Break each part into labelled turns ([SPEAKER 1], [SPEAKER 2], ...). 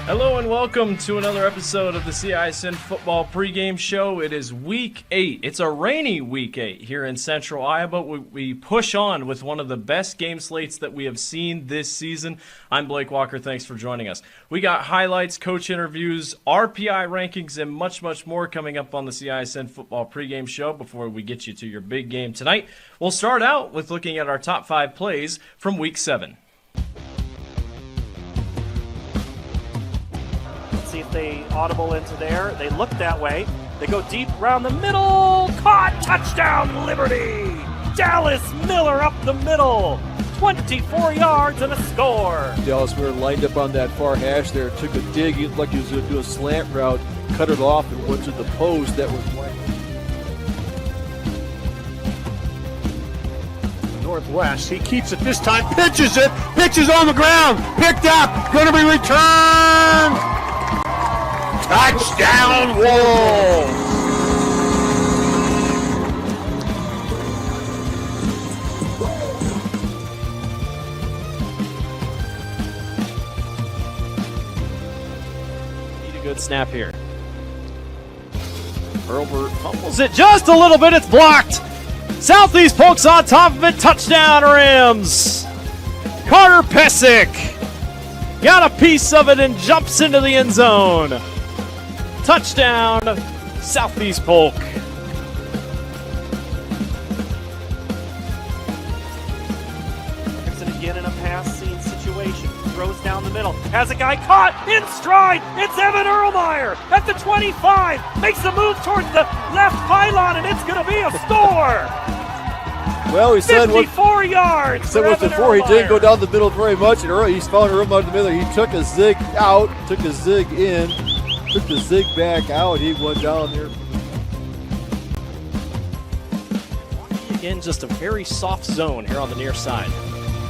[SPEAKER 1] Hello and welcome to another episode of the CIML Football Pregame Show. It is Week 8. It's a rainy Week 8 here in Central Iowa, but we push on with one of the best game slates that we have seen this season. I'm Blake Walker. Thanks for joining us. We got highlights, coach interviews, RPI rankings, and much, much more coming up on the CIML Football Pregame Show before we get you to your big game tonight. We'll start out with looking at our top 5 plays from Week 7.
[SPEAKER 2] See if if they audible into there. They look that way. They go deep around the middle. Caught! Touchdown, Liberty! Dallas Miller up the middle. 24 yards and a score.
[SPEAKER 3] Dallas Miller lined up on that far hash there, took a dig. He looked like he was going to do a slant route, cut it off, and went to the post that was blank.
[SPEAKER 4] Northwest, he keeps it this time, pitches on the ground, picked up, going to be returned. Touchdown, Wolves.
[SPEAKER 1] Good snap here. Hurlbert fumbles it just a little bit. It's blocked. Southeast Polk's on top of it. Touchdown, Rams. Carter Pesic got a piece of it and jumps into the end zone. Touchdown, Southeast Polk.
[SPEAKER 2] Again in a pass scene situation. Throws down the middle. Has a guy caught in stride. It's Evan Erlmeyer at the 25. Makes a move towards the left pylon, and it's going to be a score.
[SPEAKER 3] Well, he said
[SPEAKER 2] 54 yards.
[SPEAKER 3] He said once before he didn't go down the middle very much, and he's found Erlmeyer in the middle. He took a zig out, took a zig in, took the zig back out. He went down there.
[SPEAKER 1] Again, just a very soft zone here on the near side.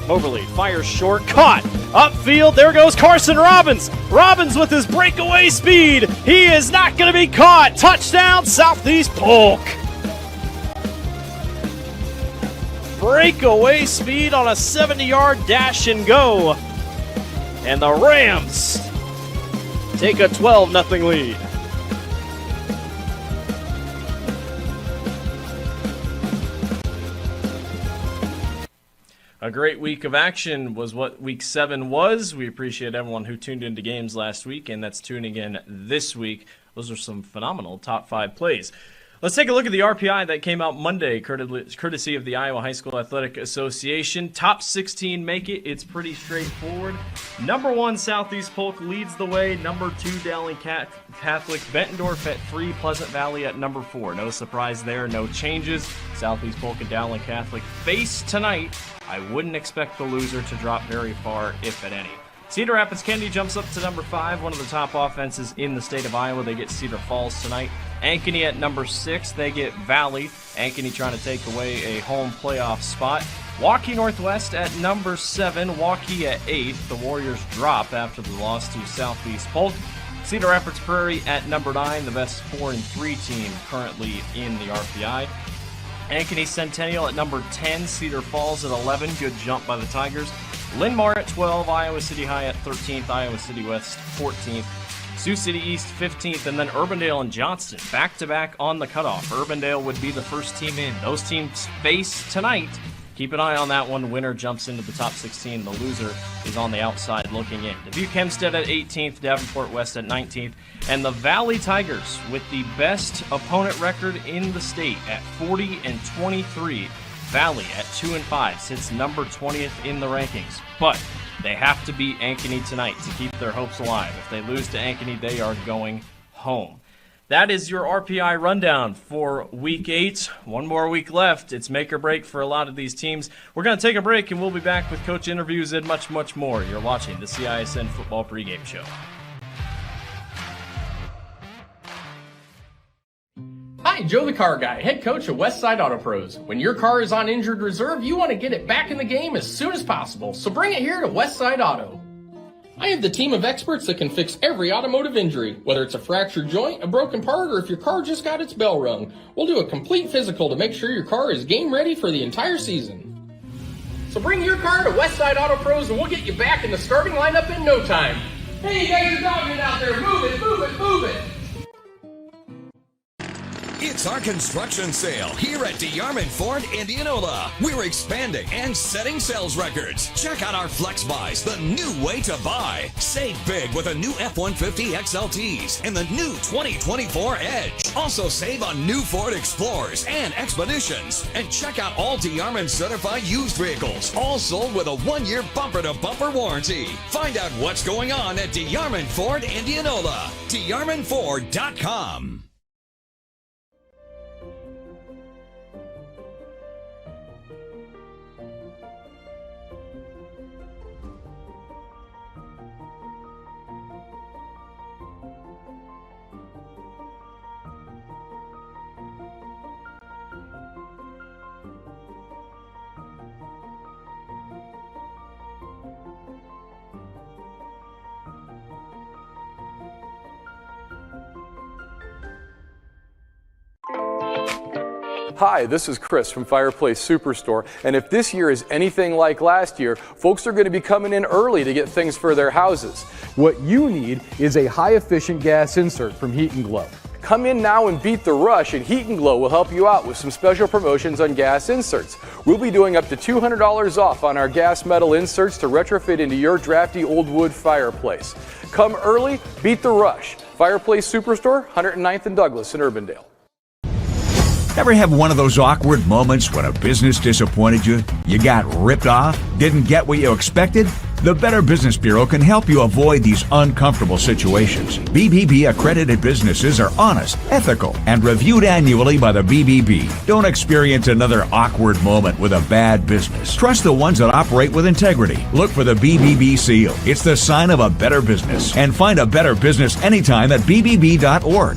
[SPEAKER 1] Moberly fires short, caught, upfield, there goes Carson Robbins. Robbins with his breakaway speed. He is not going to be caught. Touchdown, Southeast Polk. Breakaway speed on a 70-yard dash and go. And the Rams take a 12-0 lead. A great week of action was what Week 7 was. We appreciate everyone who tuned into games last week, and that's tuning in this week. Those are some phenomenal top 5 plays. Let's take a look at the RPI that came out Monday, courtesy of the Iowa High School Athletic Association. Top 16 make it. It's pretty straightforward. Number 1, Southeast Polk leads the way. Number 2, Dowling Catholic. Bettendorf at 3, Pleasant Valley at number 4. No surprise there, no changes. Southeast Polk and Dowling Catholic face tonight. I wouldn't expect the loser to drop very far, if at any. Cedar Rapids Kennedy jumps up to number 5, one of the top offenses in the state of Iowa. They get Cedar Falls tonight. Ankeny at number 6, they get Valley. Ankeny trying to take away a home playoff spot. Waukee Northwest at number 7, Waukee at 8. The Warriors drop after the loss to Southeast Polk. Cedar Rapids Prairie at number 9, the best 4-3 team currently in the RPI. Ankeny Centennial at number 10, Cedar Falls at 11, good jump by the Tigers. Linn-Mar at 12, Iowa City High at 13th, Iowa City West 14th, Sioux City East 15th, and then Urbandale and Johnston back-to-back on the cutoff. Urbandale would be the first team in. Those teams face tonight. Keep an eye on that one. Winner jumps into the top 16. The loser is on the outside looking in. Dubuque Hempstead at 18th, Davenport West at 19th, and the Valley Tigers with the best opponent record in the state at 40-23. Valley at 2-5 sits number 20th in the rankings, but they have to beat Ankeny tonight to keep their hopes alive. If they lose to Ankeny, they are going home. That is your RPI rundown for Week 8. One more week left. It's make or break for a lot of these teams. We're going to take a break, and we'll be back with coach interviews and much, much more. You're watching the CISN Football Pregame Show.
[SPEAKER 5] Hi, Joe the Car Guy, head coach of Westside Auto Pros. When your car is on injured reserve, you want to get it back in the game as soon as possible, so bring it here to Westside Auto. I have the team of experts that can fix every automotive injury, whether it's a fractured joint, a broken part, or if your car just got its bell rung. We'll do a complete physical to make sure your car is game ready for the entire season. So bring your car to Westside Auto Pros and we'll get you back in the starting lineup in no time. Hey, you guys are dogging out there. Move it, move it, move it.
[SPEAKER 6] It's It's our construction sale here at DeArmond Ford Indianola. We're expanding and setting sales records. Check out our Flex Buys, the new way to buy. Save big with a new F-150 XLTs and the new 2024 Edge. Also save on new Ford Explorers and Expeditions. And check out all DeArmond certified used vehicles, all sold with a 1-year bumper-to-bumper warranty. Find out what's going on at DeArmond Ford Indianola. DeArmondFord.com.
[SPEAKER 7] Hi, this is Chris from Fireplace Superstore, and if this year is anything like last year, folks are going to be coming in early to get things for their houses. What you need is a high-efficient gas insert from Heat & Glow. Come in now and beat the rush, and Heat & Glow will help you out with some special promotions on gas inserts. We'll be doing up to $200 off on our gas metal inserts to retrofit into your drafty old wood fireplace. Come early, beat the rush. Fireplace Superstore, 109th and Douglas in Urbandale.
[SPEAKER 8] Ever have one of those awkward moments when a business disappointed you? You got ripped off? Didn't get what you expected? The Better Business Bureau can help you avoid these uncomfortable situations. BBB accredited businesses are honest, ethical, and reviewed annually by the BBB. Don't experience another awkward moment with a bad business. Trust the ones that operate with integrity. Look for the BBB seal. It's the sign of a better business. And find a better business anytime at bbb.org.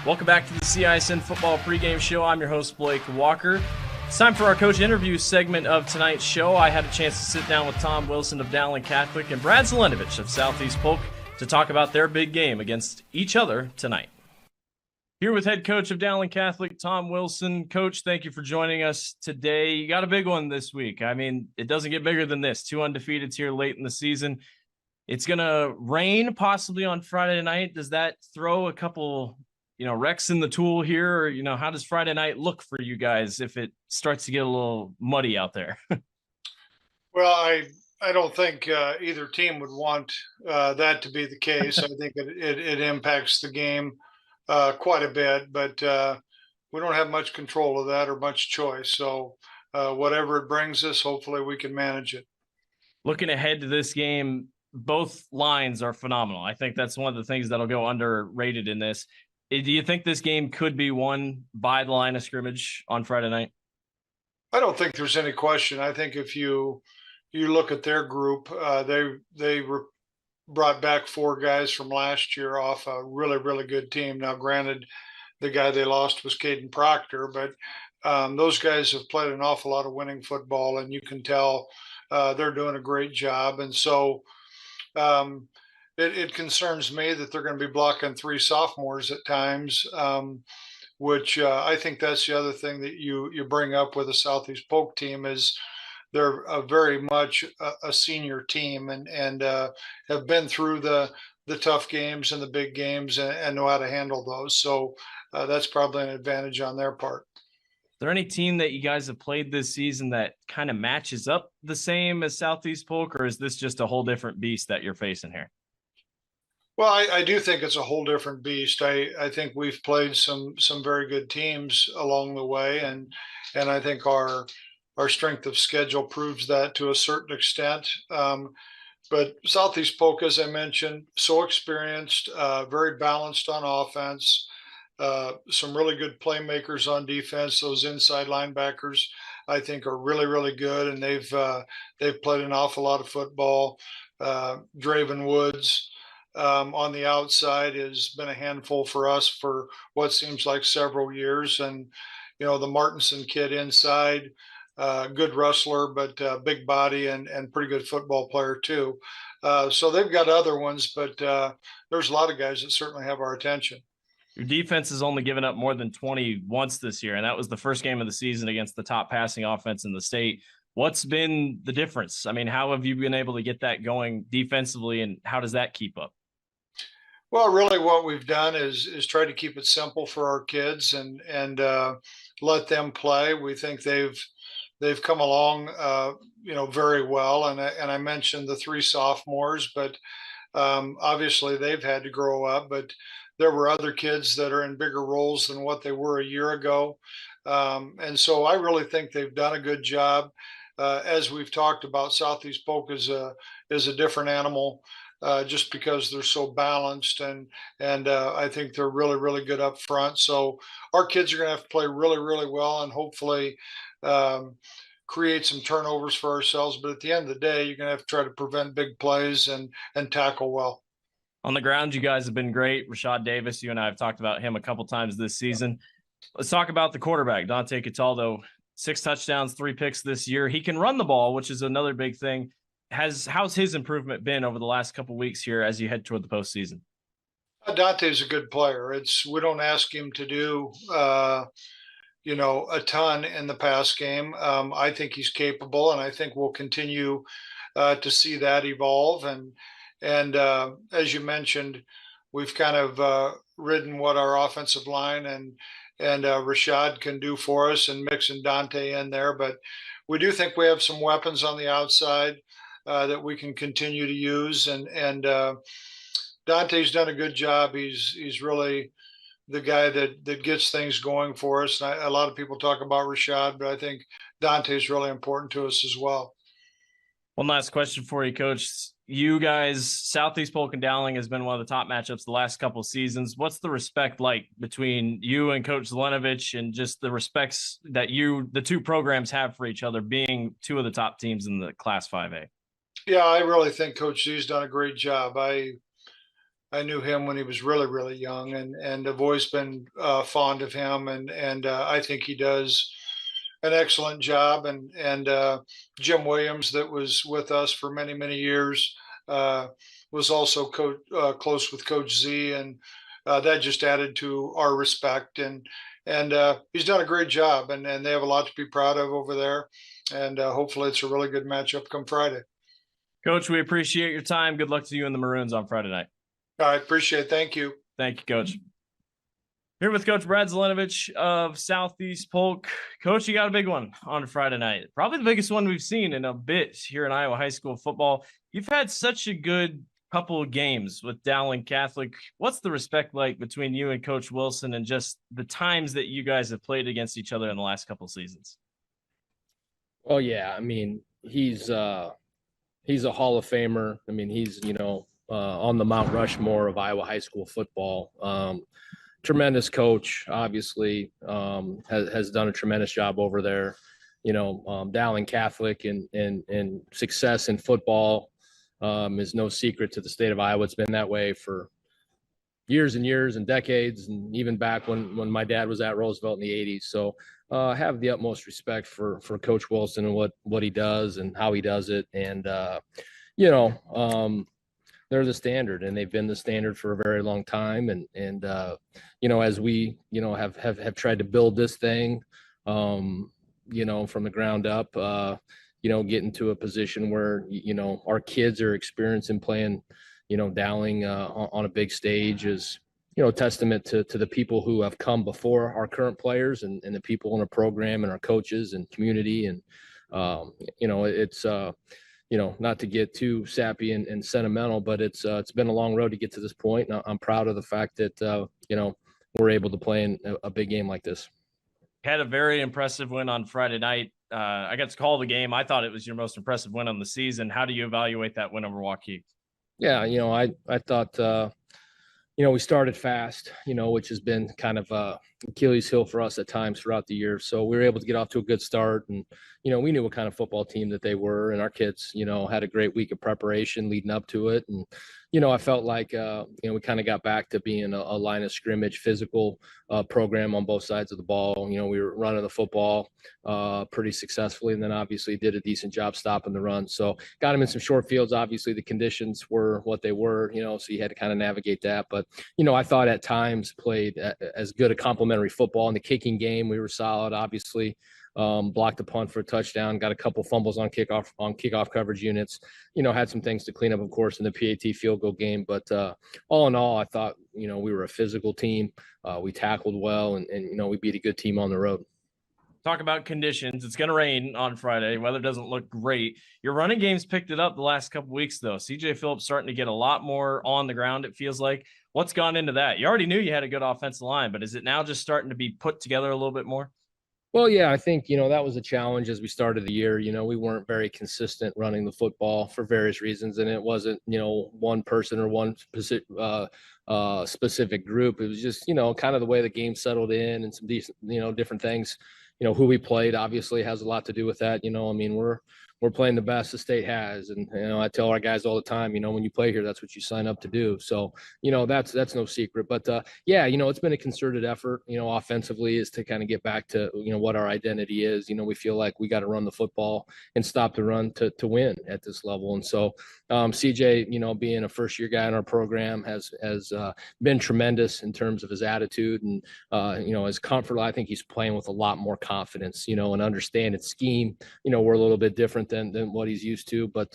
[SPEAKER 1] Welcome back to the CISN Football Pregame Show. I'm your host, Blake Walker. It's time for our coach interview segment of tonight's show. I had a chance to sit down with Tom Wilson of Dowling Catholic and Brad Zelenovich of Southeast Polk to talk about their big game against each other tonight. Here with head coach of Dowling Catholic, Tom Wilson. Coach, thank you for joining us today. You got a big one this week. I mean, it doesn't get bigger than this. 2 undefeateds here late in the season. It's going to rain possibly on Friday night. Does that throw a couple wrecks in the tool here, or, how does Friday night look for you guys if it starts to get a little muddy out there?
[SPEAKER 9] Well, I don't think either team would want that to be the case. I think it impacts the game quite a bit, but we don't have much control of that or much choice. So whatever it brings us, hopefully we can manage it.
[SPEAKER 1] Looking ahead to this game, both lines are phenomenal. I think that's one of the things that'll go underrated in this. Do you think this game could be won by the line of scrimmage on Friday night?
[SPEAKER 9] I don't think there's any question. I think if you look at their group, they brought back 4 guys from last year off a really, really good team. Now, granted, the guy they lost was Caden Proctor, but those guys have played an awful lot of winning football, and you can tell they're doing a great job. And so it concerns me that they're going to be blocking 3 sophomores at times, which I think that's the other thing that you bring up with the Southeast Polk team is they're very much a senior team and have been through the tough games and the big games and know how to handle those. So that's probably an advantage on their part.
[SPEAKER 1] Is there any team that you guys have played this season that kind of matches up the same as Southeast Polk, or is this just a whole different beast that you're facing here?
[SPEAKER 9] Well, I do think it's a whole different beast. I think we've played some very good teams along the way, and I think our strength of schedule proves that to a certain extent. But Southeast Polk, as I mentioned, so experienced, very balanced on offense, some really good playmakers on defense. Those inside linebackers, I think, are really, really good, and they've played an awful lot of football. Draven Woods on the outside has been a handful for us for what seems like several years. And, the Martinson kid inside, good wrestler, but big body and pretty good football player too. So they've got other ones, but there's a lot of guys that certainly have our attention.
[SPEAKER 1] Your defense has only given up more than 20 once this year, and that was the first game of the season against the top passing offense in the state. What's been the difference? I mean, how have you been able to get that going defensively, and how does that keep up?
[SPEAKER 9] Well, really, what we've done is try to keep it simple for our kids and let them play. We think they've come along, very well. And I mentioned the three sophomores, but obviously they've had to grow up. But there were other kids that are in bigger roles than what they were a year ago, and so I really think they've done a good job. As we've talked about, Southeast Polk is a different animal. Just because they're so balanced and I think they're really really good up front. So our kids are going to have to play really really well and hopefully um, create some turnovers for ourselves. But at the end of the day, you're going to have to try to prevent big plays and tackle well.
[SPEAKER 1] On the ground, you guys have been great. Rashad Davis, you and I have talked about him a couple times this season. Let's talk about the quarterback, Dante Cataldo. 6 touchdowns, 3 picks this year. He can run the ball, which is another big thing. How's his improvement been over the last couple of weeks here as you head toward the postseason?
[SPEAKER 9] Dante's a good player. We don't ask him to do a ton in the pass game. I think he's capable, and I think we'll continue to see that evolve. And as you mentioned, we've kind of ridden what our offensive line and Rashad can do for us, and mixing Dante in there. But we do think we have some weapons on the outside that we can continue to use. And Dante's done a good job. He's really the guy that gets things going for us. And a lot of people talk about Rashad, but I think Dante's really important to us as well.
[SPEAKER 1] One last question for you, Coach. You guys, Southeast Polk and Dowling has been one of the top matchups the last couple of seasons. What's the respect like between you and Coach Zelenovich, and just the respects that the two programs have for each other, being two of the top teams in the Class 5A?
[SPEAKER 9] Yeah, I really think Coach Z's done a great job. I knew him when he was really, really young, and I've always been fond of him, and I think he does an excellent job. And Jim Williams, that was with us for many, many years, was also close with Coach Z, and that just added to our respect. And he's done a great job, and they have a lot to be proud of over there. And hopefully it's a really good matchup come Friday.
[SPEAKER 1] Coach, we appreciate your time. Good luck to you and the Maroons on Friday night.
[SPEAKER 9] All right, appreciate it. Thank you.
[SPEAKER 1] Thank you, Coach. Here with Coach Brad Zelenovich of Southeast Polk. Coach, you got a big one on Friday night. Probably the biggest one we've seen in a bit here in Iowa high school football. You've had such a good couple of games with Dowling Catholic. What's the respect like between you and Coach Wilson, and just the times that you guys have played against each other in the last couple of seasons?
[SPEAKER 10] Well, yeah, I mean, he's a Hall of Famer. I mean, he's, on the Mount Rushmore of Iowa high school football. Tremendous coach, obviously, has done a tremendous job over there. Dowling Catholic and success in football is no secret to the state of Iowa. It's been that way for years and years and decades, and even back when my dad was at Roosevelt in the 80s. So have the utmost respect for Coach Wilson and what he does and how he does it. And, they're the standard, and they've been the standard for a very long time. And as we, have tried to build this thing, from the ground up, get into a position where, our kids are experiencing playing, Dowling on a big stage is, a testament to the people who have come before our current players and the people in our program and our coaches and community. And, it's, not to get too sappy and sentimental, but it's been a long road to get to this point. And I'm proud of the fact that, we're able to play in a big game like this.
[SPEAKER 1] Had a very impressive win on Friday night. I got to call the game. I thought it was your most impressive win on the season. How do you evaluate that win over Waukee?
[SPEAKER 10] Yeah, I thought, we started fast, which has been kind of Achilles heel for us at times throughout the year. So we were able to get off to a good start, and, we knew what kind of football team that they were, and our kids, had a great week of preparation leading up to it. And, I felt like, we kind of got back to being a line of scrimmage physical program on both sides of the ball. We were running the football pretty successfully, and then obviously did a decent job stopping the run. So got them in some short fields. Obviously the conditions were what they were, so you had to kind of navigate that. But, I thought at times played as good a complementary football. In the kicking game, we were solid, obviously. blocked a punt for a touchdown, got a couple fumbles on kickoff coverage units, had some things to clean up, of course, in the PAT field goal game. But all in all, I thought, we were a physical team. We tackled well, and we beat a good team on the road.
[SPEAKER 1] Talk about conditions. It's going to rain on Friday. Weather doesn't look great. Your running game's picked it up the last couple weeks, though. CJ Phillips starting to get a lot more on the ground, it feels like. What's gone into that? You already knew you had a good offensive line, but is it now just starting to be put together a little bit more?
[SPEAKER 10] Well, yeah, I think, that was a challenge as we started the year. We weren't very consistent running the football for various reasons, and it wasn't, one person or one specific group. It was just, kind of the way the game settled in and some decent, different things. Who we played obviously has a lot to do with that. We're playing the best the state has. And, I tell our guys all the time, when you play here, that's what you sign up to do. So, that's no secret. But, it's been a concerted effort, offensively, is to kind of get back to, what our identity is. We feel like we got to run the football and stop the run to win at this level. And so CJ, being a first-year guy in our program has been tremendous in terms of his attitude and, his comfort. I think he's playing with a lot more confidence, and understanding scheme. We're a little bit different than what he's used to, but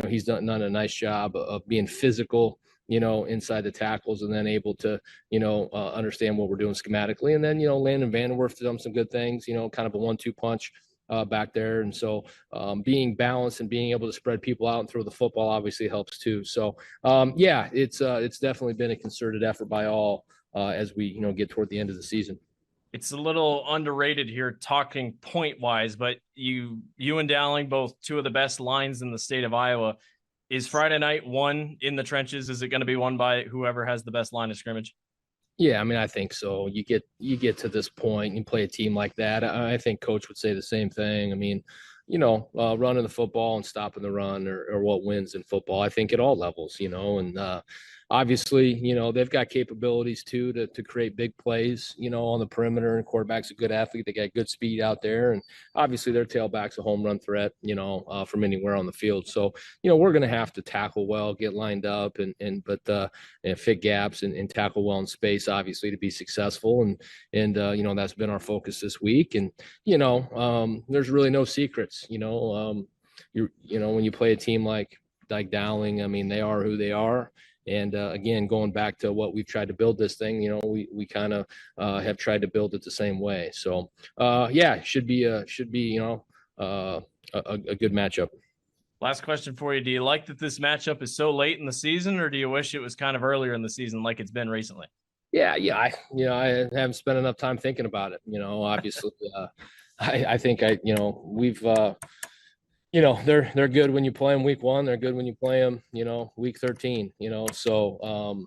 [SPEAKER 10] he's done a nice job of being physical, inside the tackles, and then able to, understand what we're doing schematically. And then, Landon Vanderwerf done some good things, kind of a 1-2 punch back there. And so being balanced and being able to spread people out and throw the football obviously helps too. So it's definitely been a concerted effort by all as we, get toward the end of the season.
[SPEAKER 1] It's a little underrated here talking point wise, but you and Dowling, both two of the best lines in the state of Iowa. Is Friday night won in the trenches? Is it going to be won by whoever has the best line of scrimmage?
[SPEAKER 10] Yeah, I think so. You get to this point, you play a team like that. I think Coach would say the same thing. Running the football and stopping the run or what wins in football, I think at all levels, and obviously, they've got capabilities too to create big plays, on the perimeter, and quarterback's a good athlete. They got good speed out there, and obviously their tailback's a home run threat, from anywhere on the field. So, we're going to have to tackle well, get lined up and fit gaps and tackle well in space, obviously, to be successful. And that's been our focus this week. And, there's really no secrets, when you play a team like Dowling, they are who they are. And again, going back to what we've tried to build this thing, we kind of have tried to build it the same way. So should be a good matchup.
[SPEAKER 1] Last question for you. Do you like that this matchup is so late in the season, or do you wish it was kind of earlier in the season like it's been recently?
[SPEAKER 10] Yeah. I haven't spent enough time thinking about it. Obviously, I think we've. They're good when you play them week 1. They're good when you play them, week 13, so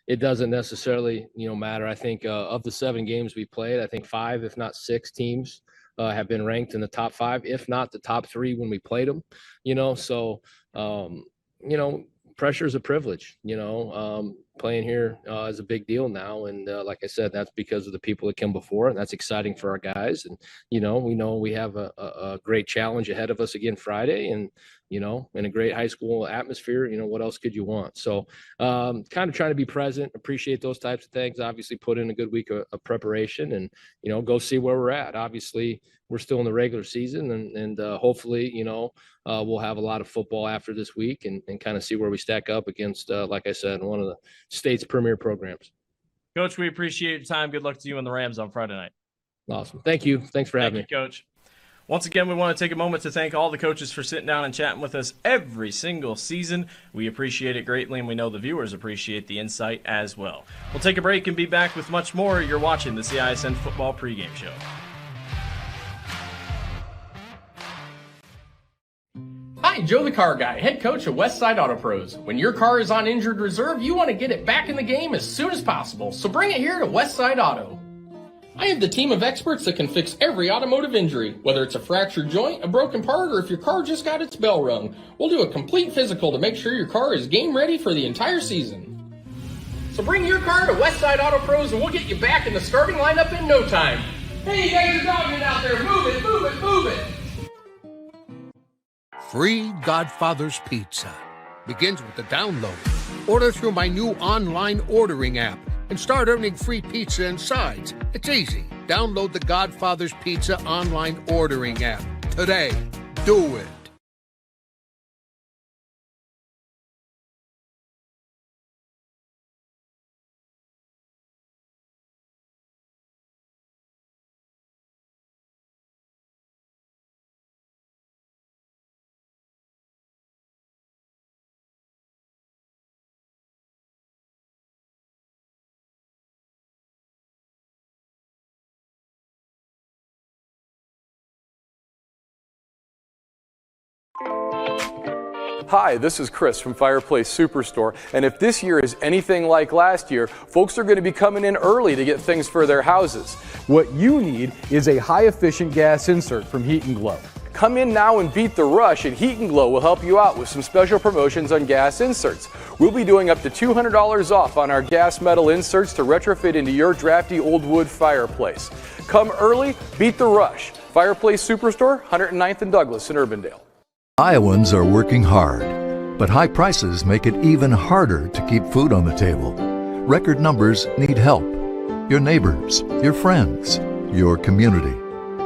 [SPEAKER 10] it doesn't necessarily, matter. I think of the 7 games we played, I think 5, if not 6 teams have been ranked in the top 5, if not the top 3 when we played them, so, pressure is a privilege, playing here is a big deal now. And like I said, that's because of the people that come before, and that's exciting for our guys. And, we know we have a great challenge ahead of us again Friday, and, in a great high school atmosphere, what else could you want? So kind of trying to be present, appreciate those types of things, obviously put in a good week of preparation and, go see where we're at. Obviously we're still in the regular season and hopefully, we'll have a lot of football after this week and kind of see where we stack up against, like I said, one of the state's premier programs.
[SPEAKER 1] Coach, we appreciate your time. Good luck to you and the Rams on Friday night.
[SPEAKER 10] Awesome. Thank you. Thanks for having me,
[SPEAKER 1] Coach. Once again, we want to take a moment to thank all the coaches for sitting down and chatting with us every single season. We appreciate it greatly, and we know the viewers appreciate the insight as well. We'll take a break and be back with much more. You're watching the CISN Football Pregame Show.
[SPEAKER 5] Hi, Joe the Car Guy, head coach of Westside Auto Pros. When your car is on injured reserve, you want to get it back in the game as soon as possible, so bring it here to Westside Auto. I have the team of experts that can fix every automotive injury, whether it's a fractured joint, a broken part, or if your car just got its bell rung. We'll do a complete physical to make sure your car is game ready for the entire season. So bring your car to Westside Auto Pros and we'll get you back in the starting lineup in no time. Hey, you guys are dogging out there. Move it, move it, move it.
[SPEAKER 11] Free Godfather's Pizza begins with the download. Order through my new online ordering app and start earning free pizza and sides. It's easy. Download the Godfather's Pizza online ordering app today. Do it.
[SPEAKER 7] Hi, this is Chris from Fireplace Superstore, and if this year is anything like last year, folks are going to be coming in early to get things for their houses. What you need is a high-efficient gas insert from Heat & Glow. Come in now and beat the rush, and Heat & Glow will help you out with some special promotions on gas inserts. We'll be doing up to $200 off on our gas metal inserts to retrofit into your drafty old wood fireplace. Come early, beat the rush. Fireplace Superstore, 109th and Douglas in Urbandale.
[SPEAKER 12] Iowans are working hard, but high prices make it even harder to keep food on the table. Record numbers need help. Your neighbors, your friends, your community.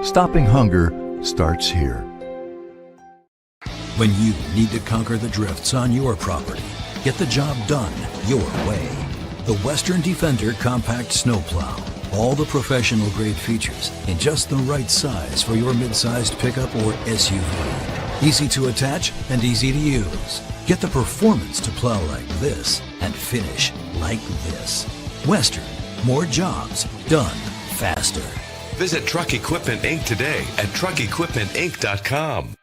[SPEAKER 12] Stopping hunger starts here.
[SPEAKER 13] When you need to conquer the drifts on your property, get the job done your way. The Western Defender Compact Snowplow. All the professional grade features in just the right size for your mid-sized pickup or SUV. Easy to attach and easy to use. Get the performance to plow like this and finish like this. Western, more jobs done faster.
[SPEAKER 14] Visit Truck Equipment Inc. today at truckequipmentinc.com.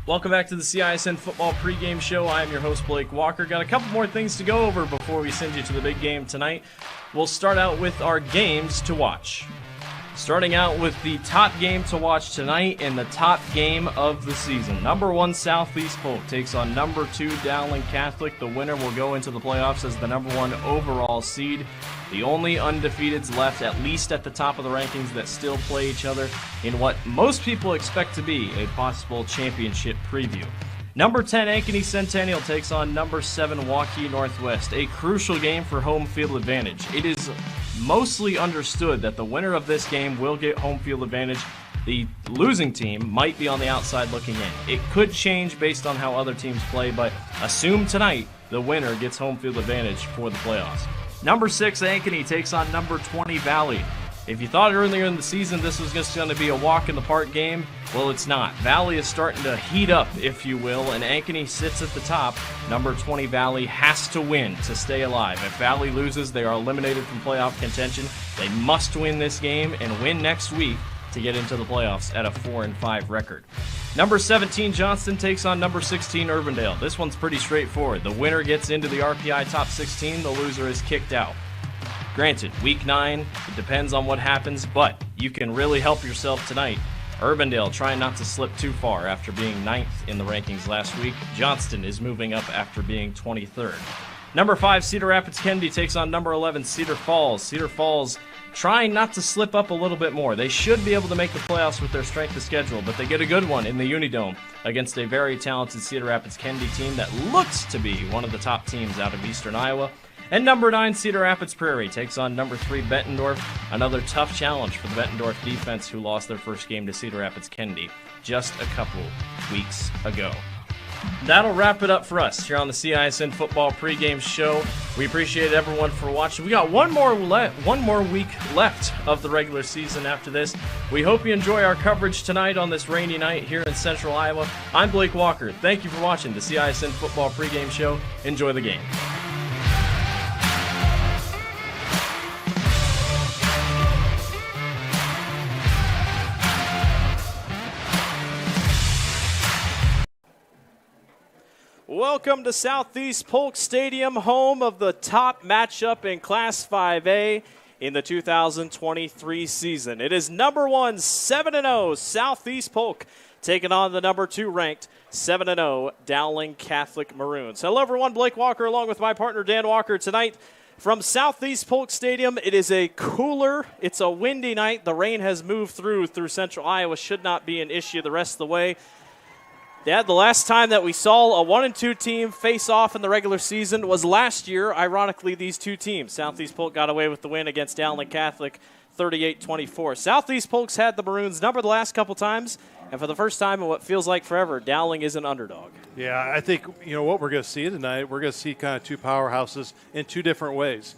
[SPEAKER 1] Welcome back to the CISN Football Pregame Show. I am your host, Blake Walker. Got a couple more things to go over before we send you to the big game tonight. We'll start out with our games to watch. Starting out with the top game to watch tonight and the top game of the season. Number 1 Southeast Polk takes on number 2 Dowling Catholic. The winner will go into the playoffs as the number 1 overall seed. The only undefeateds left, at least at the top of the rankings, that still play each other in what most people expect to be a possible championship preview. Number 10 Ankeny Centennial takes on number 7 Waukee Northwest. A crucial game for home field advantage. It is mostly understood that the winner of this game will get home field advantage. The losing team might be on the outside looking in. It could change based on how other teams play, but assume tonight the winner gets home field advantage for the playoffs. Number 6 Ankeny takes on number 20 Valley. If you thought earlier in the season this was just going to be a walk-in-the-park game, well, it's not. Valley is starting to heat up, if you will, and Ankeny sits at the top. Number 20 Valley has to win to stay alive. If Valley loses, they are eliminated from playoff contention. They must win this game and win next week to get into the playoffs at a 4-5 record. Number 17 Johnston takes on number 16 Urbandale. This one's pretty straightforward. The winner gets into the RPI top 16. The loser is kicked out. Granted, week 9, it depends on what happens, but you can really help yourself tonight. Urbandale trying not to slip too far after being 9th in the rankings last week. Johnston is moving up after being 23rd. Number 5 Cedar Rapids Kennedy takes on number 11 Cedar Falls. Cedar Falls trying not to slip up a little bit more. They should be able to make the playoffs with their strength of schedule, but they get a good one in the Unidome against a very talented Cedar Rapids Kennedy team that looks to be one of the top teams out of Eastern Iowa. And number 9, Cedar Rapids Prairie takes on number 3, Bettendorf. Another tough challenge for the Bettendorf defense, who lost their first game to Cedar Rapids Kennedy just a couple weeks ago. That'll wrap it up for us here on the CISN Football Pregame Show. We appreciate everyone for watching. We got one more week left of the regular season after this. We hope you enjoy our coverage tonight on this rainy night here in Central Iowa. I'm Blake Walker. Thank you for watching the CISN Football Pregame Show. Enjoy the game. Welcome to Southeast Polk Stadium, home of the top matchup in Class 5A in the 2023 season. It is number 1, 7-0 Southeast Polk taking on the number 2 ranked 7-0 Dowling Catholic Maroons. Hello everyone, Blake Walker along with my partner Dan Walker tonight from Southeast Polk Stadium. It is a cooler, it's a windy night. The rain has moved through Central Iowa, should not be an issue the rest of the way.
[SPEAKER 15] Yeah, the last time that we saw a 1-2 team face off in the regular season was last year. Ironically, these two teams. Southeast Polk got away with the win against Dowling Catholic 38-24. Southeast Polk's had the Maroons number the last couple times, and for the first time in what feels like forever, Dowling is an underdog.
[SPEAKER 16] Yeah, I think, what we're going to see tonight, we're going to see kind of two powerhouses in two different ways.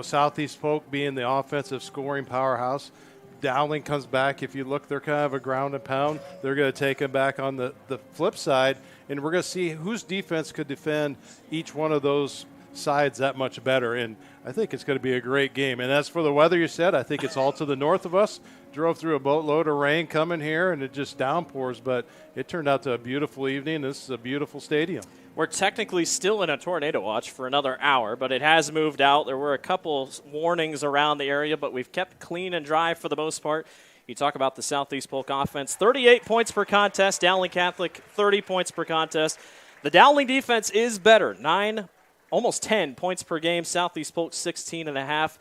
[SPEAKER 16] Southeast Polk being the offensive scoring powerhouse. Dowling comes back. If you look, they're kind of a ground and pound. They're going to take them back on the flip side, and we're going to see whose defense could defend each one of those sides that much better. And I think it's going to be a great game. And as for the weather, you said, I think it's all to the north of us. Drove through a boatload of rain coming here, and it just downpours, but it turned out to a beautiful evening. This is a beautiful stadium.
[SPEAKER 15] We're technically still in a tornado watch for another hour, but it has moved out. There were a couple warnings around the area, but we've kept clean and dry for the most part. You talk about the Southeast Polk offense, 38 points per contest. Dowling Catholic, 30 points per contest. The Dowling defense is better, 9, almost 10 points per game. Southeast Polk, 16.5.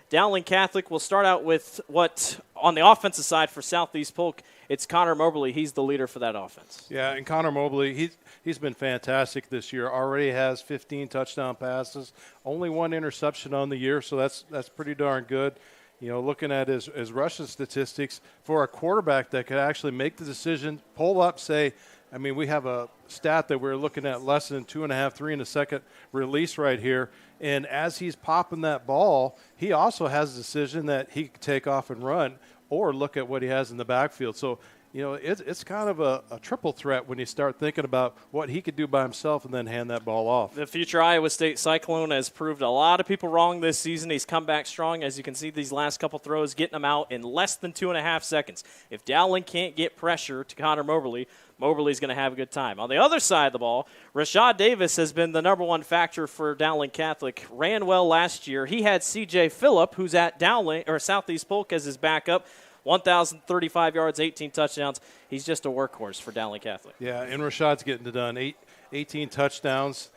[SPEAKER 15] Dowling Catholic will start out with what, on the offensive side for Southeast Polk, it's Connor Mobley. He's the leader for that offense.
[SPEAKER 16] Yeah, and Connor Mobley, he's been fantastic this year. Already has 15 touchdown passes, only 1 interception on the year, so that's pretty darn good. Looking at his rushing statistics, for a quarterback that could actually make the decision, pull up, say, we have a stat that we're looking at less than 2.5, 3 in a second release right here. And as he's popping that ball, he also has a decision that he could take off and run or look at what he has in the backfield. So, it's kind of a triple threat when you start thinking about what he could do by himself and then hand that ball off.
[SPEAKER 15] The future Iowa State Cyclone has proved a lot of people wrong this season. He's come back strong. As you can see, these last couple throws, getting them out in less than 2.5 seconds. If Dowling can't get pressure to Connor Mobley, Mobley's going to have a good time. On the other side of the ball, Rashad Davis has been the number one factor for Dowling Catholic. Ran well last year. He had C.J. Phillip, who's at Southeast Polk, as his backup. 1,035 yards, 18 touchdowns. He's just a workhorse for Dowling Catholic.
[SPEAKER 16] Yeah, and Rashad's getting it done. 18 touchdowns.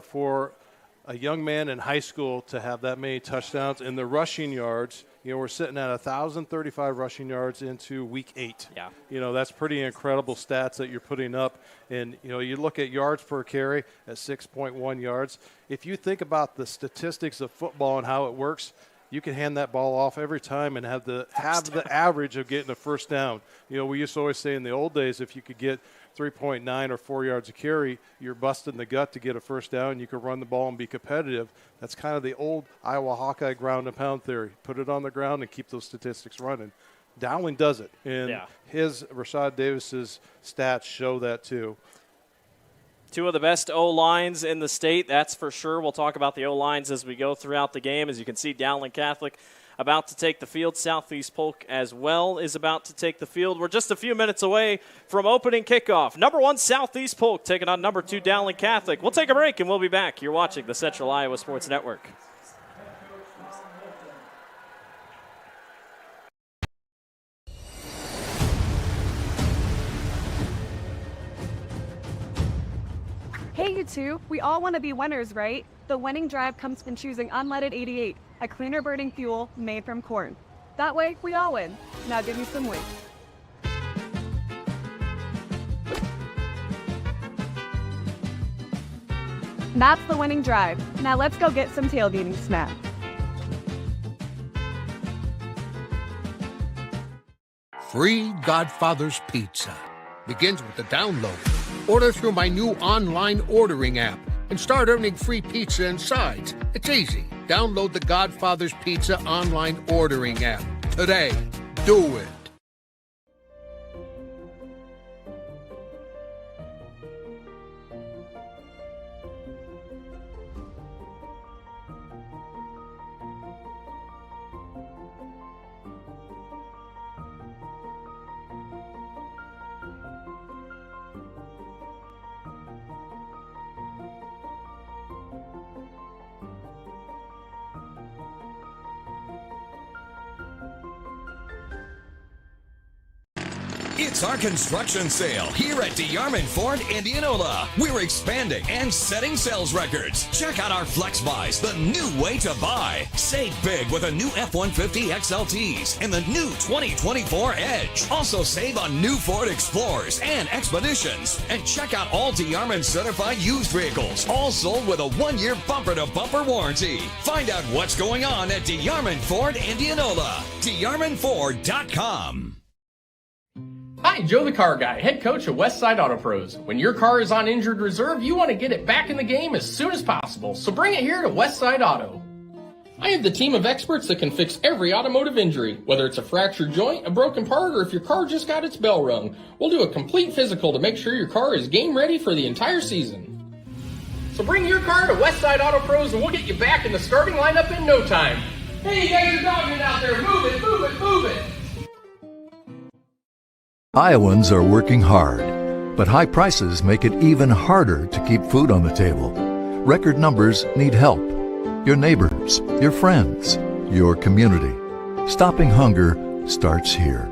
[SPEAKER 16] For a young man in high school to have that many touchdowns, and the rushing yards, we're sitting at 1,035 rushing yards into week 8.
[SPEAKER 15] Yeah.
[SPEAKER 16] That's pretty incredible stats that you're putting up. And, you look at yards per carry at 6.1 yards. If you think about the statistics of football and how it works, you can hand that ball off every time and have the average of getting a first down. We used to always say in the old days, if you could get 3.9 or 4 yards a carry, you're busting the gut to get a first down. You could run the ball and be competitive. That's kind of the old Iowa Hawkeye ground and pound theory. Put it on the ground and keep those statistics running. Dowling does it, and his Rashad Davis's stats show that too.
[SPEAKER 15] Two of the best O-lines in the state, that's for sure. We'll talk about the O-lines as we go throughout the game. As you can see, Dowling Catholic about to take the field. Southeast Polk as well is about to take the field. We're just a few minutes away from opening kickoff. Number 1, Southeast Polk taking on number 2, Dowling Catholic. We'll take a break and we'll be back. You're watching the Central Iowa Sports Network.
[SPEAKER 17] Hey, you two. We all want to be winners, right? The winning drive comes from choosing unleaded 88, a cleaner burning fuel made from corn. That way, we all win. Now give me some weight. That's the winning drive. Now let's go get some tailgating snacks.
[SPEAKER 11] Free Godfather's Pizza begins with the download. Order through my new online ordering app and start earning free pizza and sides. It's easy. Download the Godfather's Pizza online ordering app today. Do it.
[SPEAKER 6] It's our construction sale here at DeArmond Ford Indianola. We're expanding and setting sales records. Check out our Flex Buys, the new way to buy. Save big with a new F-150 XLTs and the new 2024 Edge. Also save on new Ford Explorers and Expeditions. And check out all DeArmond certified used vehicles, all sold with a 1-year bumper-to-bumper warranty. Find out what's going on at DeArmond Ford Indianola. DeArmondFord.com.
[SPEAKER 5] Hi, Joe the Car Guy, head coach of Westside Auto Pros. When your car is on injured reserve, you want to get it back in the game as soon as possible, so bring it here to Westside Auto. I have the team of experts that can fix every automotive injury, whether it's a fractured joint, a broken part, or if your car just got its bell rung. We'll do a complete physical to make sure your car is game ready for the entire season. So bring your car to Westside Auto Pros and we'll get you back in the starting lineup in no time. Hey, you guys are dogging it out there. Move it, move it, move it.
[SPEAKER 12] Iowans are working hard, but high prices make it even harder to keep food on the table. Record numbers need help. Your neighbors, your friends, your community. Stopping hunger starts here.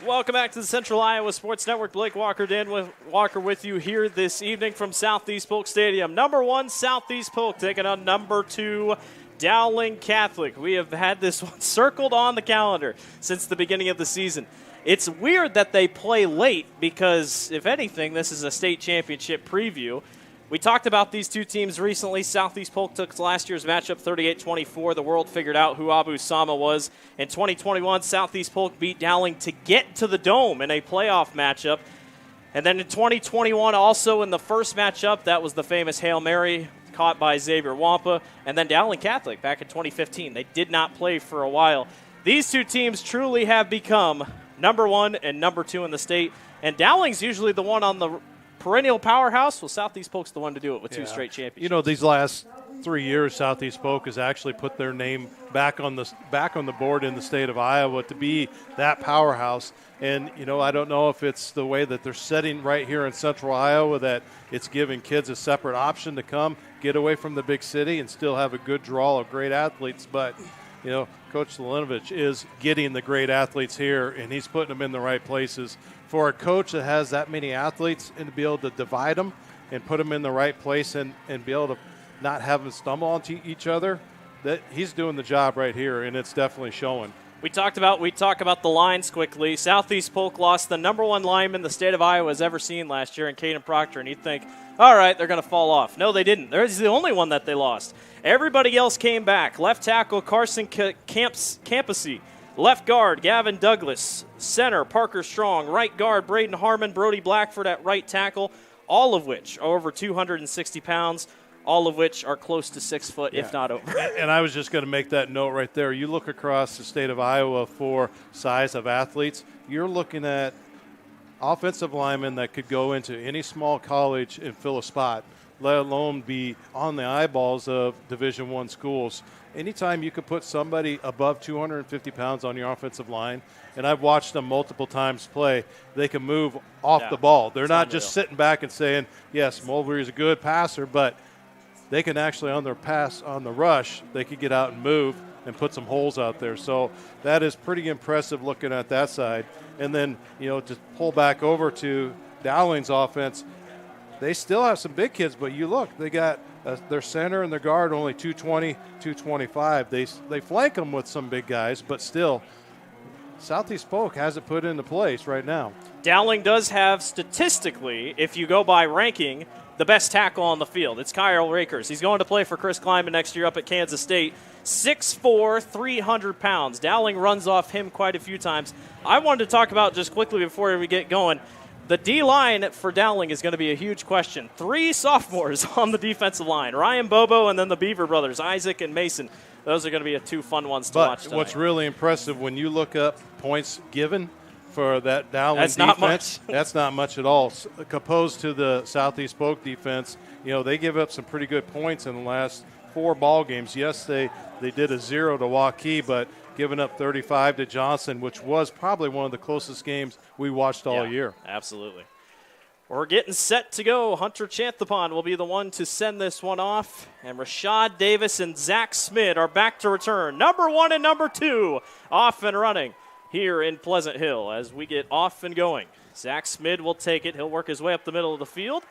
[SPEAKER 15] Welcome back to the Central Iowa Sports Network. Blake Walker, Dan Walker with you here this evening from Southeast Polk Stadium. Number 1, Southeast Polk taking on number 2, Dowling Catholic. We have had this one circled on the calendar since the beginning of the season. It's weird that they play late because, if anything, this is a state championship preview. We talked about these two teams recently. Southeast Polk took last year's matchup 38-24. The world figured out who Abu Sama was. In 2021, Southeast Polk beat Dowling to get to the Dome in a playoff matchup. And then in 2021, also in the first matchup, that was the famous Hail Mary caught by Xavier Wampa. And then Dowling Catholic back in 2015. They did not play for a while. These two teams truly have become number 1 and number 2 in the state. And Dowling's usually the one on the perennial powerhouse. Well, Southeast Polk's the one to do it with 2 straight championships.
[SPEAKER 16] You know, these last 3 years, Southeast Polk has actually put their name back on the board in the state of Iowa to be that powerhouse. And, you know, I don't know if it's the way that they're setting right here in Central Iowa that it's giving kids a separate option to come get away from the big city and still have a good draw of great athletes. But, you know, Coach Zelenovich is getting the great athletes here, and he's putting them in the right places. For a coach that has that many athletes and to be able to divide them and put them in the right place and be able to not have them stumble onto each other, that he's doing the job right here, and it's definitely showing.
[SPEAKER 15] We talk about the lines quickly. Southeast Polk lost the number 1 lineman the state of Iowa has ever seen last year in Caden Proctor, and you'd think, all right, they're going to fall off. No, they didn't. There's the only one that they lost. Everybody else came back. Left tackle Carson Campasy. Left guard, Gavin Douglas. Center, Parker Strong. Right guard, Braden Harmon. Brody Blackford at right tackle, all of which are over 260 pounds, all of which are close to 6 foot, if not over.
[SPEAKER 16] And I was just going to make that note right there. You look across the state of Iowa for size of athletes, you're looking at offensive linemen that could go into any small college and fill a spot, let alone be on the eyeballs of Division I schools. Anytime you could put somebody above 250 pounds on your offensive line, and I've watched them multiple times play, they can move off the ball. They're not just sitting back and saying, yes, Mulberry is a good passer, but they can actually, on their pass, on the rush, they could get out and move and put some holes out there. So that is pretty impressive looking at that side. And then, you know, to pull back over to Dowling's offense, they still have some big kids, but you look, they got their center and their guard only 220, 225. They flank them with some big guys, but still, Southeast Polk has it put into place right now.
[SPEAKER 15] Dowling does have, statistically, if you go by ranking, the best tackle on the field. It's Kyle Rakers. He's going to play for Chris Kleiman next year up at Kansas State. 6'4", 300 pounds. Dowling runs off him quite a few times. I wanted to talk about, just quickly before we get going, the D-line for Dowling is going to be a huge question. 3 sophomores on the defensive line. Ryan Bobo and then the Beaver brothers, Isaac and Mason. Those are going to be 2 fun ones to watch tonight.
[SPEAKER 16] What's really impressive, when you look up points given for that Dowling defense,
[SPEAKER 15] not much.
[SPEAKER 16] That's not much at all. Opposed to the Southeast Polk defense, you know, they give up some pretty good points in the last 4 ball games. Yes, they did a 0 to Waukee, but giving up 35 to Johnson, which was probably one of the closest games we watched all year.
[SPEAKER 15] Absolutely. We're getting set to go. Hunter Chanthapon will be the one to send this one off. And Rashad Davis and Zach Smith are back to return. Number 1 and number 2 off and running. here in Pleasant Hill as we get off and going. Zach Smid will take it. He'll work his way up the middle of the field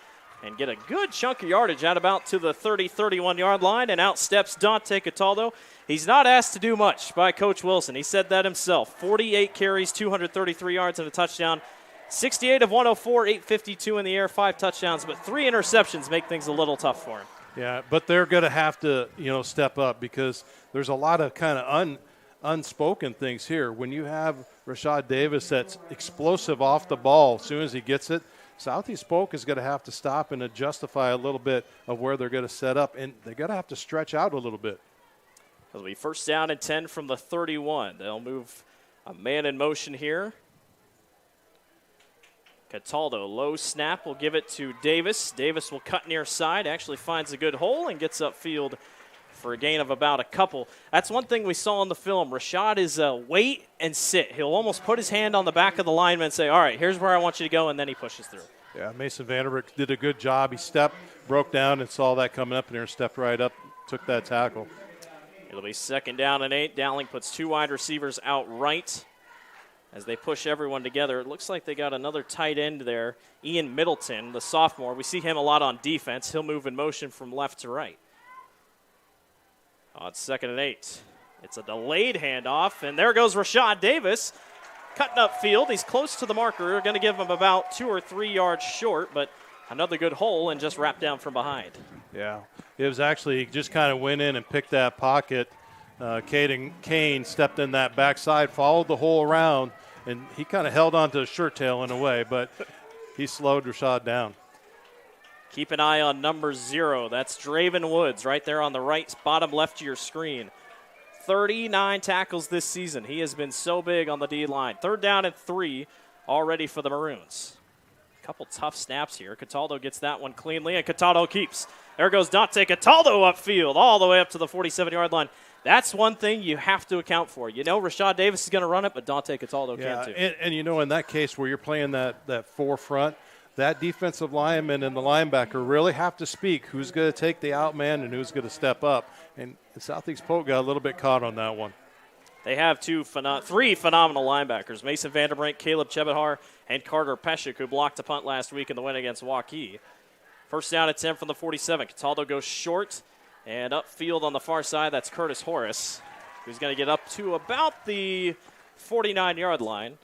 [SPEAKER 15] and get a good chunk of yardage out about to the 30-31 yard line, and out steps Dante Cataldo. He's not asked to do much by Coach Wilson. He said that himself. 48 carries, 233 yards and a touchdown. 68 of 104, 852 in the air, 5 touchdowns, but 3 interceptions make things a little tough for him.
[SPEAKER 16] Yeah, but they're going to have to, step up because there's a lot of kind of unspoken things here. When you have Rashad Davis that's explosive off the ball as soon as he gets it, Southeast Polk is going to have to stop and justify a little bit of where they're going to set up, and they're going to have to stretch out a little bit.
[SPEAKER 15] It'll be 1st down and 10 from the 31. They'll move a man in motion here. Cataldo, low snap, will give it to Davis. Davis will cut near side, actually finds a good hole and gets upfield for a gain of about a couple. That's one thing we saw in the film. Rashad is wait and sit. He'll almost put his hand on the back of the lineman and say, all right, here's where I want you to go, and then he pushes through.
[SPEAKER 16] Yeah, Mason Vanderbrick did a good job. He stepped, broke down, and saw that coming up in there and stepped right up, took that tackle.
[SPEAKER 15] It'll be 2nd down and 8. Dowling puts 2 wide receivers out right as they push everyone together. It looks like they got another tight end there, Ian Middleton, the sophomore. We see him a lot on defense. He'll move in motion from left to right. On 2nd and 8. It's a delayed handoff, and there goes Rashad Davis cutting up field. He's close to the marker. They're going to give him about 2 or 3 yards short, but another good hole and just wrapped down from behind.
[SPEAKER 16] Yeah, it was actually, he just kind of went in and picked that pocket. Caden Kane stepped in that backside, followed the hole around, and he kind of held onto his shirt tail in a way, but he slowed Rashad down.
[SPEAKER 15] Keep an eye on number 0. That's Draven Woods right there on the right bottom left of your screen. 39 tackles this season. He has been so big on the D-line. 3rd down and 3 already for the Maroons. Couple tough snaps here. Cataldo gets that one cleanly, and Cataldo keeps. There goes Dante Cataldo upfield all the way up to the 47-yard line. That's one thing you have to account for. Rashad Davis is going to run it, but Dante Cataldo can too.
[SPEAKER 16] And in that case where you're playing that forefront, that defensive lineman and the linebacker really have to speak who's going to take the out man and who's going to step up. And Southeast Polk got a little bit caught on that one.
[SPEAKER 15] They have 3 phenomenal linebackers, Mason Vanderbrink, Caleb Chebahar, and Carter Peshik, who blocked a punt last week in the win against Waukee. 1st down at 10 from the 47. Cataldo goes short, and upfield on the far side, that's Curtis Horace, who's going to get up to about the 49-yard line.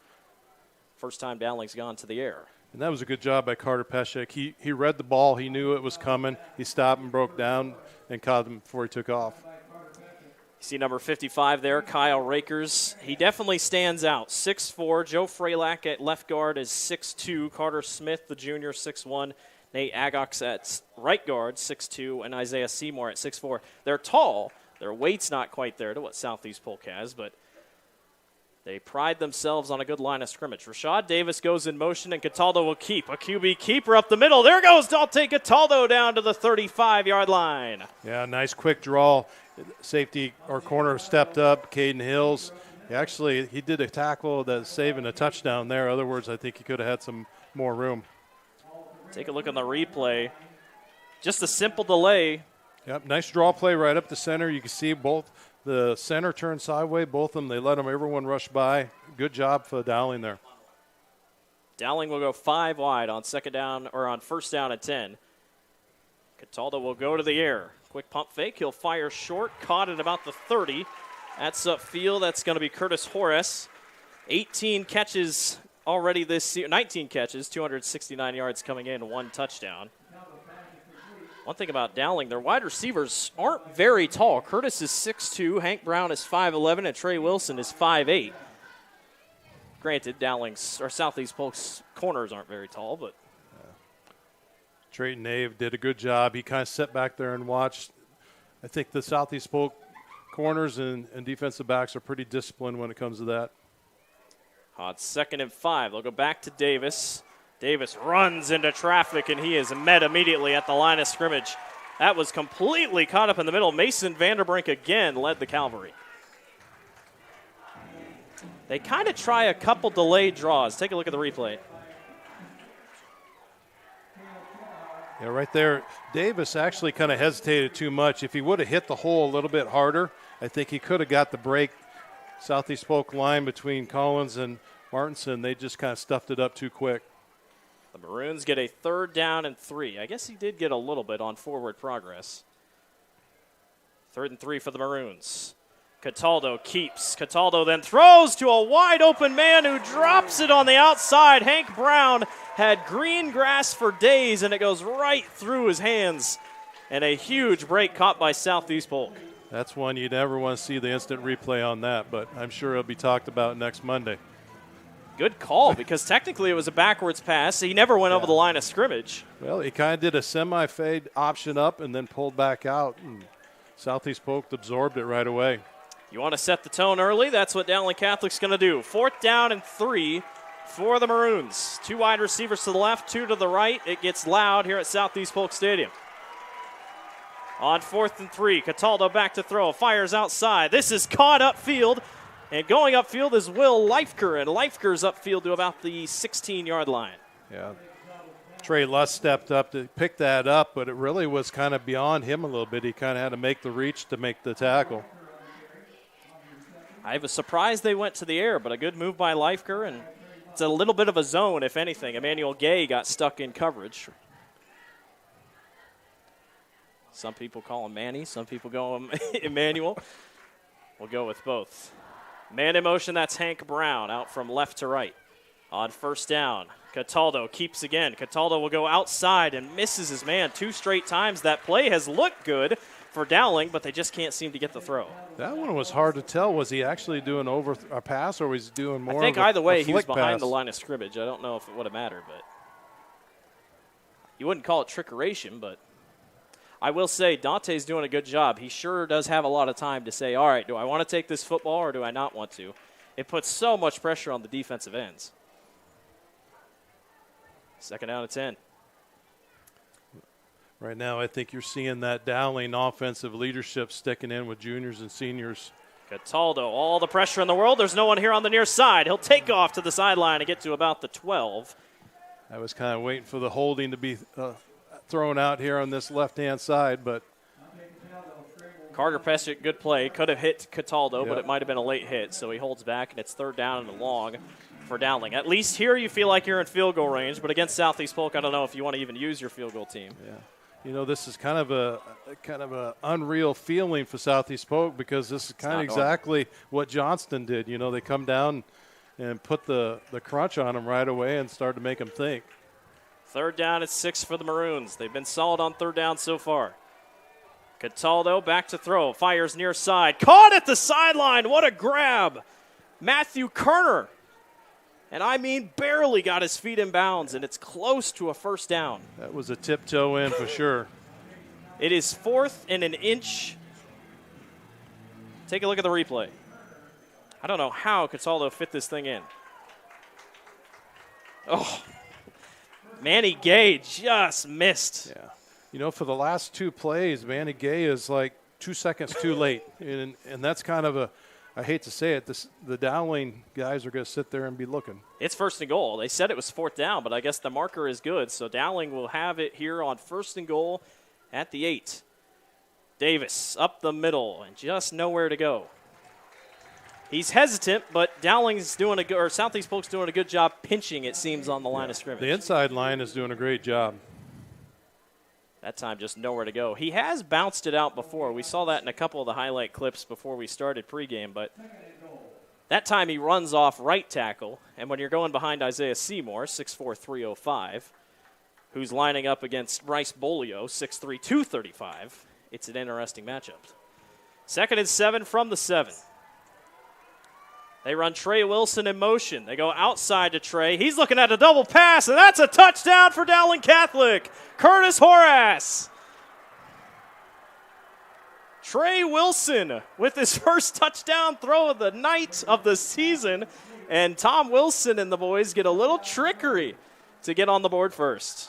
[SPEAKER 15] First time Dowling's gone to the air.
[SPEAKER 16] And that was a good job by Carter Peshik. He read the ball. He knew it was coming. He stopped and broke down and caught him before he took off.
[SPEAKER 15] You see number 55 there, Kyle Rakers. He definitely stands out. 6'4". Joe Fralak at left guard is 6'2". Carter Smith, the junior, 6'1". Nate Agox at right guard, 6'2", and Isaiah Seymour at 6'4". They're tall. Their weight's not quite there to what Southeast Polk has, but they pride themselves on a good line of scrimmage. Rashad Davis goes in motion, and Cataldo will keep. A QB keeper up the middle. There goes Dante Cataldo down to the 35-yard line.
[SPEAKER 16] Yeah, nice quick draw. Safety or corner stepped up. Caden Hills. He did a tackle that's saving a touchdown there. In other words, I think he could have had some more room.
[SPEAKER 15] Take a look on the replay. Just a simple delay.
[SPEAKER 16] Yep, nice draw play right up the center. You can see both the center turn sideways. Both of them, they let everyone rush by. Good job for Dowling there.
[SPEAKER 15] Dowling will go 5 wide on 1st down at 10. Cataldo will go to the air. Quick pump fake. He'll fire short. Caught at about the 30. That's upfield. That's going to be Curtis Horace. 18 catches already this year. 19 catches, 269 yards coming in, 1 touchdown. One thing about Dowling, their wide receivers aren't very tall. Curtis is 6'2", Hank Brown is 5'11", and Trey Wilson is 5'8". Granted, Southeast Polk's corners aren't very tall, but
[SPEAKER 16] Trayton Nave did a good job. He kind of sat back there and watched. I think the Southeast Polk corners and defensive backs are pretty disciplined when it comes to that.
[SPEAKER 15] On 2nd and 5, they'll go back to Davis. Davis runs into traffic, and he is met immediately at the line of scrimmage. That was completely caught up in the middle. Mason Vanderbrink again led the cavalry. They kind of try a couple delayed draws. Take a look at the replay.
[SPEAKER 16] Yeah, right there, Davis actually kind of hesitated too much. If he would have hit the hole a little bit harder, I think he could have got the break Southeast Polk line between Collins and Martinson, they just kind of stuffed it up too quick.
[SPEAKER 15] The Maroons get a 3rd down and 3. I guess he did get a little bit on forward progress. 3rd and 3 for the Maroons. Cataldo keeps. Cataldo then throws to a wide open man who drops it on the outside. Hank Brown had green grass for days, and it goes right through his hands. And a huge break caught by Southeast Polk.
[SPEAKER 16] That's one you never want to see the instant replay on that, but I'm sure it'll be talked about next Monday.
[SPEAKER 15] Good call, because technically it was a backwards pass. He never went over the line of scrimmage.
[SPEAKER 16] Well, he kind of did a semi-fade option up and then pulled back out, and Southeast Polk absorbed it right away.
[SPEAKER 15] You want to set the tone early? That's what Dowling Catholic's going to do. 4th down and 3 for the Maroons. 2 wide receivers to the left, 2 to the right. It gets loud here at Southeast Polk Stadium. On 4th and 3, Cataldo back to throw, fires outside. This is caught upfield, and going upfield is Will Leifker, and Leifker's upfield to about the 16-yard line.
[SPEAKER 16] Yeah, Trey Lust stepped up to pick that up, but it really was kind of beyond him a little bit. He kind of had to make the reach to make the tackle.
[SPEAKER 15] I was surprised they went to the air, but a good move by Leifker, and it's a little bit of a zone, if anything. Emmanuel Gay got stuck in coverage. Some people call him Manny. Some people call him Emmanuel. We'll go with both. Man in motion, that's Hank Brown out from left to right. On 1st down, Cataldo keeps again. Cataldo will go outside and misses his man 2 straight times. That play has looked good for Dowling, but they just can't seem to get the throw.
[SPEAKER 16] That one was hard to tell. Was he actually doing over a pass, or was he doing more?
[SPEAKER 15] I think
[SPEAKER 16] of a,
[SPEAKER 15] either way,
[SPEAKER 16] a
[SPEAKER 15] he was
[SPEAKER 16] flick
[SPEAKER 15] behind
[SPEAKER 16] pass?
[SPEAKER 15] the line of scrimmage. I don't know if it would have mattered, but you wouldn't call it trickeration, but I will say Dante's doing a good job. He sure does have a lot of time to say, all right, do I want to take this football or do I not want to? It puts so much pressure on the defensive ends. 2nd down and 10.
[SPEAKER 16] Right now, I think you're seeing that Dowling offensive leadership sticking in with juniors and seniors.
[SPEAKER 15] Cataldo, all the pressure in the world. There's no one here on the near side. He'll take off to the sideline and get to about the 12.
[SPEAKER 16] I was kind of waiting for the holding to be thrown out here on this left-hand side, but
[SPEAKER 15] Carter Pesic, good play. Could have hit Cataldo,
[SPEAKER 16] Yep.
[SPEAKER 15] but it might have been a late hit, so he holds back, and it's 3rd down and long for Dowling. At least here you feel like you're in field goal range, but against Southeast Polk, I don't know if you want to even use your field goal team.
[SPEAKER 16] Yeah. You know, this is kind of a unreal feeling for Southeast Polk, because this is kind of exactly what Johnston did. You know, they come down and put the crunch on them right away and start to make them think.
[SPEAKER 15] 3rd down and 6 for the Maroons. They've been solid on 3rd down so far. Cataldo back to throw. Fires near side. Caught at the sideline. What a grab. Matthew Kerner. And I mean barely got his feet in bounds, and it's close to a 1st down.
[SPEAKER 16] That was a tiptoe in for sure.
[SPEAKER 15] It is 4th and an inch. Take a look at the replay. I don't know how Cataldo fit this thing in. Oh, Manny Gay just missed.
[SPEAKER 16] Yeah. You know, for the last 2 plays, Manny Gay is like 2 seconds too late. And that's kind of I hate to say it, the Dowling guys are going to sit there and be looking.
[SPEAKER 15] It's 1st and goal. They said it was 4th down, but I guess the marker is good. So Dowling will have it here on 1st and goal at the 8. Davis up the middle and just nowhere to go. He's hestant, but Dowling's doing Southeast Polk's doing a good job pinching, it seems, on the line of scrimmage.
[SPEAKER 16] The inside line is doing a great job.
[SPEAKER 15] That time just nowhere to go. He has bounced it out before. We saw that in a couple of the highlight clips before we started pregame, but that time he runs off right tackle, and when you're going behind Isaiah Seymour, 6'4", 305, who's lining up against Bryce Bolio, 6'3", 235, it's an interesting matchup. 2nd and 7 from the 7. They run Trey Wilson in motion. They go outside to Trey. He's looking at a double pass, and that's a touchdown for Dowling Catholic. Curtis Horace. Trey Wilson with his first touchdown throw of the night of the season. And Tom Wilson and the boys get a little trickery to get on the board first.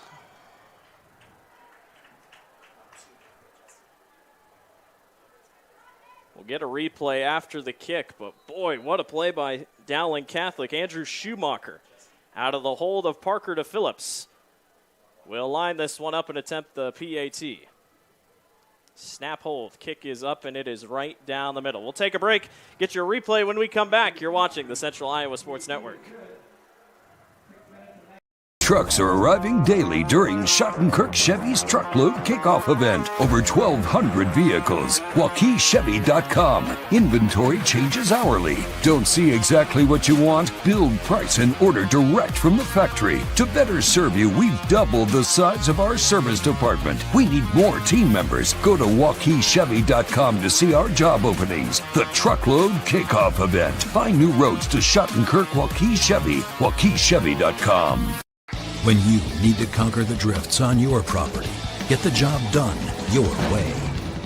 [SPEAKER 15] We'll get a replay after the kick, but boy, what a play by Dowling Catholic. Andrew Schumacher out of the hold of Parker to Phillips. We'll line this one up and attempt the PAT. Snap hold. Kick is up, and it is right down the middle. We'll take a break. Get your replay when we come back. You're watching the Central Iowa Sports Network.
[SPEAKER 18] Trucks are arriving daily during Schottenkirk Chevy's Truckload Kickoff event. Over 1,200 vehicles. WaukeeChevy.com. Inventory changes hourly. Don't see exactly what you want? Build, price, and order direct from the factory. To better serve you, we've doubled the size of our service department. We need more team members. Go to WaukeeChevy.com to see our job openings. The Truckload Kickoff event. Find new roads to Schottenkirk Waukee Chevy. WaukeeChevy.com.
[SPEAKER 13] When you need to conquer the drifts on your property, get the job done your way.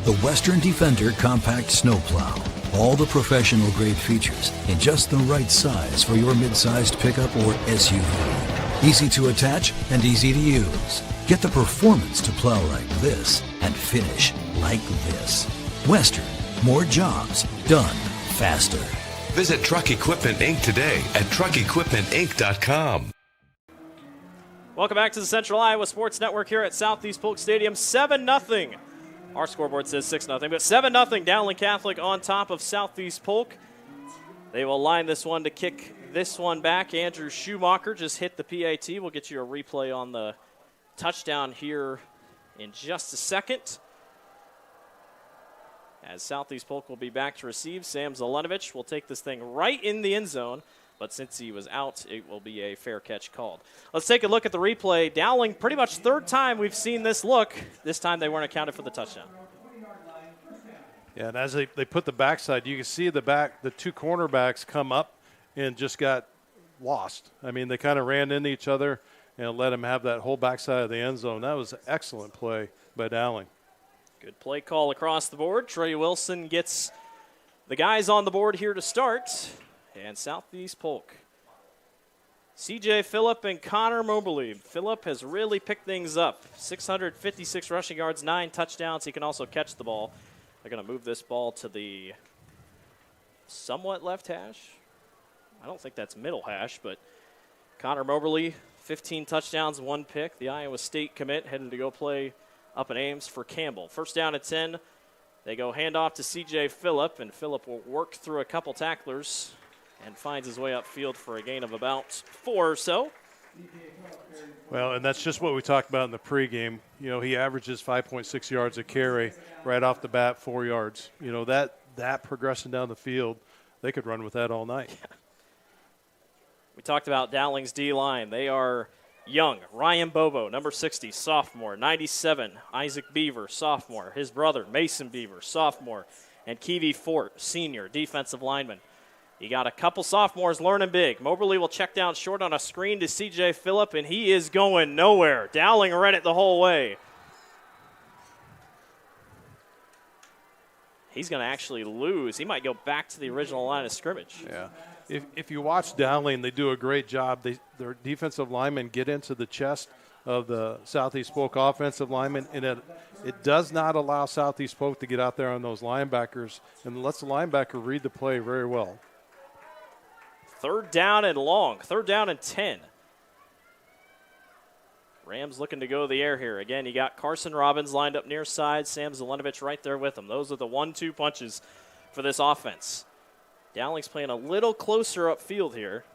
[SPEAKER 13] The Western Defender Compact Snowplow. All the professional grade features in just the right size for your mid-sized pickup or SUV. Easy to attach and easy to use. Get the performance to plow like this and finish like this. Western, more jobs done faster.
[SPEAKER 14] Visit Truck Equipment Inc. today at truckequipmentinc.com.
[SPEAKER 15] Welcome back to the Central Iowa Sports Network here at Southeast Polk Stadium. 7-0. Our scoreboard says 6-0, but 7-0 Dowling Catholic on top of Southeast Polk. They will line this one to kick this one back. Andrew Schumacher just hit the PAT. We'll get you a replay on the touchdown here in just a second. As Southeast Polk will be back to receive, Sam Zelenovich will take this thing right in the end zone. But since he was out, it will be a fair catch called. Let's take a look at the replay. Dowling, pretty much third time we've seen this look. This time they weren't accounted for the touchdown.
[SPEAKER 16] Yeah, and as they put the backside, you can see the two cornerbacks come up and just got lost. I mean, they kind of ran into each other and let them have that whole backside of the end zone. That was an excellent play by Dowling.
[SPEAKER 15] Good play call across the board. Trey Wilson gets the guys on the board here to start. And Southeast Polk. C.J. Phillip and Connor Mobley. Phillip has really picked things up. 656 rushing yards, 9 touchdowns. He can also catch the ball. They're going to move this ball to the somewhat left hash. I don't think that's middle hash, but Connor Mobley, 15 touchdowns, 1 pick. The Iowa State commit headed to go play up in Ames for Campbell. First down at 10. They go handoff to C.J. Phillip, and Phillip will work through a couple tacklers and finds his way upfield for a gain of about 4 or so.
[SPEAKER 16] Well, and that's just what we talked about in the pregame. You know, he averages 5.6 yards a carry right off the bat, 4 yards. You know, that progression down the field, they could run with that all night.
[SPEAKER 15] Yeah. We talked about Dowling's D-line. They are young. Ryan Bobo, number 60, sophomore. 97, Isaac Beaver, sophomore. His brother, Mason Beaver, sophomore. And Keevy Fort, senior, defensive lineman. You got a couple sophomores learning big. Moberly will check down short on a screen to C.J. Phillip, and he is going nowhere. Dowling read it the whole way. He's going to actually lose. He might go back to the original line of scrimmage.
[SPEAKER 16] Yeah. If you watch Dowling, they do a great job. Their defensive linemen get into the chest of the Southeast Polk offensive linemen, and it does not allow Southeast Polk to get out there on those linebackers and lets the linebacker read the play very well.
[SPEAKER 15] Third down and long. Third down and 10. Rams looking to go to the air here. Again, you got Carson Robbins lined up near side. Sam Zelenovich right there with him. Those are the 1-2 punches for this offense. Dowling's playing a little closer upfield here.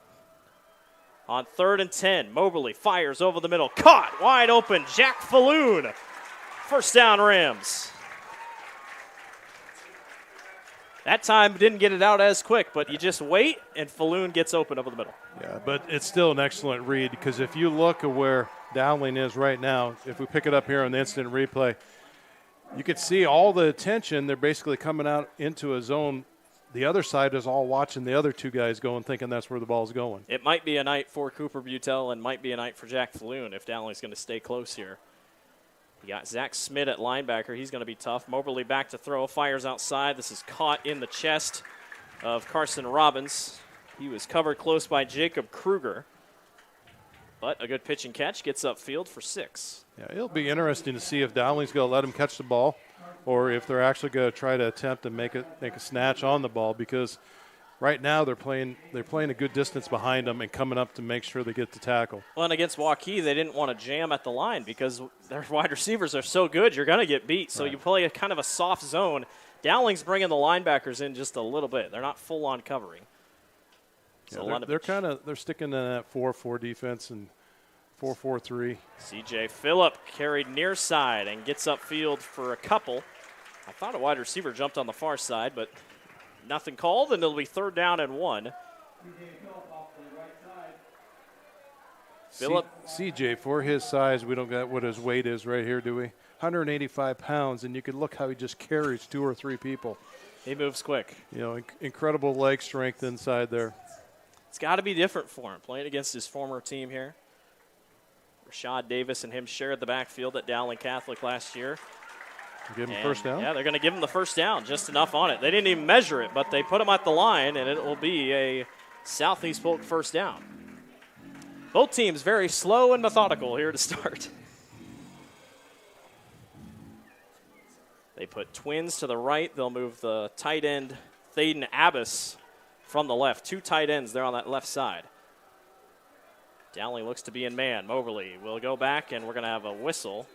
[SPEAKER 15] On 3rd and 10, Moberly fires over the middle. Caught wide open. Jack Falloon. First down, Rams. That time didn't get it out as quick, but you just wait, and Falloon gets open over the middle.
[SPEAKER 16] Yeah, but it's still an excellent read because if you look at where Dowling is right now, if we pick it up here on the instant replay, you could see all the attention. They're basically coming out into a zone. The other side is all watching the other two guys go and thinking that's where the ball's going.
[SPEAKER 15] It might be a night for Cooper Butel and might be a night for Jack Falloon if Dowling's going to stay close here. You got Zach Smith at linebacker. He's going to be tough. Moberly back to throw. Fires outside. This is caught in the chest of Carson Robbins. He was covered close by Jacob Kruger. But a good pitch and catch. Gets upfield for 6.
[SPEAKER 16] Yeah, it'll be interesting to see if Dowling's going to let him catch the ball or if they're actually going to try to attempt to make a snatch on the ball because right now they're playing a good distance behind them and coming up to make sure they get the tackle.
[SPEAKER 15] Well, and against Waukee, they didn't want to jam at the line because their wide receivers are so good, you're going to get beat. So you play a kind of a soft zone. Dowling's bringing the linebackers in just a little bit. They're not full on covering. So
[SPEAKER 16] Yeah, they're sticking to that 4-4 defense and 4-4-3.
[SPEAKER 15] C.J. Phillip carried near side and gets upfield for a couple. I thought a wide receiver jumped on the far side, but nothing called, and it'll be 3rd down and 1. Phillip.
[SPEAKER 16] CJ, for his size, we don't got what his weight is right here, do we? 185 pounds, and you can look how he just carries 2 or 3 people.
[SPEAKER 15] He moves quick.
[SPEAKER 16] You know, incredible leg strength inside there.
[SPEAKER 15] It's got to be different for him, playing against his former team here. Rashad Davis and him shared the backfield at Dowling Catholic last year.
[SPEAKER 16] Give him first down?
[SPEAKER 15] Yeah, they're going to give him the first down, just enough on it. They didn't even measure it, but they put him at the line, and it will be a Southeast Polk first down. Both teams very slow and methodical here to start. They put twins to the right. They'll move the tight end, Thaden Abbas, from the left. 2 tight ends there on that left side. Dowling looks to be in man. Moberly will go back, and we're going to have a whistle.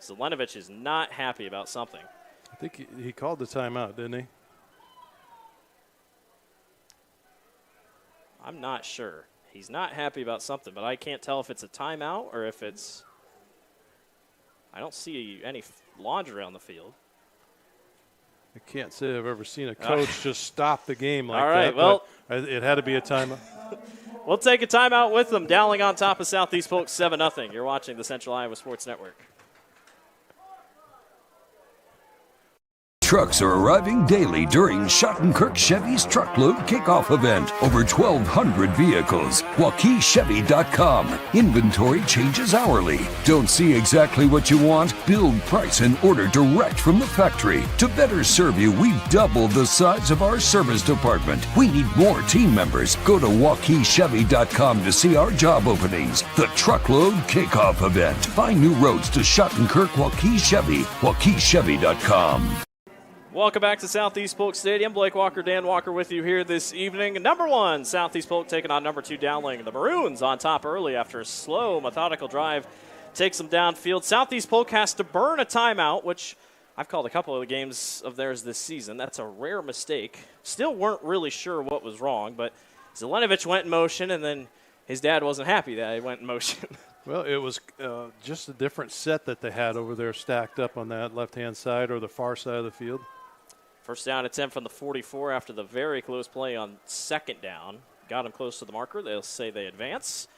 [SPEAKER 15] Zelenovich is not happy about something.
[SPEAKER 16] I think he called the timeout, didn't he?
[SPEAKER 15] I'm not sure. He's not happy about something, but I can't tell if it's a timeout or if it's – I don't see any laundry on the field.
[SPEAKER 16] I can't say I've ever seen a coach just stop the game like that.
[SPEAKER 15] All right, well –
[SPEAKER 16] it had to be a timeout.
[SPEAKER 15] We'll take a timeout with them. Dowling on top of Southeast Polk 7-0. You're watching the Central Iowa Sports Network.
[SPEAKER 18] Trucks are arriving daily during Schottenkirk Chevy's Truckload Kickoff event. Over 1,200 vehicles. WaukeeChevy.com. Inventory changes hourly. Don't see exactly what you want? Build, price, and order direct from the factory. To better serve you, we've doubled the size of our service department. We need more team members. Go to WaukeeChevy.com to see our job openings. The Truckload Kickoff event. Find new roads to Schottenkirk Waukee Chevy. WaukeeChevy.com.
[SPEAKER 15] Welcome back to Southeast Polk Stadium. Blake Walker, Dan Walker with you here this evening. Number 1, Southeast Polk taking on number 2, Dowling. The Maroons on top early after a slow, methodical drive takes them downfield. Southeast Polk has to burn a timeout, which I've called a couple of the games of theirs this season. That's a rare mistake. Still weren't really sure what was wrong, but Zelenovich went in motion, and then his dad wasn't happy that he went in motion.
[SPEAKER 16] Well, it was just a different set that they had over there stacked up on that left-hand side or the far side of the field.
[SPEAKER 15] First down attempt from the 44 after the very close play on 2nd down. Got him close to the marker. They'll say they advance.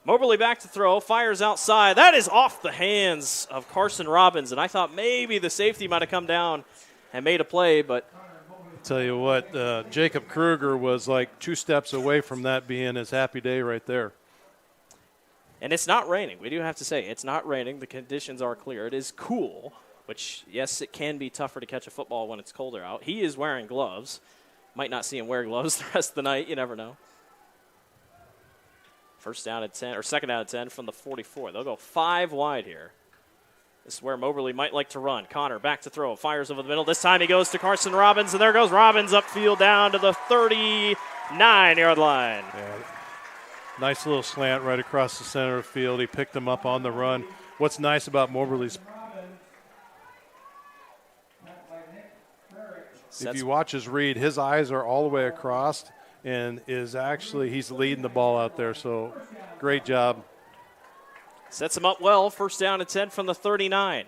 [SPEAKER 15] Moberly back to throw. Fires outside. That is off the hands of Carson Robbins, and I thought maybe the safety might have come down and made a play, but
[SPEAKER 16] I'll tell you what, Jacob Kruger was like 2 steps away from that being his happy day right there.
[SPEAKER 15] And it's not raining. We do have to say it's not raining. The conditions are clear. It is cool. Which, yes, it can be tougher to catch a football when it's colder out. He is wearing gloves. Might not see him wear gloves the rest of the night. You never know. First down at 10, or 2nd down at 10 from the 44. They'll go 5 wide here. This is where Moberly might like to run. Connor back to throw. Fires over the middle. This time he goes to Carson Robbins, and there goes Robbins upfield down to the 39-yard line.
[SPEAKER 16] Yeah. Nice little slant right across the center of the field. He picked him up on the run. What's nice about Moberly's if you watch his read, his eyes are all the way across and he's leading the ball out there. So great job.
[SPEAKER 15] Sets him up well. First down at 10 from the 39.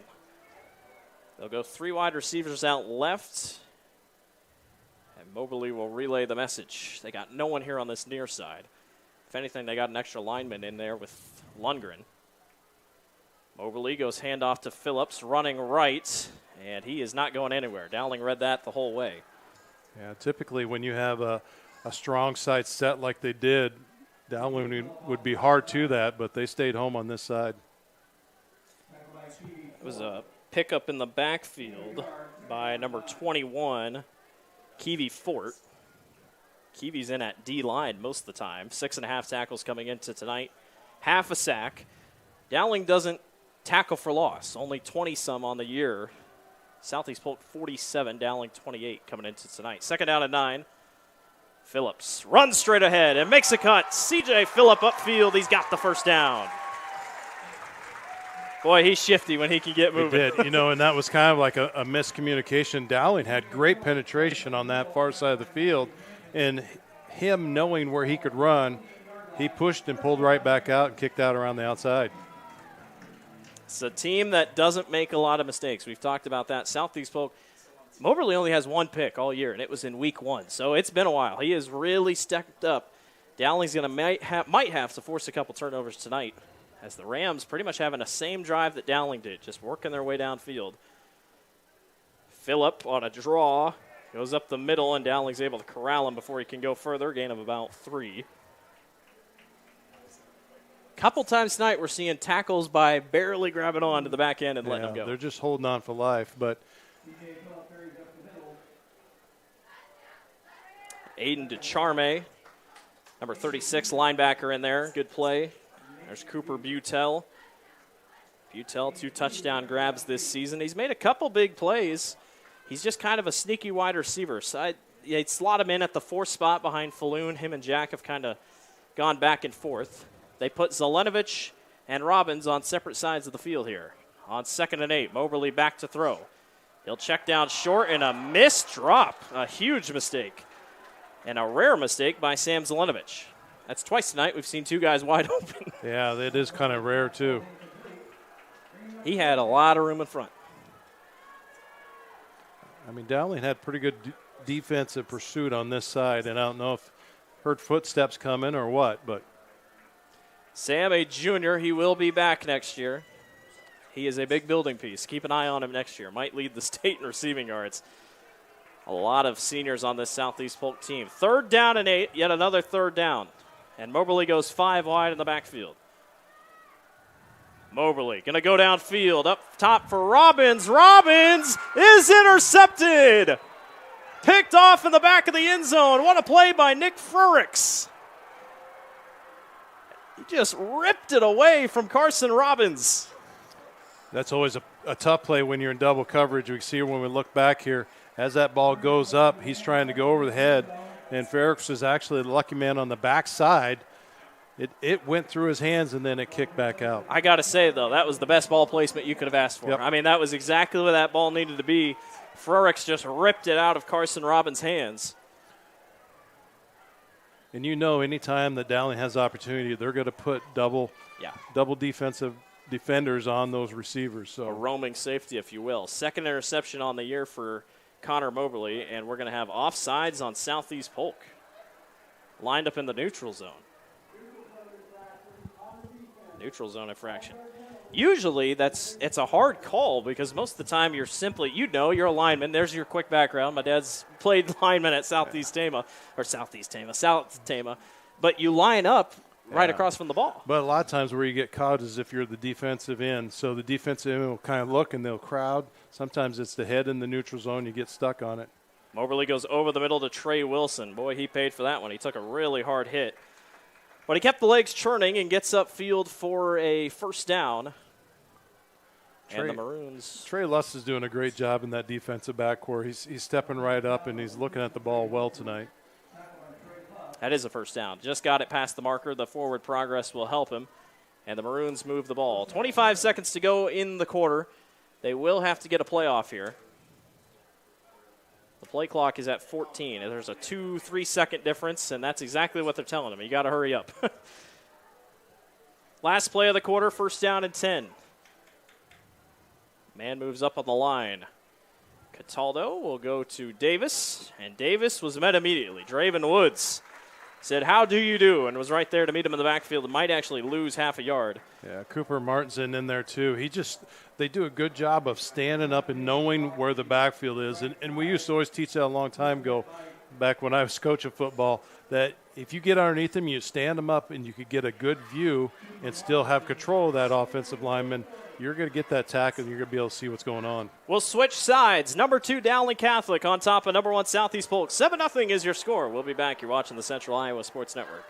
[SPEAKER 15] They'll go 3 wide receivers out left. And Moberly will relay the message. They got no one here on this near side. If anything, they got an extra lineman in there with Lundgren. Moberly goes handoff to Phillips, running right. And he is not going anywhere. Dowling read that the whole way.
[SPEAKER 16] Yeah, typically when you have a strong side set like they did, Dowling would be hard to that, but they stayed home on this side.
[SPEAKER 15] It was a pickup in the backfield by number 21, Keevy Fort. Keevy's in at D-line most of the time. 6.5 tackles coming into tonight. Half a sack. Dowling doesn't tackle for loss. Only 20-some on the year. Southeast Polk 47, Dowling 28 coming into tonight. 2nd down at 9 Phillips runs straight ahead and makes a cut. C.J. Phillip upfield. He's got the first down. Boy, he's shifty when he can get moving.
[SPEAKER 16] He did, and that was kind of like a miscommunication. Dowling had great penetration on that far side of the field, and him knowing where he could run, he pushed and pulled right back out and kicked out around the outside.
[SPEAKER 15] It's a team that doesn't make a lot of mistakes. We've talked about that. Southeast Polk, Moberly only has one pick all year, and it was in week 1. So it's been a while. He has really stepped up. Dowling's might have to force a couple turnovers tonight, as the Rams pretty much having the same drive that Dowling did, just working their way downfield. Phillip on a draw goes up the middle, and Dowling's able to corral him before he can go further. Gain of about 3. Couple times tonight we're seeing tackles by barely grabbing on to the back end and letting them go.
[SPEAKER 16] They're just holding on for life. But
[SPEAKER 15] Aiden DeCharme, number 36 linebacker in there. Good play. There's Cooper Butel. Butel, 2 touchdown grabs this season. He's made a couple big plays. He's just kind of a sneaky wide receiver. So they'd slot him in at the 4th spot behind Falloon. Him and Jack have kind of gone back and forth. They put Zelenovich and Robbins on separate sides of the field here. On 2nd and 8, Moberly back to throw. He'll check down short and a missed drop. A huge mistake. And a rare mistake by Sam Zelenovich. That's twice tonight we've seen 2 guys wide open.
[SPEAKER 16] Yeah, that is kind of rare too.
[SPEAKER 15] He had a lot of room in front.
[SPEAKER 16] I mean, Dowling had pretty good defensive pursuit on this side, and I don't know if heard footsteps coming or what, but
[SPEAKER 15] Sam, a junior, he will be back next year. He is a big building piece. Keep an eye on him next year. Might lead the state in receiving yards. A lot of seniors on this Southeast Polk team. 3rd down and 8, yet another 3rd down. And Moberly goes 5 wide in the backfield. Moberly going to go downfield. Up top for Robbins. Robbins is intercepted. Picked off in the back of the end zone. What a play by Nick Frericks. He just ripped it away from Carson Robbins.
[SPEAKER 16] That's always a tough play when you're in double coverage. We see when we look back here, as that ball goes up, he's trying to go over the head, and Frericks is actually the lucky man on the backside. It went through his hands, and then it kicked back out.
[SPEAKER 15] I got to say, though, that was the best ball placement you could have asked for.
[SPEAKER 16] Yep.
[SPEAKER 15] I mean, that was exactly where that ball needed to be. Frericks just ripped it out of Carson Robbins' hands.
[SPEAKER 16] And anytime that Dowling has opportunity, they're going to put double defensive defenders on those receivers. So
[SPEAKER 15] a roaming safety, if you will. 2nd interception on the year for Connor Moberly, and we're going to have offsides on Southeast Polk. Lined up in the neutral zone. Neutral zone infraction. Usually it's a hard call because most of the time you're simply, you're a lineman. There's your quick background. My dad's played lineman at South Tama. But you line up right across from the ball.
[SPEAKER 16] But a lot of times where you get caught is if you're the defensive end. So the defensive end will kind of look and they'll crowd. Sometimes it's the head in the neutral zone. You get stuck on it.
[SPEAKER 15] Moberly goes over the middle to Trey Wilson. Boy, he paid for that one. He took a really hard hit. But he kept the legs churning and gets upfield for a 1st down. And the Maroons.
[SPEAKER 16] Trey Luss is doing a great job in that defensive backcourt. He's stepping right up, and he's looking at the ball well tonight.
[SPEAKER 15] That is a 1st down. Just got it past the marker. The forward progress will help him. And the Maroons move the ball. 25 seconds to go in the quarter. They will have to get a playoff here. The play clock is at 14. There's a 2-3 second difference, and that's exactly what they're telling them. You got to hurry up. Last play of the quarter, 1st down and 10. Man moves up on the line. Cataldo will go to Davis, and Davis was met immediately. Draven Woods said, "How do you do?" and was right there to meet him in the backfield and might actually lose half a yard.
[SPEAKER 16] Yeah, Cooper Martinson in there too. They do a good job of standing up and knowing where the backfield is. And we used to always teach that a long time ago, back when I was coaching football, that if you get underneath them, you stand them up and you could get a good view and still have control of that offensive lineman. You're going to get that tackle and you're going to be able to see what's going on.
[SPEAKER 15] We'll switch sides. Number 2, Dowling Catholic on top of number 1, Southeast Polk. 7-0 is your score. We'll be back. You're watching the Central Iowa Sports Network.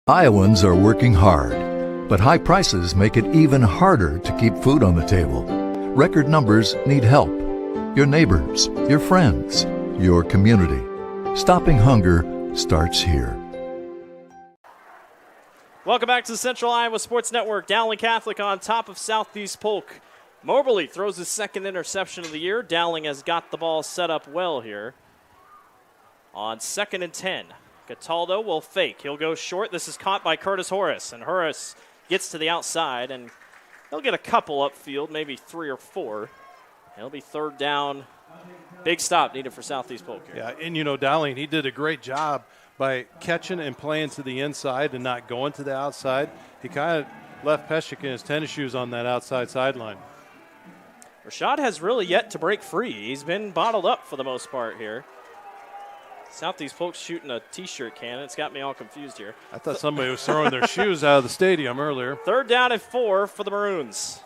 [SPEAKER 12] Iowans are working hard, but high prices make it even harder to keep food on the table. Record numbers need help. Your neighbors, your friends, your community. Stopping hunger starts here.
[SPEAKER 15] Welcome back to the Central Iowa Sports Network. Dowling Catholic on top of Southeast Polk. Moberly throws his second interception of the year. Dowling has got the ball set up well here. On 2nd and 10, Cataldo will fake. He'll go short. This is caught by Curtis Horace, and Horace gets to the outside, and he'll get a couple upfield, maybe 3 or 4. It'll be 3rd down. Big stop needed for Southeast Polk here.
[SPEAKER 16] Yeah, and Dowling, he did a great job by catching and playing to the inside and not going to the outside. He kind of left Peshek in his tennis shoes on that outside sideline.
[SPEAKER 15] Rashad has really yet to break free. He's been bottled up for the most part here. Southeast Polk's shooting a T-shirt cannon. It's got me all confused here.
[SPEAKER 16] I thought somebody was throwing their shoes out of the stadium earlier.
[SPEAKER 15] 3rd down and 4 for the Maroons.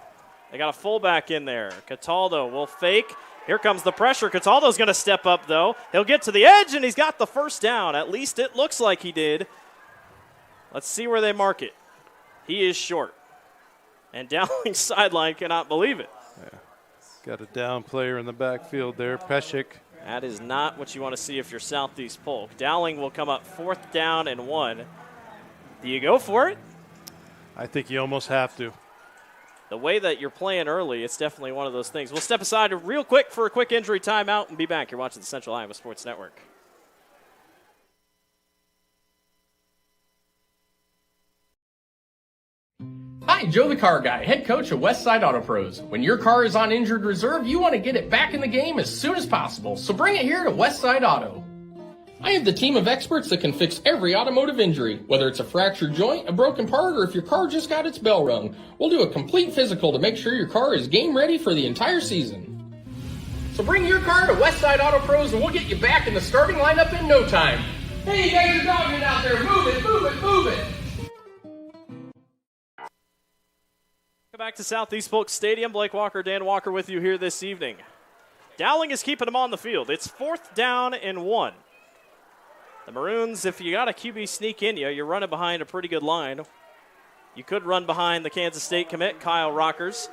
[SPEAKER 15] They got a fullback in there. Cataldo will fake. Here comes the pressure. Cataldo's going to step up, though. He'll get to the edge, and he's got the 1st down. At least it looks like he did. Let's see where they mark it. He is short. And Dowling's sideline cannot believe it.
[SPEAKER 16] Yeah. Got a down player in the backfield there, Peshek.
[SPEAKER 15] That is not what you want to see if you're Southeast Polk. Dowling will come up 4th down and 1. Do you go for it?
[SPEAKER 16] I think you almost have to.
[SPEAKER 15] The way that you're playing early, it's definitely one of those things. We'll step aside real quick for a quick injury timeout and be back. You're watching the Central Iowa Sports Network.
[SPEAKER 5] Hi, Joe the Car Guy, head coach of Westside Auto Pros. When your car is on injured reserve, you want to get it back in the game as soon as possible, so bring it here to Westside Auto. I have the team of experts that can fix every automotive injury, whether it's a fractured joint, a broken part, or if your car just got its bell rung. We'll do a complete physical to make sure your car is game ready for the entire season. So bring your car to Westside Auto Pros and we'll get you back in the starting lineup in no time. Hey, you guys are dogging out there. Move it, move it, move it.
[SPEAKER 15] Back to Southeast Polk Stadium. Blake Walker, Dan Walker with you here this evening. Dowling is keeping them on the field. It's 4th down and 1. The Maroons, if you got a QB sneak in you, you're running behind a pretty good line. You could run behind the Kansas State commit, Kyle Rockers.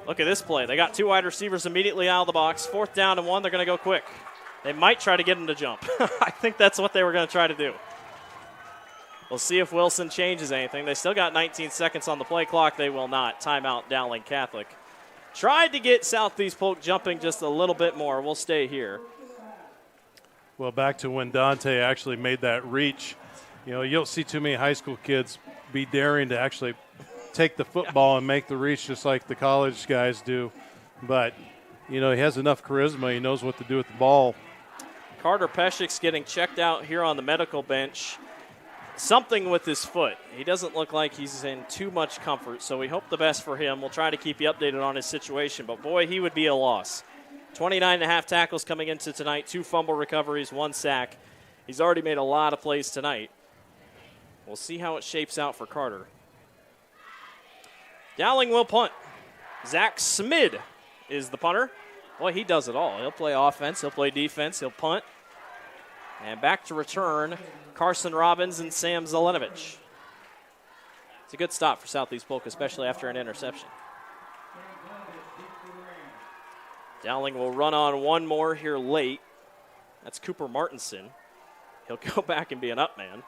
[SPEAKER 15] Look at this play. They got 2 wide receivers immediately out of the box. 4th down and 1. They're going to go quick. They might try to get him to jump. I think that's what they were going to try to do. We'll see if Wilson changes anything. They still got 19 seconds on the play clock. They will not. Timeout, Dowling Catholic. Tried to get Southeast Polk jumping just a little bit more. We'll stay here.
[SPEAKER 16] Well, back to when Dante actually made that reach. You don't see too many high school kids be daring to actually take the football and make the reach just like the college guys do. But, he has enough charisma. He knows what to do with the ball.
[SPEAKER 15] Carter Peshek's getting checked out here on the medical bench. Something with his foot. He doesn't look like he's in too much comfort, so we hope the best for him. We'll try to keep you updated on his situation, but boy, he would be a loss. 29.5 tackles coming into tonight, 2 fumble recoveries, 1 sack. He's already made a lot of plays tonight. We'll see how it shapes out for Carter. Dowling will punt. Zach Smid is the punter. Boy, he does it all. He'll play offense, he'll play defense, he'll punt. And back to return, Carson Robbins and Sam Zelenovich. It's a good stop for Southeast Polk, especially after an interception. Dowling will run on one more here late. That's Cooper Martinson. He'll go back and be an up man.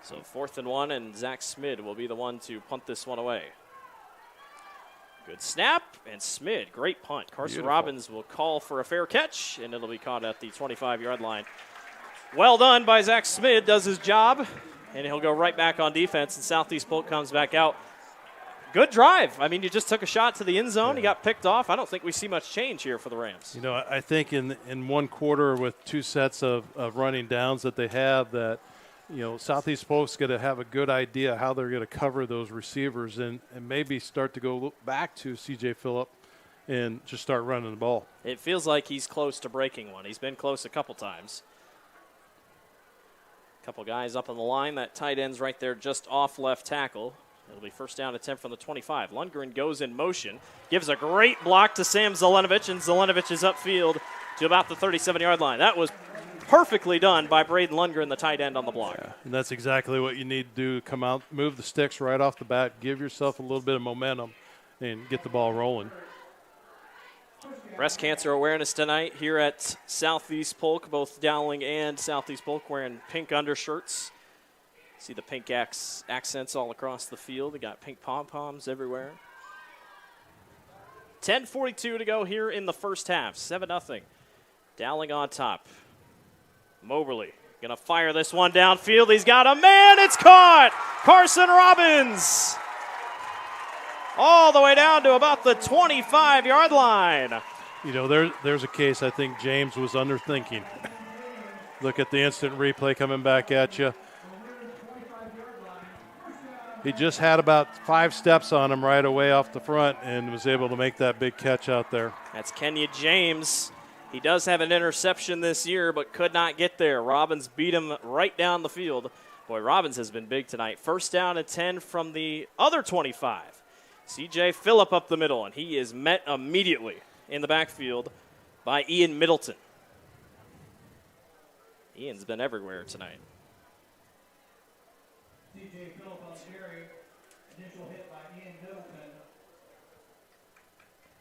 [SPEAKER 15] So 4th and 1, and Zach Smid will be the one to punt this one away. Good snap, and Smid, great punt. Carson
[SPEAKER 16] Beautiful.
[SPEAKER 15] Robbins will call for a fair catch, and it'll be caught at the 25-yard line. Well done by Zach Smid, does his job, and he'll go right back on defense, and Southeast Polk comes back out. Good drive. I mean, you just took a shot to the end zone. You got picked off. I don't think we see much change here for the Rams.
[SPEAKER 16] I think in one quarter with 2 sets of running downs that they have that, Southeast Polk's going to have a good idea how they're going to cover those receivers and maybe start to go back to C.J. Phillip and just start running the ball.
[SPEAKER 15] It feels like he's close to breaking one. He's been close a couple times. A couple guys up on the line. That tight end's right there just off left tackle. It'll be 1st down attempt from the 25. Lundgren goes in motion, gives a great block to Sam Zelenovich, and Zelenovich is upfield to about the 37-yard line. That was perfectly done by Braden Lundgren, the tight end on the block.
[SPEAKER 16] Yeah, and that's exactly what you need to do. Come out, move the sticks right off the bat, give yourself a little bit of momentum, and get the ball rolling.
[SPEAKER 15] Breast cancer awareness tonight here at Southeast Polk. Both Dowling and Southeast Polk wearing pink undershirts. See the pink accents all across the field. They got pink pom-poms everywhere. 10:42 to go here in the first half. 7-0. Dowling on top. Moberly gonna fire this one downfield. He's got a man. It's caught. Carson Robbins. All the way down to about the 25-yard line.
[SPEAKER 16] You know, there's a case I think James was underthinking. Look at the instant replay coming back at you. He just had about 5 steps on him right away off the front and was able to make that big catch out there.
[SPEAKER 15] That's Kenya James. He does have an interception this year, but could not get there. Robbins beat him right down the field. Boy, Robbins has been big tonight. First down and 10 from the other 25. C.J. Phillip up the middle, and he is met immediately in the backfield by Ian Middleton. Ian's been everywhere tonight.
[SPEAKER 19] C.J. Phillip on the carry. Initial hit by Ian Middleton.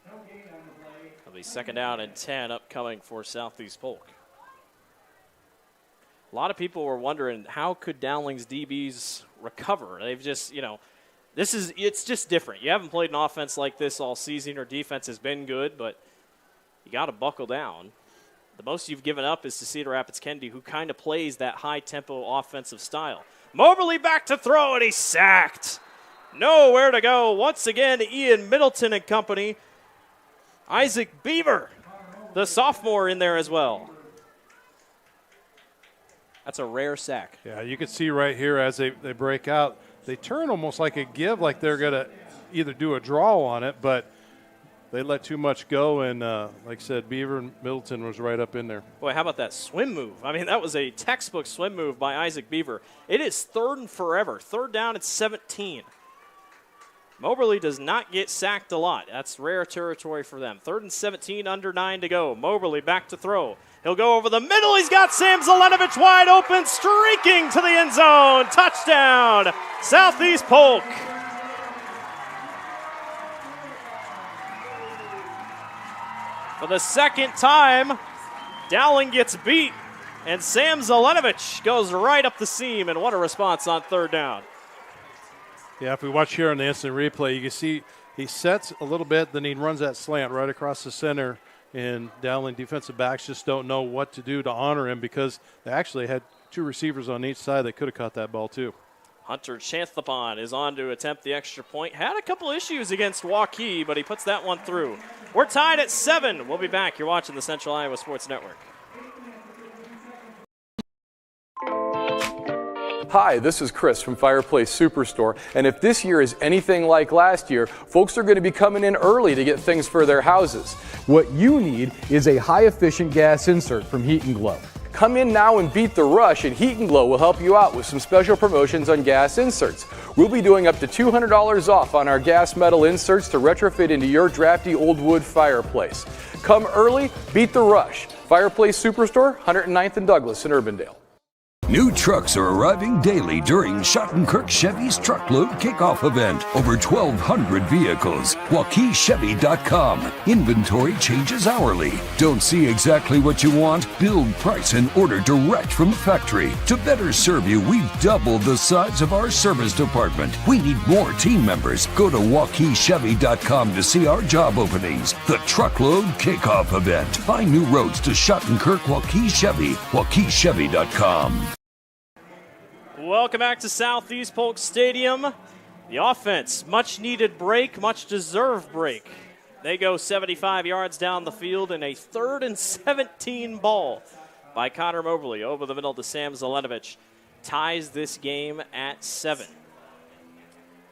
[SPEAKER 19] No gain on the play.
[SPEAKER 15] It'll be second down and 10 upcoming for Southeast Polk. A lot of people were wondering, how could Dowling's DBs recover? They've just, it's just different. You haven't played an offense like this all season. Or defense has been good, but you got to buckle down. The most you've given up is to Cedar Rapids Kennedy, who kind of plays that high-tempo offensive style. Moberly back to throw, and he's sacked. Nowhere to go. Once again, Ian Middleton and company. Isaac Beaver, the sophomore, in there as well. That's a rare sack.
[SPEAKER 16] Yeah, you can see right here as they break out, they turn almost like a give, like they're going to either do a draw on it, but they let too much go, and like I said, Beaver and Middleton was right up in there.
[SPEAKER 15] Boy, how about that swim move? I mean, that was a textbook swim move by Isaac Beaver. It is third and forever. Third down at 17. Moberly does not get sacked a lot. That's rare territory for them. Third and 17, under 9 to go. Moberly back to throw. He'll go over the middle. He's got Sam Zelenovich wide open, streaking to the end zone. Touchdown, Southeast Polk. For the second time, Dowling gets beat, and Sam Zelenovich goes right up the seam, and what a response on third down.
[SPEAKER 16] Yeah, if we watch here on the instant replay, you can see he sets a little bit, then he runs that slant right across the center, and Dowling defensive backs just don't know what to do to honor him because they actually had 2 receivers on each side that could have caught that ball too.
[SPEAKER 15] Hunter Chanthapon is on to attempt the extra point. Had a couple issues against Waukee, but he puts that one through. We're tied at 7. We'll be back. You're watching the Central Iowa Sports Network.
[SPEAKER 7] Hi, this is Chris from Fireplace Superstore, and if this year is anything like last year, folks are going to be coming in early to get things for their houses. What you need is a high-efficient gas insert from Heat and Glow. Come in now and beat the rush, and Heat and Glow will help you out with some special promotions on gas inserts. We'll be doing up to $200 off on our gas metal inserts to retrofit into your drafty old wood fireplace. Come early, beat the rush. Fireplace Superstore, 109th and Douglas in Urbandale.
[SPEAKER 18] New trucks are arriving daily during Schottenkirk Chevy's Truckload Kickoff event. Over 1,200 vehicles. WaukeeChevy.com. Inventory changes hourly. Don't see exactly what you want? Build, price, and order direct from the factory. To better serve you, we've doubled the size of our service department. We need more team members. Go to WaukeeChevy.com to see our job openings. The Truckload Kickoff event. Find new roads to Schottenkirk Waukee Chevy. WaukeeChevy.com.
[SPEAKER 15] Welcome back to Southeast Polk Stadium. The offense, much needed break, much deserved break. They go 75 yards down the field in a 3rd and 17 ball by Connor Moberly over the middle to Sam Zelenovich. Ties this game at 7.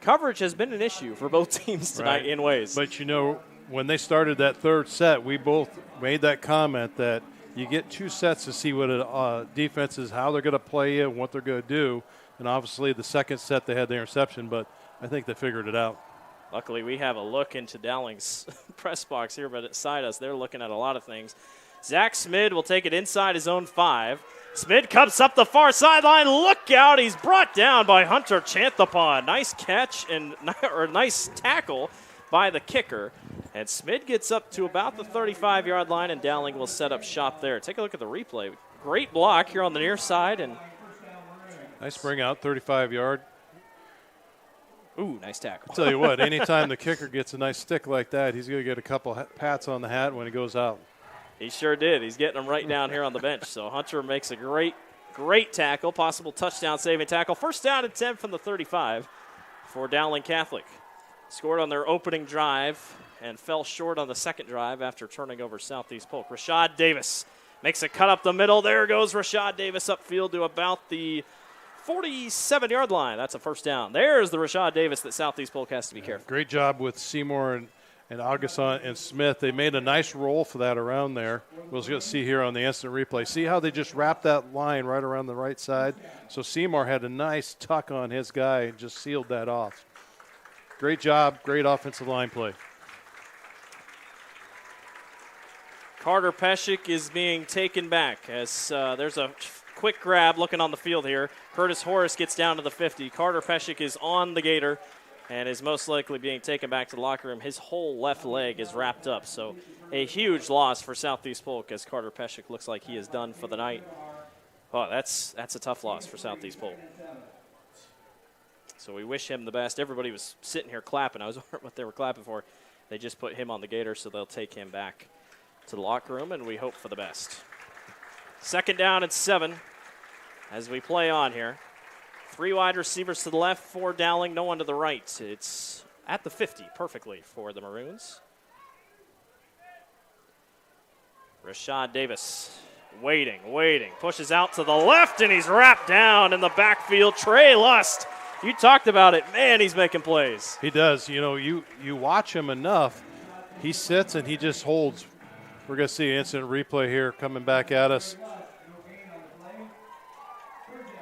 [SPEAKER 15] Coverage has been an issue for both teams tonight in ways.
[SPEAKER 16] But when they started that third set, we both made that comment that you get 2 sets to see what a defense is, how they're going to play you, and what they're going to do. And obviously the second set they had the interception, but I think they figured it out.
[SPEAKER 15] Luckily, we have a look into Dowling's press box here, but beside us, they're looking at a lot of things. Zach Smid will take it inside his own 5. Smid comes up the far sideline. Look out. He's brought down by Hunter Chanthapon. Nice catch or nice tackle by the kicker. And Smid gets up to about the 35-yard line, and Dowling will set up shop there. Take a look at the replay. Great block here on the near side. And
[SPEAKER 16] nice bring out, 35-yard.
[SPEAKER 15] Ooh, nice tackle.
[SPEAKER 16] I'll tell you what, anytime the kicker gets a nice stick like that, he's going to get a couple pats on the hat when he goes out.
[SPEAKER 15] He sure did. He's getting them right down here on the bench. So Hunter makes a great tackle, possible touchdown saving tackle. First down and 10 from the 35 for Dowling Catholic. Scored on their opening drive and fell short on the second drive after turning over Southeast Polk. Rashad Davis makes a cut up the middle. There goes Rashad Davis upfield to about the 47-yard line. That's a first down. There's the Rashad Davis that Southeast Polk has to be careful.
[SPEAKER 16] Great job with Seymour and Augustin and Smith. They made a nice roll for that around there. We'll just see here on the instant replay. See how they just wrapped that line right around the right side? So Seymour had a nice tuck on his guy and just sealed that off. Great job. Great offensive line play.
[SPEAKER 15] Carter Pescick is being taken back as there's a quick grab looking on the field here. Curtis Horace gets down to the 50. Carter Pescick is on the gator and is most likely being taken back to the locker room. His whole left leg is wrapped up, so a huge loss for Southeast Polk as Carter Pescick looks like he is done for the night. Oh, that's a tough loss for Southeast Polk. So we wish him the best. Everybody was sitting here clapping. I was wondering what they were clapping for. They just put him on the gator, so they'll take him back to the locker room, and we hope for the best. Second down and 7 as we play on here. 3 wide receivers to the left, 4 Dowling, no one to the right. It's at the 50 perfectly for the Maroons. Rashad Davis waiting, pushes out to the left, and he's wrapped down in the backfield. Trey Lust, you talked about it. Man, he's making plays.
[SPEAKER 16] He does. You know, you watch him enough, he sits and he just holds. We're going to see an instant replay here coming back at us.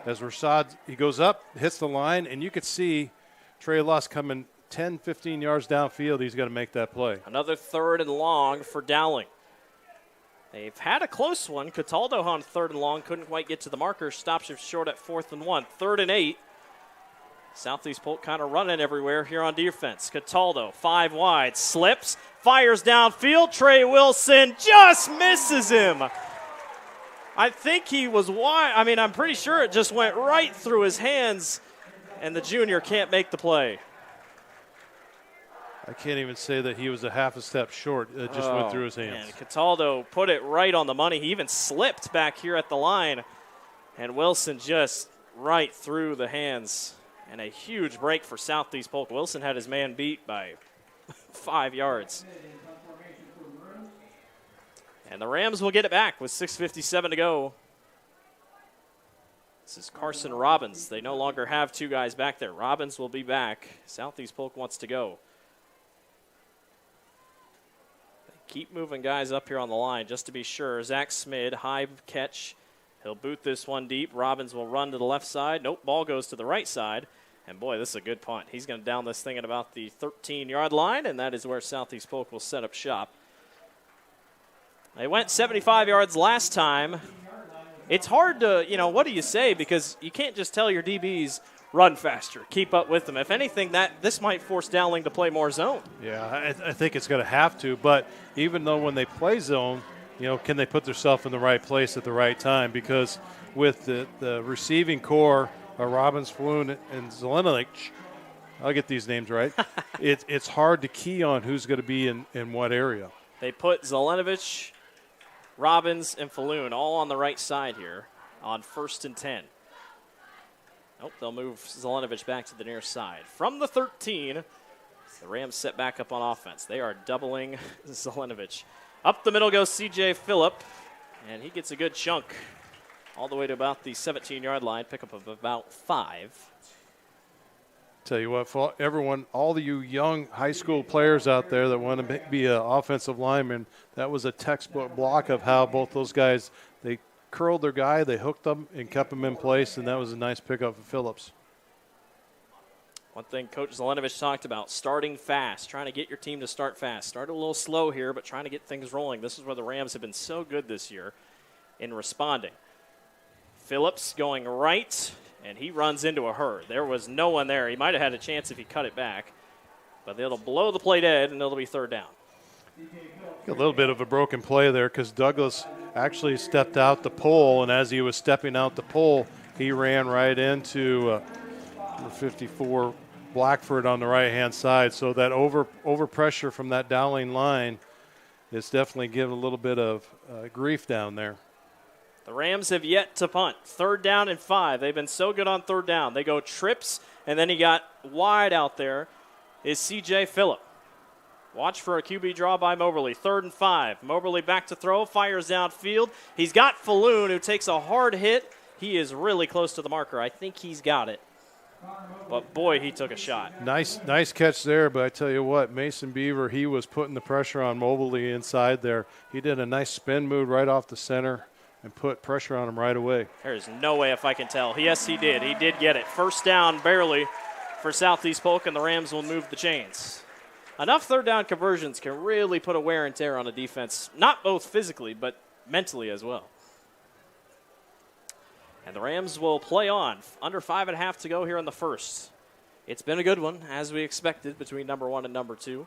[SPEAKER 16] As Rashad, he goes up, hits the line, and you could see Trey Lust coming 10, 15 yards downfield. He's got to make that play.
[SPEAKER 15] Another 3rd and long for Dowling. They've had a close one. Cataldo on 3rd and long, couldn't quite get to the marker. Stops it short at 4th and 1. 3rd and 8. Southeast Polk kind of running everywhere here on defense. Cataldo, 5 wide, slips, fires downfield. Trey Wilson just misses him. I think he was wide. I mean, I'm pretty sure it just went right through his hands, and the junior can't make the play.
[SPEAKER 16] I can't even say that he was a half a step short. It just went through his hands.
[SPEAKER 15] And Cataldo put it right on the money. He even slipped back here at the line, and Wilson just right through the hands. And a huge break for Southeast Polk. Wilson had his man beat by 5 yards. And the Rams will get it back with 6:57 to go. This is Carson Robbins. They no longer have 2 guys back there. Robbins will be back. Southeast Polk wants to go. They keep moving guys up here on the line just to be sure. Zach Smid, high catch. He'll boot this one deep. Robbins will run to the left side. Nope, ball goes to the right side. And, boy, this is a good punt. He's going to down this thing at about the 13-yard line, and that is where Southeast Polk will set up shop. They went 75 yards last time. It's hard to, what do you say? Because you can't just tell your DBs, run faster, keep up with them. If anything, this might force Dowling to play more zone.
[SPEAKER 16] Yeah, I think it's going to have to. But even though when they play zone, can they put themselves in the right place at the right time? Because with the receiving core, Robbins, Falloon, and Zelenovich, I'll get these names right, it's hard to key on who's going to be in what area.
[SPEAKER 15] They put Zelenovich, Robbins, and Falloon all on the right side here on 1st and 10. Nope, they'll move Zelenovich back to the near side. From the 13, the Rams set back up on offense. They are doubling Zelenovich. Up the middle goes C.J. Phillip, and he gets a good chunk all the way to about the 17-yard line, pickup of about 5.
[SPEAKER 16] Tell you what, for everyone, all of you young high school players out there that want to be an offensive lineman, that was a textbook block of how both those guys, they curled their guy, they hooked them and kept him in place, and that was a nice pickup for Phillips.
[SPEAKER 15] One thing Coach Zelenovich talked about, starting fast, trying to get your team to start fast. Start a little slow here, but trying to get things rolling. This is where the Rams have been so good this year in responding. Phillips going right, and he runs into a herd. There was no one there. He might have had a chance if he cut it back, but it'll blow the play dead, and it'll be third down.
[SPEAKER 16] A little bit of a broken play there because Douglas actually stepped out the pole, and as he was stepping out the pole, he ran right into number 54 Blackford on the right-hand side. So that over pressure from that Dowling line is definitely giving a little bit of grief down there.
[SPEAKER 15] The Rams have yet to punt. 3rd down and 5. They've been so good on 3rd down. They go trips, and then he got wide out there is C.J. Phillip. Watch for a QB draw by Moberly. 3rd and 5. Moberly back to throw, fires downfield. He's got Falloon, who takes a hard hit. He is really close to the marker. I think he's got it. But, boy, he took a shot.
[SPEAKER 16] Nice catch there, but I tell you what, Mason Beaver, he was putting the pressure on Moberly inside there. He did a nice spin move right off the center and put pressure on him right away.
[SPEAKER 15] There's no way if I can tell. Yes, he did. He did get it. 1st down barely for Southeast Polk, and the Rams will move the chains. Enough 3rd down conversions can really put a wear and tear on a defense, not both physically, but mentally as well. And the Rams will play on. Under 5.5 to go here in the first. It's been a good one, as we expected, between number 1 and number 2.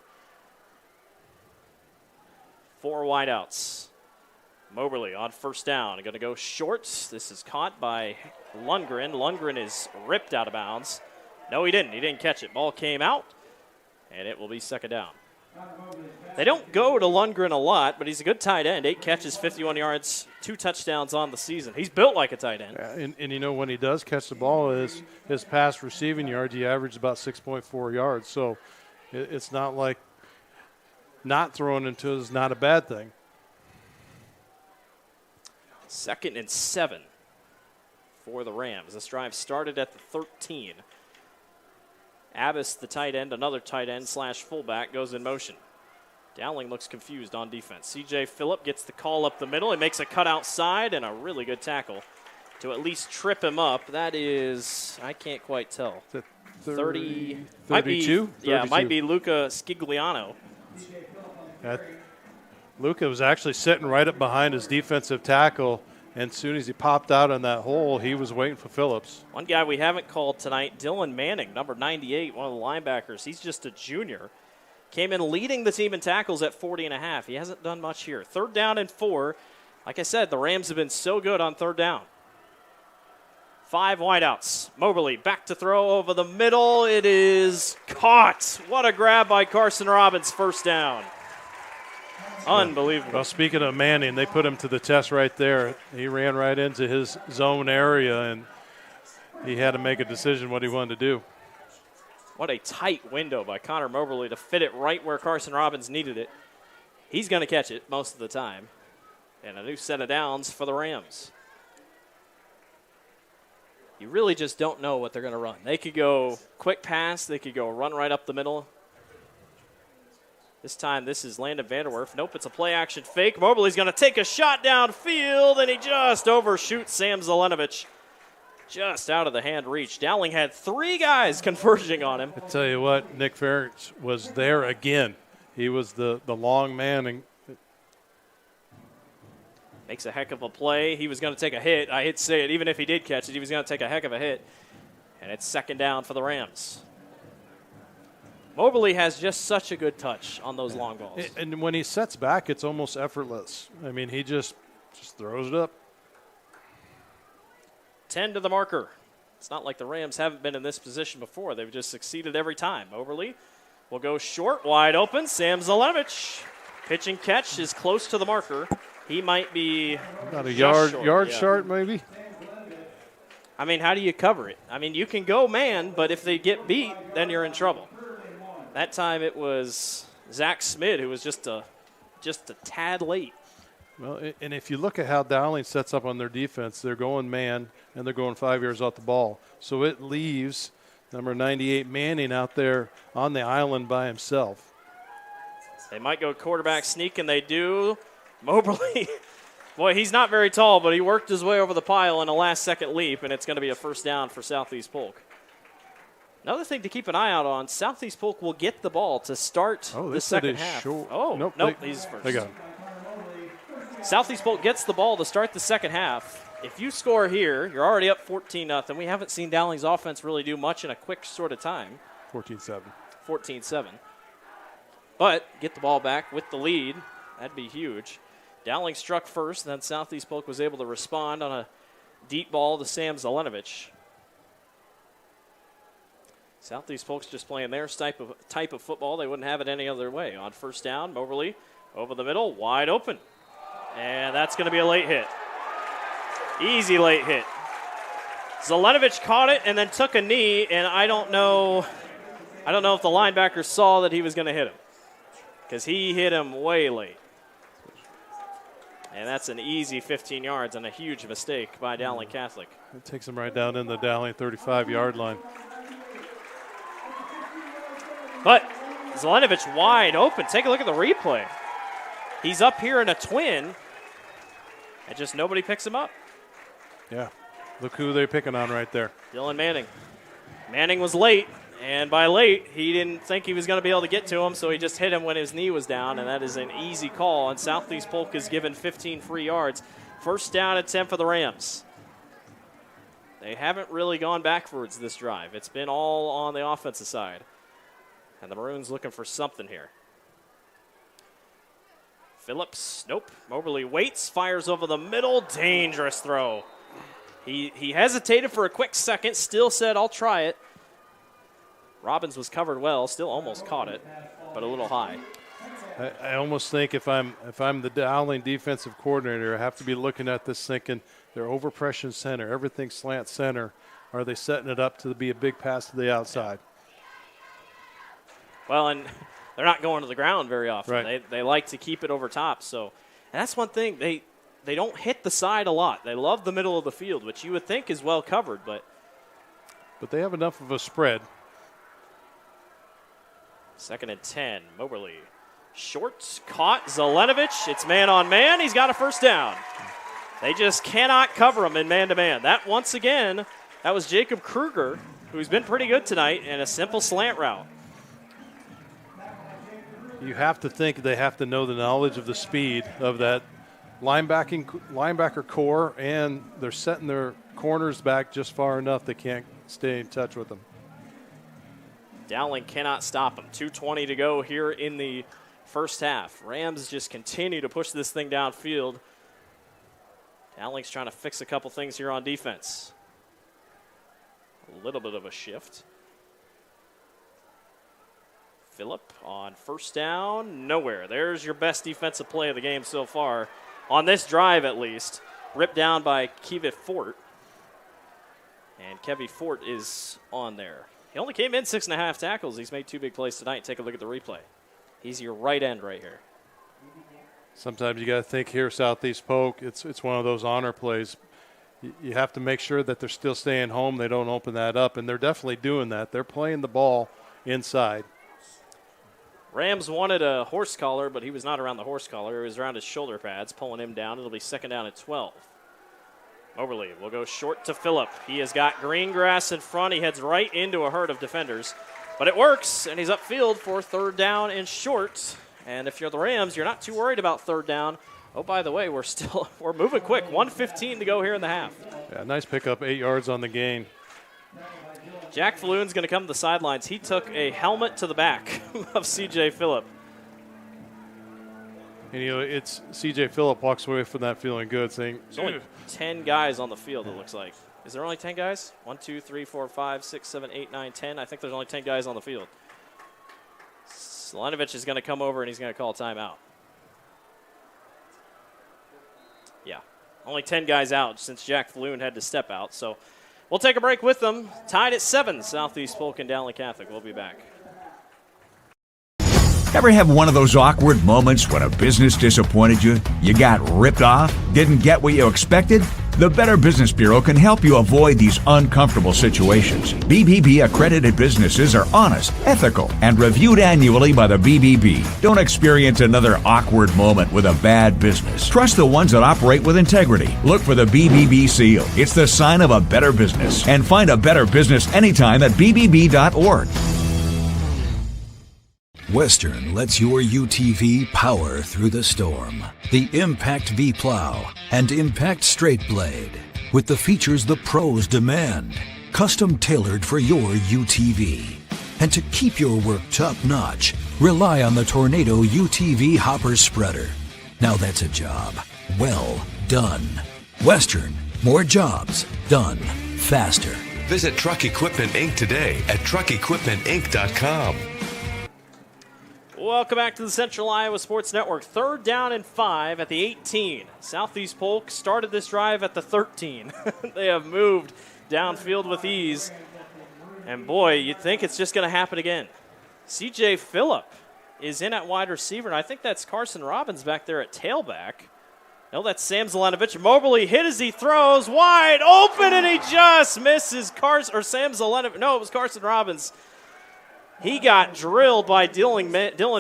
[SPEAKER 15] 4 wideouts. Moberly on 1st down. Going to go short. This is caught by Lundgren. Lundgren is ripped out of bounds. No, he didn't. He didn't catch it. Ball came out, and it will be 2nd down. They don't go to Lundgren a lot, but he's a good tight end. 8 catches, 51 yards, 2 touchdowns on the season. He's built like a tight end.
[SPEAKER 16] Yeah, and you know, when he does catch the ball, his pass receiving yards, he averages about 6.4 yards. So it's not like not throwing into it is not a bad thing.
[SPEAKER 15] 2nd and 7 for the Rams. This drive started at the 13. Abbas, the tight end, another tight end / fullback, goes in motion. Dowling looks confused on defense. C.J. Phillip gets the call up the middle. He makes a cut outside and a really good tackle to at least trip him up. That is, I can't quite tell. 30,
[SPEAKER 16] 32?
[SPEAKER 15] Yeah, might be Luca Scigliano.
[SPEAKER 16] Luca was actually sitting right up behind his defensive tackle, and as soon as he popped out on that hole, he was waiting for Phillips.
[SPEAKER 15] One guy we haven't called tonight, Dylan Manning, number 98, one of the linebackers. He's just a junior. Came in leading the team in tackles at 40.5. He hasn't done much here. 3rd down and 4. Like I said, the Rams have been so good on 3rd down. 5 wideouts. Moberly back to throw over the middle. It is caught. What a grab by Carson Robbins. 1st down. Unbelievable.
[SPEAKER 16] Well, speaking of Manning, they put him to the test right there. He ran right into his zone area, and he had to make a decision what he wanted to do.
[SPEAKER 15] What a tight window by Connor Moberly to fit it right where Carson Robbins needed it. He's going to catch it most of the time. And a new set of downs for the Rams. You really just don't know what they're going to run. They could go quick pass. They could go run right up the middle. This time, this is Landon Vanderwerf. Nope, it's a play-action fake. Moberly's going to take a shot downfield, and he just overshoots Sam Zelenovich. Just out of the hand reach. Dowling had 3 guys converging on him.
[SPEAKER 16] I tell you what, Nick Ferentz was there again. He was the long man. And
[SPEAKER 15] makes a heck of a play. He was going to take a hit. I hate to say it. Even if he did catch it, he was going to take a heck of a hit. And it's 2nd down for the Rams. Moberly has just such a good touch on those long balls.
[SPEAKER 16] And when he sets back, it's almost effortless. I mean, he just throws it up.
[SPEAKER 15] 10 to the marker. It's not like the Rams haven't been in this position before. They've just succeeded every time. Moberly will go short, wide open. Sam Zelenovich. Pitch and catch is close to the marker. He might be
[SPEAKER 16] about a yard short, maybe.
[SPEAKER 15] I mean, how do you cover it? I mean, you can go man, but if they get beat, then you're in trouble. That time it was Zach Smid who was just a tad late.
[SPEAKER 16] Well, and if you look at how Dowling sets up on their defense, they're going man, and they're going 5 yards off the ball. So it leaves number 98 Manning out there on the island by himself.
[SPEAKER 15] They might go quarterback sneak, and they do. Moberly, boy, he's not very tall, but he worked his way over the pile in a last-second leap, and it's going to be a 1st down for Southeast Polk. Another thing to keep an eye out on, Southeast Polk will get the ball to start the second half.
[SPEAKER 16] Nope,
[SPEAKER 15] he's first.
[SPEAKER 16] They got him.
[SPEAKER 15] Southeast Polk gets the ball to start the second half. If you score here, you're already up 14-0. We haven't seen Dowling's offense really do much in a quick sort of time.
[SPEAKER 16] 14-7.
[SPEAKER 15] 14-7. But get the ball back with the lead. That'd be huge. Dowling struck first, and then Southeast Polk was able to respond on a deep ball to Sam Zelenovich. Southeast Polk's just playing their type of football. They wouldn't have it any other way. On first down, Moberly over the middle, wide open. And that's going to be a late hit. Easy late hit. Zelenovich caught it and then took a knee, and I don't know if the linebacker saw that he was going to hit him, because he hit him way late. And that's an easy 15 yards and a huge mistake by Dowling Catholic.
[SPEAKER 16] It takes him right down in the Dowling 35-yard line.
[SPEAKER 15] But Zelenovich wide open. Take a look at the replay. He's up here in a twin, and just nobody picks him up.
[SPEAKER 16] Yeah. Look who they're picking on right there.
[SPEAKER 15] Dylan Manning. Manning was late, and by late, he didn't think he was going to be able to get to him, so he just hit him when his knee was down, and that is an easy call. And Southeast Polk is given 15 free yards. First down and 10 for the Rams. They haven't really gone backwards this drive. It's been all on the offensive side. And the Maroons looking for something here. Phillips, nope. Moberly waits, fires over the middle. Dangerous throw. He hesitated for a quick second, still said, I'll try it. Robbins was covered well, still almost caught it, but a little high.
[SPEAKER 16] I almost think if I'm the Dowling defensive coordinator, I have to be looking at this thinking they're over-pressuring center. Everything slant center. Are they setting it up to be a big pass to the outside?
[SPEAKER 15] Well, and they're not going to the ground very often.
[SPEAKER 16] Right.
[SPEAKER 15] They like to keep it over top. So, and that's one thing. They don't hit the side a lot. They love the middle of the field, which you would think is well covered. But
[SPEAKER 16] they have enough of a spread.
[SPEAKER 15] 2nd and 10. Moberly. Short, caught. Zelenovich. It's man on man. He's got a first down. They just cannot cover him in man-to-man. That, once again, that was Jacob Kruger, who's been pretty good tonight, in a simple slant route.
[SPEAKER 16] You have to think they have to know the knowledge of the speed of that linebacker core, and they're setting their corners back just far enough they can't stay in touch with them.
[SPEAKER 15] Dowling cannot stop them. 2:20 to go here in the first half. Rams just continue to push this thing downfield. Dowling's trying to fix a couple things here on defense. A little bit of a shift. Phillip on first down, nowhere. There's your best defensive play of the game so far, on this drive at least. Ripped down by Kevy Fort. And Kevy Fort is on there. He only came in 6.5 tackles. He's made 2 big plays tonight. Take a look at the replay. He's your right end right here.
[SPEAKER 16] Sometimes you got to think here, Southeast Polk, it's one of those honor plays. You have to make sure that they're still staying home. They don't open that up, and they're definitely doing that. They're playing the ball inside.
[SPEAKER 15] Rams wanted a horse collar, but he was not around the horse collar. He was around his shoulder pads, pulling him down. It'll be 2nd down and 12. Moberly will go short to Phillip. He has got green grass in front. He heads right into a herd of defenders. But it works, and he's upfield for 3rd down and short. And if you're the Rams, you're not too worried about 3rd down. Oh, by the way, we're moving quick. 1:15 to go here in the half.
[SPEAKER 16] Yeah, nice pickup, 8 yards on the gain.
[SPEAKER 15] Jack Falloon's going to come to the sidelines. He took a helmet to the back of C.J. Phillip.
[SPEAKER 16] And, it's C.J. Phillip walks away from that feeling good, saying,
[SPEAKER 15] there's only 10 guys on the field, it looks like. Is there only 10 guys? 1, 2, 3, 4, 5, 6, 7, 8, 9, 10. I think there's only 10 guys on the field. Zelenovich is going to come over and he's going to call timeout. Yeah, only 10 guys out since Jack Falloon had to step out. So we'll take a break with them. Tied at 7, Southeast Polk and Dowling Catholic. We'll be back.
[SPEAKER 8] Ever have one of those awkward moments when a business disappointed you? You got ripped off? Didn't get what you expected? The Better Business Bureau can help you avoid these uncomfortable situations. BBB accredited businesses are honest, ethical, and reviewed annually by the BBB. Don't experience another awkward moment with a bad business. Trust the ones that operate with integrity. Look for the BBB seal. It's the sign of a better business. And find a better business anytime at bbb.org.
[SPEAKER 13] Western lets your UTV power through the storm. The Impact V Plow and Impact Straight Blade, with the features the pros demand, custom tailored for your UTV. And to keep your work top-notch, rely on the Tornado UTV Hopper Spreader. Now that's a job well done. Western, more jobs done faster.
[SPEAKER 14] Visit Truck Equipment Inc. today at truckequipmentinc.com.
[SPEAKER 15] Welcome back to the Central Iowa Sports Network. 3rd down and 5 at the 18. Southeast Polk started this drive at the 13. They have moved downfield with ease. And boy, you'd think it's just going to happen again. C.J. Phillip is in at wide receiver, and I think that's Carson Robbins back there at tailback. No, that's Sam Zelenovich. Mobley hit as he throws, wide open, and he just misses Sam Zelenovich. No, it was Carson Robbins. He got drilled by Dylan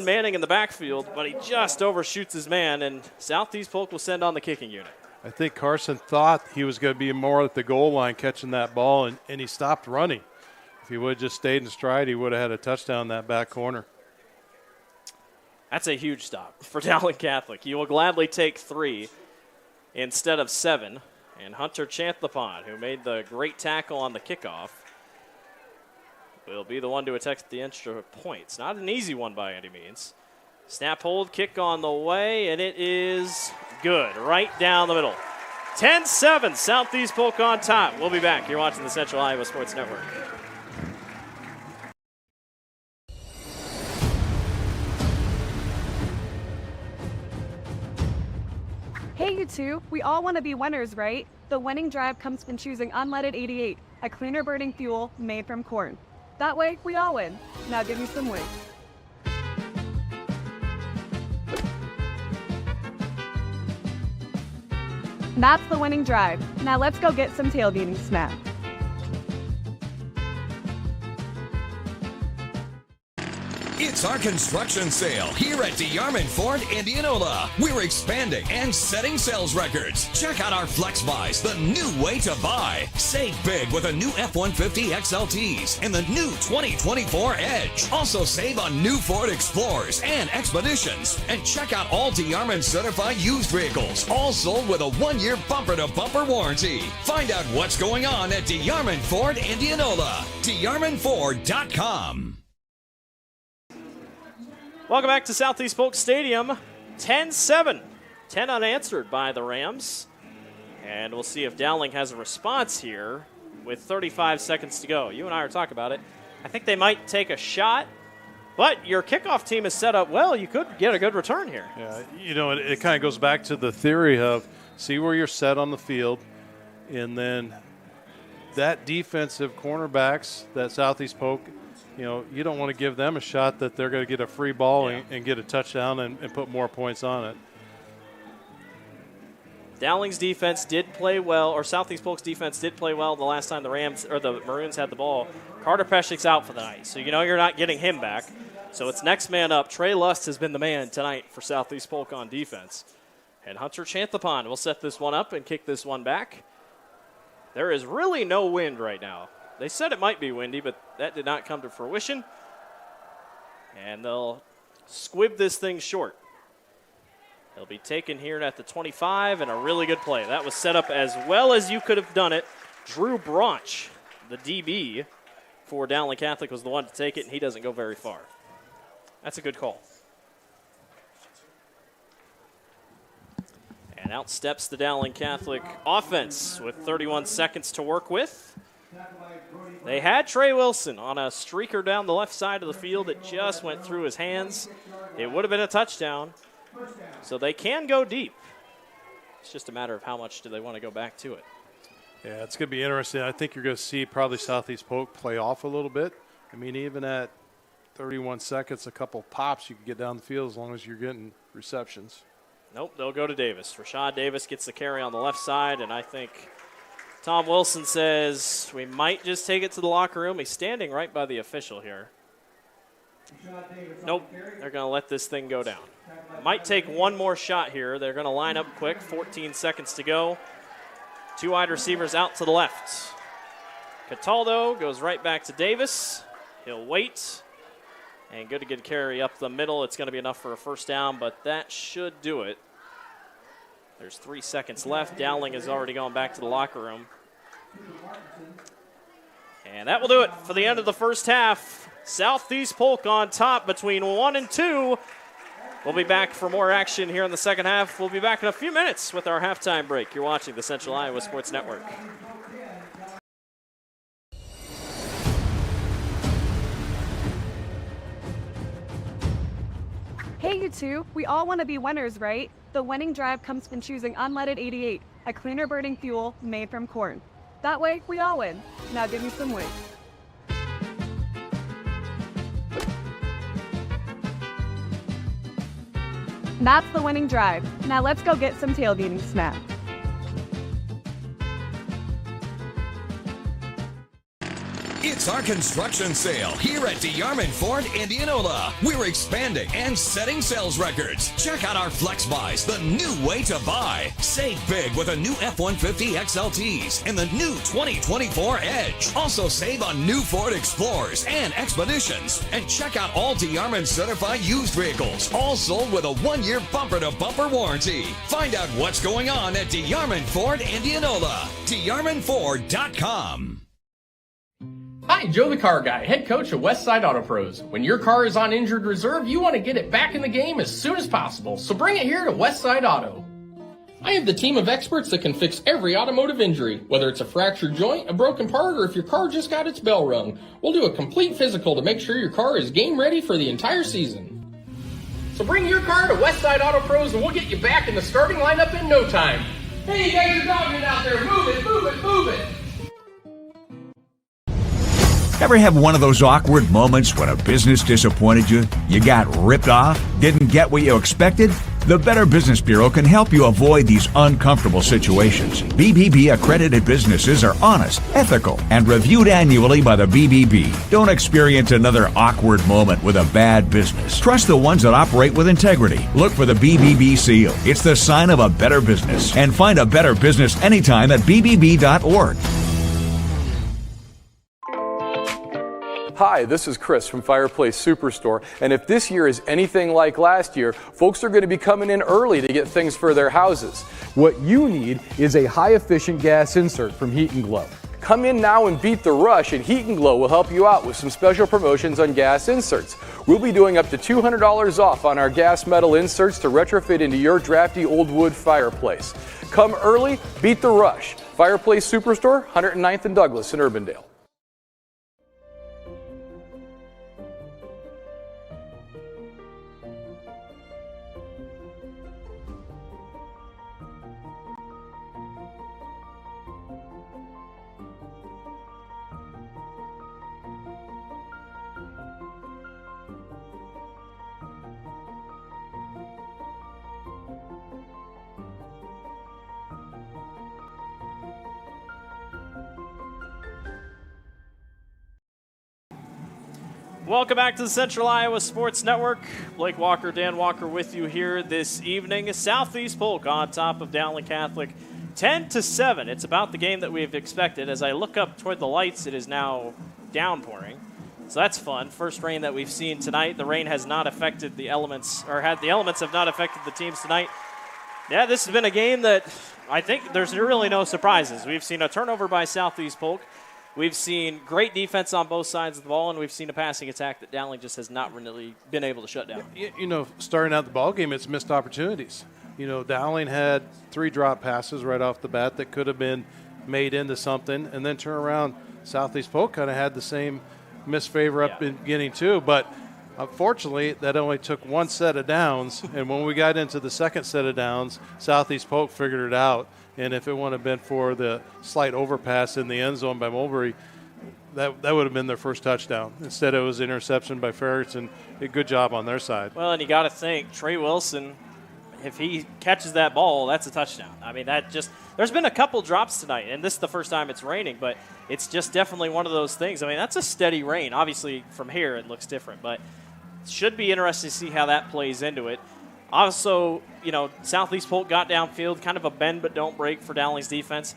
[SPEAKER 15] Manning in the backfield, but he just overshoots his man, and Southeast Polk will send on the kicking unit.
[SPEAKER 16] I think Carson thought he was going to be more at the goal line catching that ball, and he stopped running. If he would have just stayed in stride, he would have had a touchdown in that back corner.
[SPEAKER 15] That's a huge stop for Dowling Catholic. You will gladly take 3 instead of 7. And Hunter Chantlapon, who made the great tackle on the kickoff, will be the one to attack the extra points. Not an easy one by any means. Snap, hold, kick on the way, and it is good. Right down the middle. 10-7, Southeast Polk on top. We'll be back. You're watching the Central Iowa Sports Network.
[SPEAKER 17] Hey, you two. We all want to be winners, right? The winning drive comes from choosing unleaded 88, a cleaner burning fuel made from corn. That way, we all win. Now give me some wings. That's the winning drive. Now let's go get some tailgating snacks.
[SPEAKER 6] It's our construction sale here at DeArmond Ford Indianola. We're expanding and setting sales records. Check out our Flex Buys, the new way to buy. Save big with a new F-150 XLTs and the new 2024 Edge. Also save on new Ford Explorers and Expeditions. And check out all DeArmond certified used vehicles, all sold with a 1-year bumper-to-bumper warranty. Find out what's going on at DeArmond Ford Indianola. DeArmondFord.com.
[SPEAKER 15] Welcome back to Southeast Polk Stadium. 10-7. 10 unanswered by the Rams. And we'll see if Dowling has a response here with 35 seconds to go. You and I are talking about it. I think they might take a shot, but your kickoff team is set up well. You could get a good return here.
[SPEAKER 16] Yeah, you know, it kind of goes back to the theory of see where you're set on the field, and then that defensive cornerbacks that Southeast Polk, you know, you don't want to give them a shot that they're going to get a free ball and get a touchdown and put more points on it.
[SPEAKER 15] Dowling's defense did play well, or Southeast Polk's defense did play well the last time the Rams or the Maroons had the ball. Carter Peshik's out for the night, so you know you're not getting him back. So it's next man up. Trey Lust has been the man tonight for Southeast Polk on defense. And Hunter Chantlapon will set this one up and kick this one back. There is really no wind right now. They said it might be windy, but that did not come to fruition. And they'll squib this thing short. They'll be taken here at the 25, and a really good play. That was set up as well as you could have done it. Drew Branch, the DB for Dowling Catholic, was the one to take it, and he doesn't go very far. That's a good call. And out steps the Dowling Catholic offense with 31 seconds to work with. They had Trey Wilson on a streaker down the left side of the field. It just went through his hands. It would have been a touchdown. So they can go deep. It's just a matter of how much do they want to go back to it.
[SPEAKER 16] Yeah, it's going to be interesting. I think you're going to see probably Southeast Polk play off a little bit. I mean, even at 31 seconds, a couple pops, you can get down the field as long as you're getting receptions.
[SPEAKER 15] Nope, they'll go to Davis. Rashad Davis gets the carry on the left side, and I think Tom Wilson says we might just take it to the locker room. He's standing right by the official here. Nope, they're going to let this thing go down. Might take one more shot here. They're going to line up quick, 14 seconds to go. Two wide receivers out to the left. Cataldo goes right back to Davis. He'll wait. And good to get a carry up the middle. It's going to be enough for a first down, but that should do it. There's 3 seconds left. Dowling is already going back to the locker room. And that will do it for the end of the first half. Southeast Polk on top between 1 and 2. We'll be back for more action here in the second half. We'll be back in a few minutes with our halftime break. You're watching the Central Iowa Sports Network.
[SPEAKER 17] Hey, you two, we all want to be winners, right? The winning drive comes from choosing unleaded 88, a cleaner burning fuel made from corn. That way, we all win. Now give me some weight. That's the winning drive. Now let's go get some tailgating snacks.
[SPEAKER 6] It's our construction sale here at DeYarman Ford Indianola. We're expanding and setting sales records. Check out our Flex Buys, the new way to buy. Save big with a new F-150 XLTs and the new 2024 Edge. Also save on new Ford Explorers and Expeditions. And check out all DeYarman certified used vehicles, all sold with a 1-year bumper-to-bumper warranty. Find out what's going on at DeYarman Ford Indianola. DeYarmanFord.com.
[SPEAKER 5] Hi, Joe the Car Guy, head coach of Westside Auto Pros. When your car is on injured reserve, you want to get it back in the game as soon as possible, so bring it here to Westside Auto. I have the team of experts that can fix every automotive injury, whether it's a fractured joint, a broken part, or if your car just got its bell rung. We'll do a complete physical to make sure your car is game ready for the entire season. So bring your car to Westside Auto Pros and we'll get you back in the starting lineup in no time. Hey, you guys are dogging out there. Move it, move it, move it.
[SPEAKER 8] Ever have one of those awkward moments when a business disappointed you? You got ripped off? Didn't get what you expected? The Better Business Bureau can help you avoid these uncomfortable situations. BBB accredited businesses are honest, ethical, and reviewed annually by the BBB. Don't experience another awkward moment with a bad business. Trust the ones that operate with integrity. Look for the BBB seal. It's the sign of a better business. And find a better business anytime at bbb.org.
[SPEAKER 7] Hi, this is Chris from Fireplace Superstore, and if this year is anything like last year, folks are going to be coming in early to get things for their houses. What you need is a high-efficient gas insert from Heat & Glow. Come in now and beat the rush, and Heat & Glow will help you out with some special promotions on gas inserts. We'll be doing up to $200 off on our gas metal inserts to retrofit into your drafty old wood fireplace. Come early, beat the rush. Fireplace Superstore, 109th and Douglas in Urbandale.
[SPEAKER 15] Welcome back to the Central Iowa Sports Network. Blake Walker, Dan Walker with you here this evening. Southeast Polk on top of Dowling Catholic, 10-7. It's about the game that we've expected. As I look up toward the lights, it is now downpouring. So that's fun. First rain that we've seen tonight. The rain has not affected the elements, or the elements have not affected the teams tonight. Yeah, this has been a game that I think there's really no surprises. We've seen a turnover by Southeast Polk. We've seen great defense on both sides of the ball, and we've seen a passing attack that Dowling just has not really been able to shut down.
[SPEAKER 16] You know, starting out the ball game, it's missed opportunities. You know, Dowling had 3 drop passes right off the bat that could have been made into something, and then turn around. Southeast Polk kind of had the same misfavor up in the beginning too, but unfortunately that only took 1 set of downs, and when we got into the second set of downs, Southeast Polk figured it out. And if it wouldn't have been for the slight overpass in the end zone by Mulberry, that would have been their first touchdown. Instead, it was interception by Ferguson. A good job on their side.
[SPEAKER 15] Well, and you got to think, Trey Wilson, if he catches that ball, that's a touchdown. I mean, there's been a couple drops tonight, and this is the first time it's raining, but it's just definitely one of those things. I mean, that's a steady rain. Obviously, from here it looks different, but it should be interesting to see how that plays into it. Also, Southeast Polk got downfield, kind of a bend but don't break for Dowling's defense.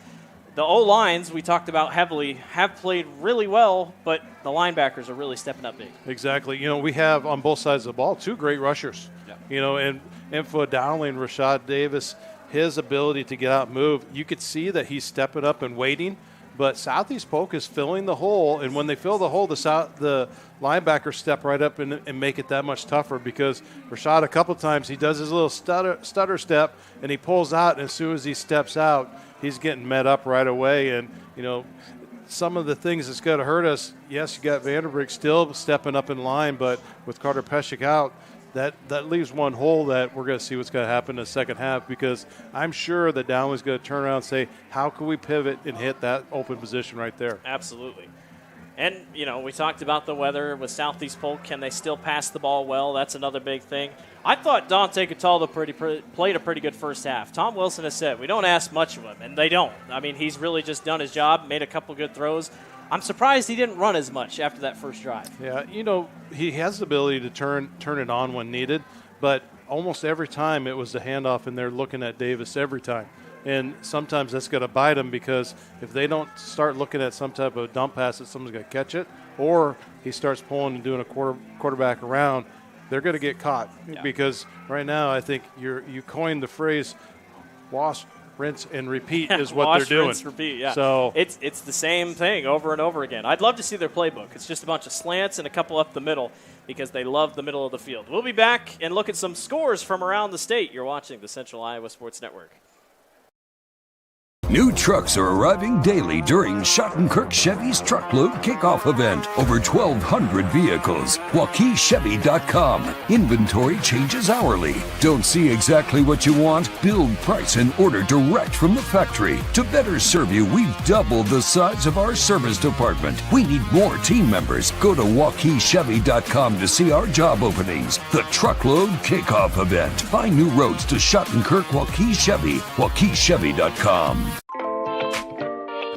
[SPEAKER 15] The O-lines we talked about heavily have played really well, but the linebackers are really stepping up big.
[SPEAKER 16] Exactly. We have on both sides of the ball 2 great rushers. And for Dowling, Rashad Davis, his ability to get out and move, you could see that he's stepping up and waiting. But Southeast Polk is filling the hole, and when they fill the hole, the linebackers step right up and make it that much tougher, because Rashad, a couple times, he does his little stutter step, and he pulls out, and as soon as he steps out, he's getting met up right away. And, some of the things that's going to hurt us, yes, you got Vanderbrick still stepping up in line, but with Carter Peshek out, that leaves one hole that we're going to see what's going to happen in the second half, because I'm sure that Dowling's going to turn around and say, how can we pivot and hit that open position right there?
[SPEAKER 15] Absolutely. And, we talked about the weather with Southeast Polk. Can they still pass the ball well? That's another big thing. I thought Dante Cataldo played a pretty good first half. Tom Wilson has said we don't ask much of him, and they don't. I mean, he's really just done his job, made a couple good throws. I'm surprised he didn't run as much after that first drive.
[SPEAKER 16] Yeah, he has the ability to turn it on when needed, but almost every time it was the handoff, and they're looking at Davis every time. And sometimes that's going to bite them, because if they don't start looking at some type of dump pass that someone's going to catch it, or he starts pulling and doing a quarterback around, they're going to get caught. Yeah. Because right now I think you coined the phrase wash, rinse, and repeat is what
[SPEAKER 15] Wash,
[SPEAKER 16] they're doing.
[SPEAKER 15] Rinse, repeat, yeah.
[SPEAKER 16] So
[SPEAKER 15] it's the same thing over and over again. I'd love to see their playbook. It's just a bunch of slants and a couple up the middle, because they love the middle of the field. We'll be back and look at some scores from around the state. You're watching the Central Iowa Sports Network.
[SPEAKER 18] New trucks are arriving daily during Schottenkirk Chevy's Truckload Kickoff event. Over 1,200 vehicles. WaukeeChevy.com. Inventory changes hourly. Don't see exactly what you want? Build, price, and order direct from the factory. To better serve you, we've doubled the size of our service department. We need more team members. Go to WaukeeChevy.com to see our job openings. The Truckload Kickoff event. Find new roads to Schottenkirk Waukee Chevy. WaukeeChevy.com.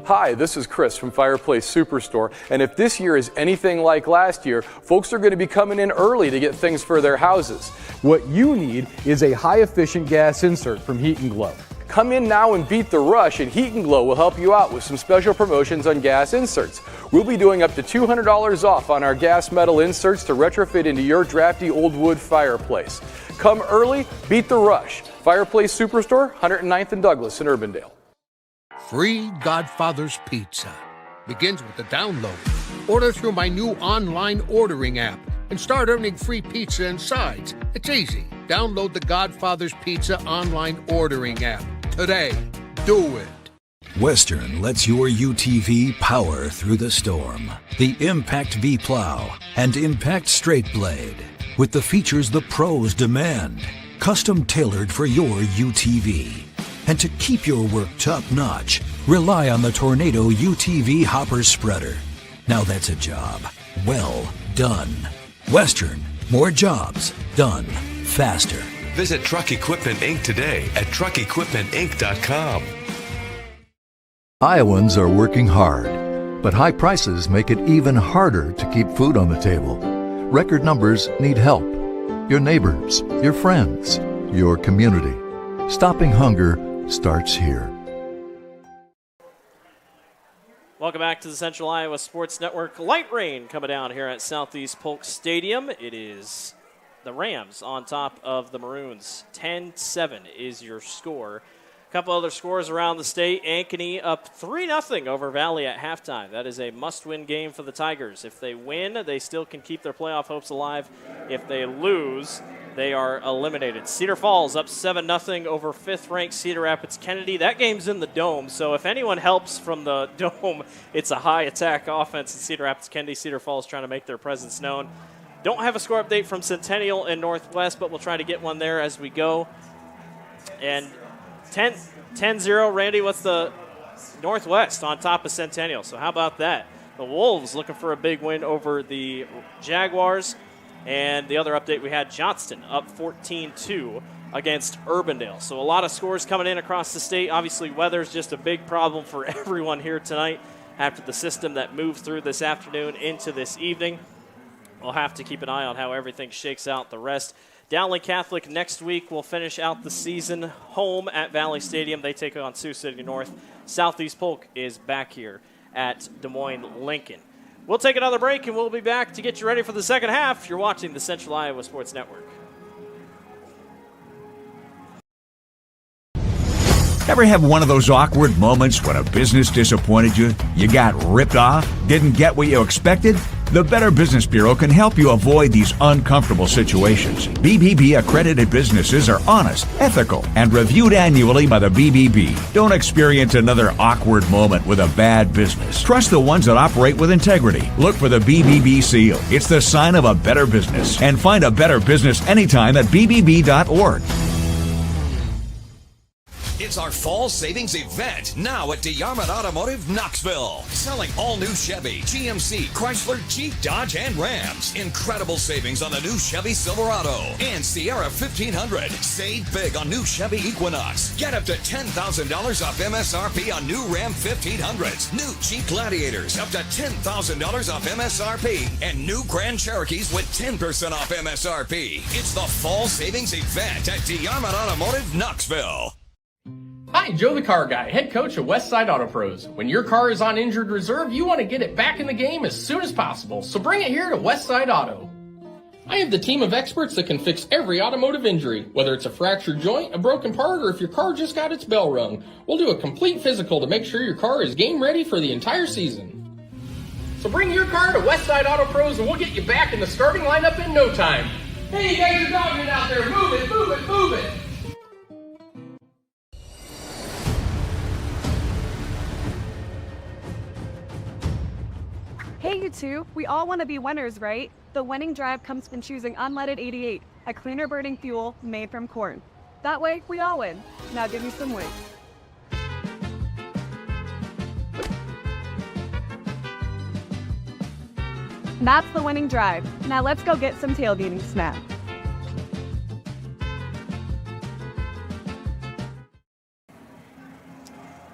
[SPEAKER 7] Hi, this is Chris from Fireplace Superstore, and if this year is anything like last year, folks are going to be coming in early to get things for their houses. What you need is a high-efficient gas insert from Heat and Glow. Come in now and beat the rush, and Heat and Glow will help you out with some special promotions on gas inserts. We'll be doing up to $200 off on our gas metal inserts to retrofit into your drafty old wood fireplace. Come early, beat the rush. Fireplace Superstore, 109th and Douglas in Urbandale.
[SPEAKER 11] Free Godfather's Pizza begins with the download. Order through my new online ordering app and start earning free pizza and sides. It's easy. Download the Godfather's Pizza online ordering app today. Do it.
[SPEAKER 13] Western lets your UTV power through the storm. The Impact V Plow and Impact Straight Blade, with the features the pros demand. Custom tailored for your UTV. And to keep your work top-notch, rely on the Tornado UTV Hopper Spreader. Now that's a job well done. Western, more jobs done faster.
[SPEAKER 14] Visit Truck Equipment Inc. today at truckequipmentinc.com.
[SPEAKER 12] Iowans are working hard, but high prices make it even harder to keep food on the table. Record numbers need help. Your neighbors, your friends, your community. Stopping hunger starts here.
[SPEAKER 15] Welcome back to the Central Iowa Sports Network. Light rain coming down here at Southeast Polk Stadium. It is the Rams on top of the Maroons. 10-7 is your score. A couple other scores around the state. Ankeny up 3-0 over Valley at halftime. That is a must-win game for the Tigers. If they win, they still can keep their playoff hopes alive. If they lose, they are eliminated. Cedar Falls up 7-0 over 5th-ranked Cedar Rapids Kennedy. That game's in the Dome, so if anyone helps from the Dome, it's a high-attack offense in Cedar Rapids Kennedy. Cedar Falls trying to make their presence known. Don't have a score update from Centennial and Northwest, but we'll try to get one there as we go. And 10-0, Randy, what's the Northwest on top of Centennial? So how about that? The Wolves looking for a big win over the Jaguars. And the other update we had, Johnston up 14-2 against Urbandale. So a lot of scores coming in across the state. Obviously, weather's just a big problem for everyone here tonight after the system that moved through this afternoon into this evening. We'll have to keep an eye on how everything shakes out the rest. Dowling Catholic next week will finish out the season home at Valley Stadium. They take on Sioux City North. Southeast Polk is back here at Des Moines Lincoln. We'll take another break, and we'll be back to get you ready for the second half. You're watching the Central Iowa Sports Network.
[SPEAKER 8] Ever have one of those awkward moments when a business disappointed you? You got ripped off? Didn't get what you expected? The Better Business Bureau can help you avoid these uncomfortable situations. BBB accredited businesses are honest, ethical, and reviewed annually by the BBB. Don't experience another awkward moment with a bad business. Trust the ones that operate with integrity. Look for the BBB seal. It's the sign of a better business. And find a better business anytime at bbb.org.
[SPEAKER 6] It's our fall savings event now at DeYarmond Automotive Knoxville. Selling all new Chevy, GMC, Chrysler, Jeep, Dodge, and Rams. Incredible savings on the new Chevy Silverado and Sierra 1500. Save big on new Chevy Equinox. Get up to $10,000 off MSRP on new Ram 1500s. New Jeep Gladiators up to $10,000 off MSRP. And new Grand Cherokees with 10% off MSRP. It's the fall savings event at DeYarmond Automotive Knoxville.
[SPEAKER 5] Hi, Joe the Car Guy, head coach of Westside Auto Pros. When your car is on injured reserve, you want to get it back in the game as soon as possible, so bring it here to Westside Auto. I have the team of experts that can fix every automotive injury, whether it's a fractured joint, a broken part, or if your car just got its bell rung. We'll do a complete physical to make sure your car is game ready for the entire season. So bring your car to Westside Auto Pros and we'll get you back in the starting lineup in no time. Hey, you guys are dogging out there, move it, move it, move it!
[SPEAKER 17] Hey, you two, we all want to be winners, right? The winning drive comes from choosing unleaded 88, a cleaner burning fuel made from corn. That way, we all win. Now give me some weight. That's the winning drive. Now let's go get some tailgating snacks.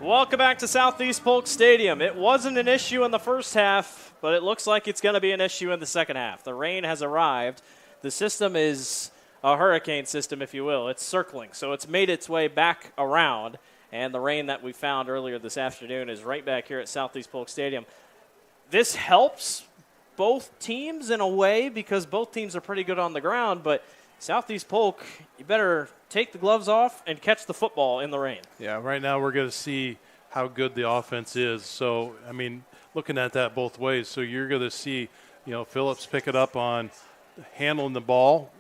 [SPEAKER 15] Welcome back to Southeast Polk Stadium. It wasn't an issue in the first half, but it looks like it's going to be an issue in the second half. The rain has arrived. The system is a hurricane system, if you will. It's circling, so it's made its way back around, and the rain that we found earlier this afternoon is right back here at Southeast Polk Stadium. This helps both teams in a way because both teams are pretty good on the ground, but Southeast Polk, you better take the gloves off and catch the football in the rain.
[SPEAKER 16] Yeah, right now we're going to see how good the offense is. So, I mean, looking at that both ways. So you're going to see, Phillips pick it up on handling the ball,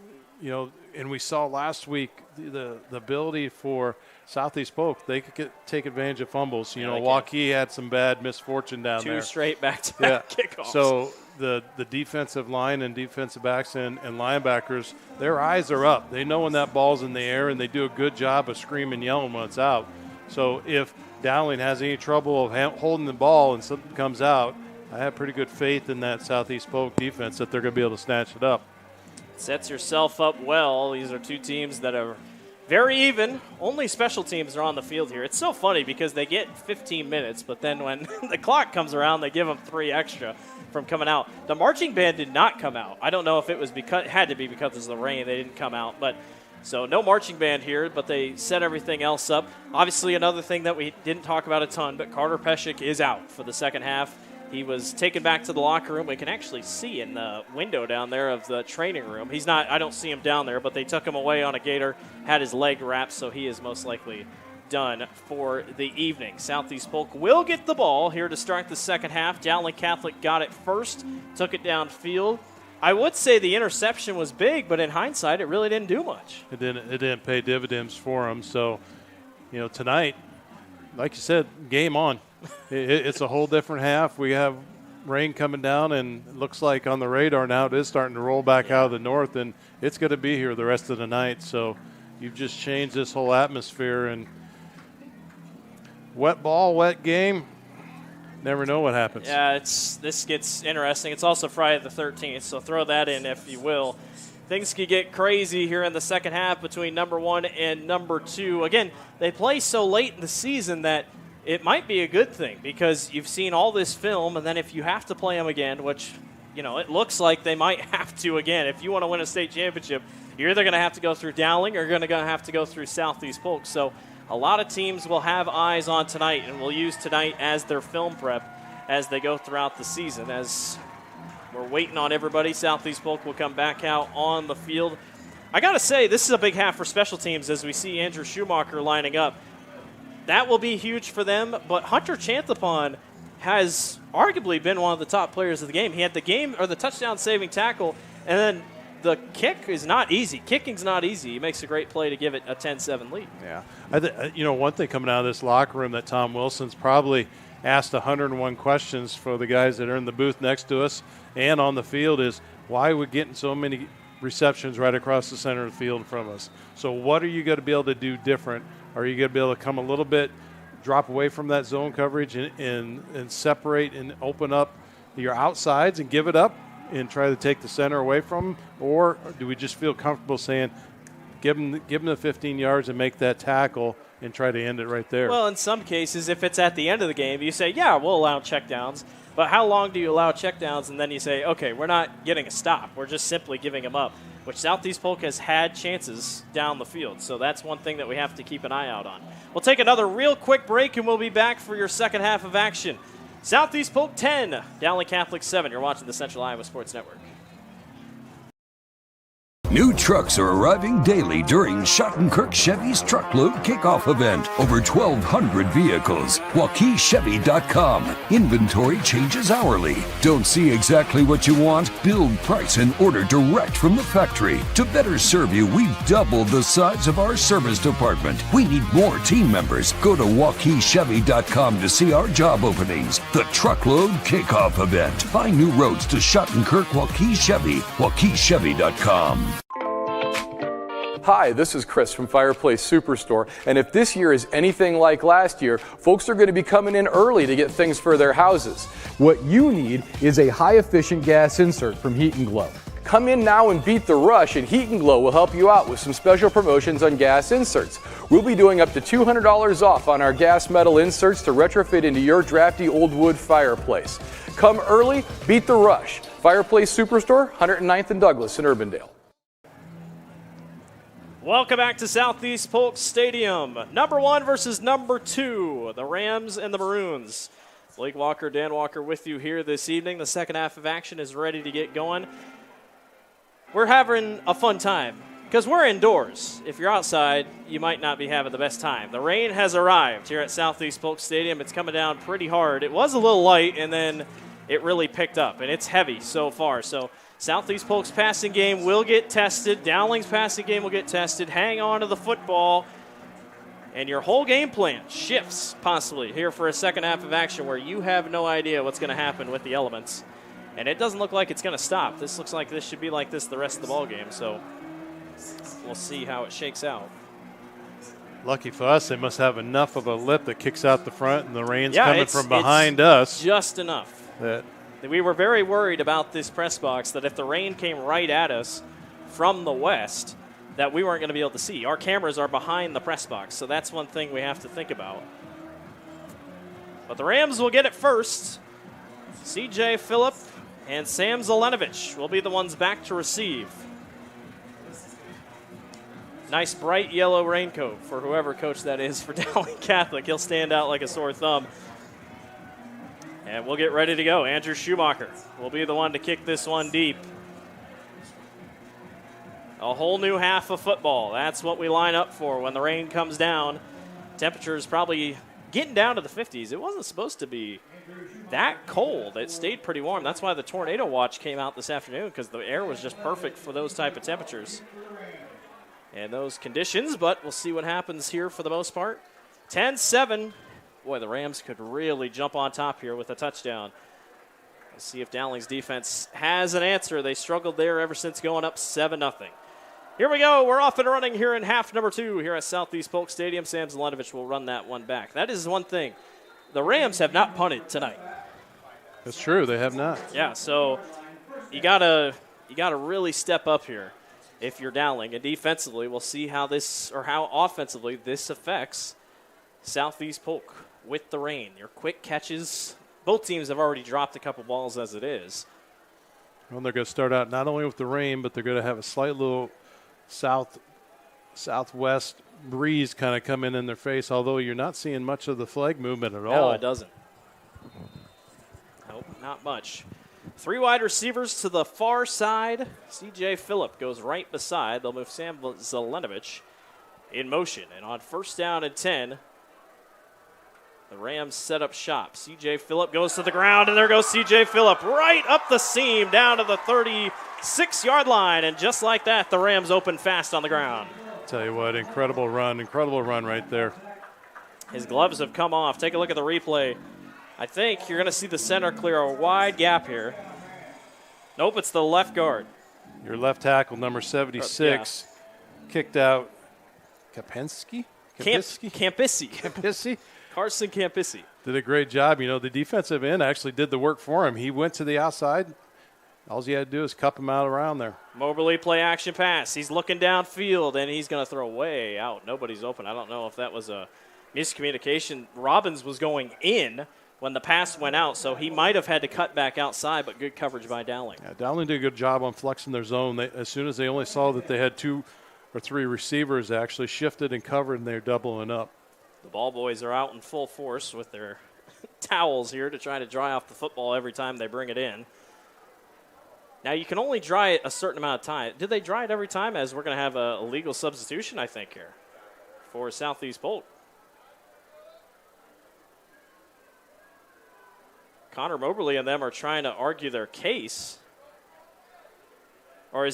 [SPEAKER 16] and we saw last week the ability for Southeast Polk, they could take advantage of fumbles. Waukee had some bad misfortune down there.
[SPEAKER 15] Two straight back-to-back kickoffs.
[SPEAKER 16] So the defensive line and defensive backs and linebackers, their eyes are up. They know when that ball's in the air, and they do a good job of screaming, yelling when it's out. So if Dowling has any trouble of holding the ball and something comes out, I have pretty good faith in that Southeast Polk defense that they're going to be able to snatch it up.
[SPEAKER 15] Sets yourself up well. These are two teams that are very even. Only special teams are on the field here. It's so funny because they get 15 minutes, but then when the clock comes around, they give them 3 extra from coming out. The marching band did not come out. I don't know if it was because it had to be because of the rain. They didn't come out, but so no marching band here, but they set everything else up. Obviously, another thing that we didn't talk about a ton, but Carter Peshek is out for the second half. He was taken back to the locker room. We can actually see in the window down there of the training room. He's not, I don't see him down there, but they took him away on a gator, had his leg wrapped, so he is most likely done for the evening. Southeast Polk will get the ball here to start the second half. Dowling Catholic got it first, took it downfield. I would say the interception was big, but in hindsight, it really didn't do much.
[SPEAKER 16] It didn't pay dividends for him. So, tonight, like you said, game on. It's a whole different half. We have rain coming down, and it looks like on the radar now it is starting to roll back out of the north, and it's going to be here the rest of the night. So you've just changed this whole atmosphere, and wet ball, wet game. Never know what happens.
[SPEAKER 15] Yeah, this gets interesting. It's also Friday the 13th, so throw that in if you will. things could get crazy here in the second half between number 1 and number 2. Again, they play so late in the season that it might be a good thing because you've seen all this film, and then if you have to play them again, which, it looks like they might have to again. If you want to win a state championship, you're either going to have to go through Dowling or you're going to have to go through Southeast Polk. So a lot of teams will have eyes on tonight and will use tonight as their film prep as they go throughout the season. As we're waiting on everybody, Southeast Polk will come back out on the field. I got to say, this is a big half for special teams as we see Andrew Schumacher lining up. That will be huge for them, but Hunter Chanthapon has arguably been one of the top players of the game. He had the touchdown-saving tackle, and then the kick is not easy. Kicking's not easy. He makes a great play to give it a 10-7 lead.
[SPEAKER 16] Yeah. One thing coming out of this locker room that Tom Wilson's probably asked 101 questions for the guys that are in the booth next to us and on the field is, why are we getting so many receptions right across the center of the field from us? So what are you going to be able to do different? Are you going to be able to come a little bit, drop away from that zone coverage and separate and open up your outsides and give it up and try to take the center away from them? Or do we just feel comfortable saying, give them the 15 yards and make that tackle and try to end it right there?
[SPEAKER 15] Well, in some cases, if it's at the end of the game, you say, yeah, we'll allow checkdowns. But how long do you allow checkdowns? And then you say, okay, we're not getting a stop. We're just simply giving them up, which Southeast Polk has had chances down the field. So that's one thing that we have to keep an eye out on. We'll take another real quick break, and we'll be back for your second half of action. Southeast Polk 10, Dowling Catholic 7. You're watching the Central Iowa Sports Network.
[SPEAKER 18] New trucks are arriving daily during Schottenkirk Chevy's Truckload Kickoff event. Over 1,200 vehicles. WaukeeChevy.com. Inventory changes hourly. Don't see exactly what you want? Build, price, and order direct from the factory. To better serve you, we've doubled the size of our service department. We need more team members. Go to WaukeeChevy.com to see our job openings. The Truckload Kickoff event. Find new roads to Schottenkirk Waukee Chevy. WaukeeChevy.com.
[SPEAKER 7] Hi, this is Chris from Fireplace Superstore, and if this year is anything like last year, folks are going to be coming in early to get things for their houses. What you need is a high-efficient gas insert from Heat and Glow. Come in now and beat the rush, and Heat and Glow will help you out with some special promotions on gas inserts. We'll be doing up to $200 off on our gas metal inserts to retrofit into your drafty old wood fireplace. Come early, beat the rush. Fireplace Superstore, 109th and Douglas in Urbandale.
[SPEAKER 15] Welcome back to Southeast Polk Stadium. Number 1 versus number 2, the Rams and the Maroons. Blake Walker, Dan Walker with you here this evening. The second half of action is ready to get going. We're having a fun time because we're indoors. If you're outside, you might not be having the best time. The rain has arrived here at Southeast Polk Stadium. It's coming down pretty hard. It was a little light, and then it really picked up, and it's heavy so far. So Southeast Polk's passing game will get tested. Dowling's passing game will get tested. Hang on to the football. And your whole game plan shifts possibly here for a second half of action where you have no idea what's going to happen with the elements. And it doesn't look like it's going to stop. This looks like this should be like this the rest of the ball game. So we'll see how it shakes out.
[SPEAKER 16] Lucky for us, they must have enough of a lip that kicks out the front, and the rain's coming from behind us.
[SPEAKER 15] Just enough. We were very worried about this press box that if the rain came right at us from the west, that we weren't going to be able to see. Our cameras are behind the press box, so that's one thing we have to think about. But the Rams will get it first. C.J. Phillip and Sam Zelenovich will be the ones back to receive. Nice bright yellow raincoat for whoever coach that is for Dowling Catholic. He'll stand out like a sore thumb. And we'll get ready to go. Andrew Schumacher will be the one to kick this one deep. A whole new half of football. That's what we line up for when the rain comes down. Temperatures probably getting down to the 50s. It wasn't supposed to be that cold. It stayed pretty warm. That's why the tornado watch came out this afternoon, because the air was just perfect for those type of temperatures and those conditions. But we'll see what happens here for the most part. 10-7. Boy, the Rams could really jump on top here with a touchdown. Let's see if Dowling's defense has an answer. They struggled there ever since going up 7-0. Here we go. We're off and running here in half number 2 here at Southeast Polk Stadium. Sam Zelenovich will run that one back. That is one thing. The Rams have not punted tonight.
[SPEAKER 16] That's true. They have not.
[SPEAKER 15] Yeah, so you gotta really step up here. if you're Dowling. And defensively, we'll see how offensively this affects Southeast Polk with the rain. Your quick catches. Both teams have already dropped a couple balls as it is.
[SPEAKER 16] Well, they're going to start out not only with the rain, but they're going to have a slight little southwest breeze kind of come in their face, although you're not seeing much of the flag movement at all.
[SPEAKER 15] No, it doesn't. Nope, not much. 3 wide receivers to the far side. C.J. Phillip goes right beside. They'll move Sam Zelenovich in motion. And on 1st down and 10, the Rams set up shop. C.J. Phillip goes to the ground, and there goes C.J. Phillip right up the seam down to the 36-yard line. And just like that, the Rams open fast on the ground.
[SPEAKER 16] Tell you what, incredible run right there.
[SPEAKER 15] His gloves have come off. Take a look at the replay. I think you're going to see the center clear a wide gap here. Nope, it's the left guard.
[SPEAKER 16] Your left tackle, number 76, kicked out Campisi.
[SPEAKER 15] Carson Campisi.
[SPEAKER 16] Did a great job. You know, the defensive end actually did the work for him. He went to the outside. All he had to do is cup him out around there.
[SPEAKER 15] Moberly play action pass. He's looking downfield, and he's going to throw way out. Nobody's open. I don't know if that was a miscommunication. Robbins was going in when the pass went out, so he might have had to cut back outside, but good coverage by Dowling.
[SPEAKER 16] Yeah, Dowling did a good job on flexing their zone. As soon as they only saw that they had 2 or 3 receivers, they actually shifted and covered, and they're doubling up.
[SPEAKER 15] The ball boys are out in full force with their towels here to try to dry off the football every time they bring it in. Now, you can only dry it a certain amount of time. Did they dry it every time, as we're going to have a legal substitution, I think, here for Southeast Polk? Connor Moberly and them are trying to argue their case. Or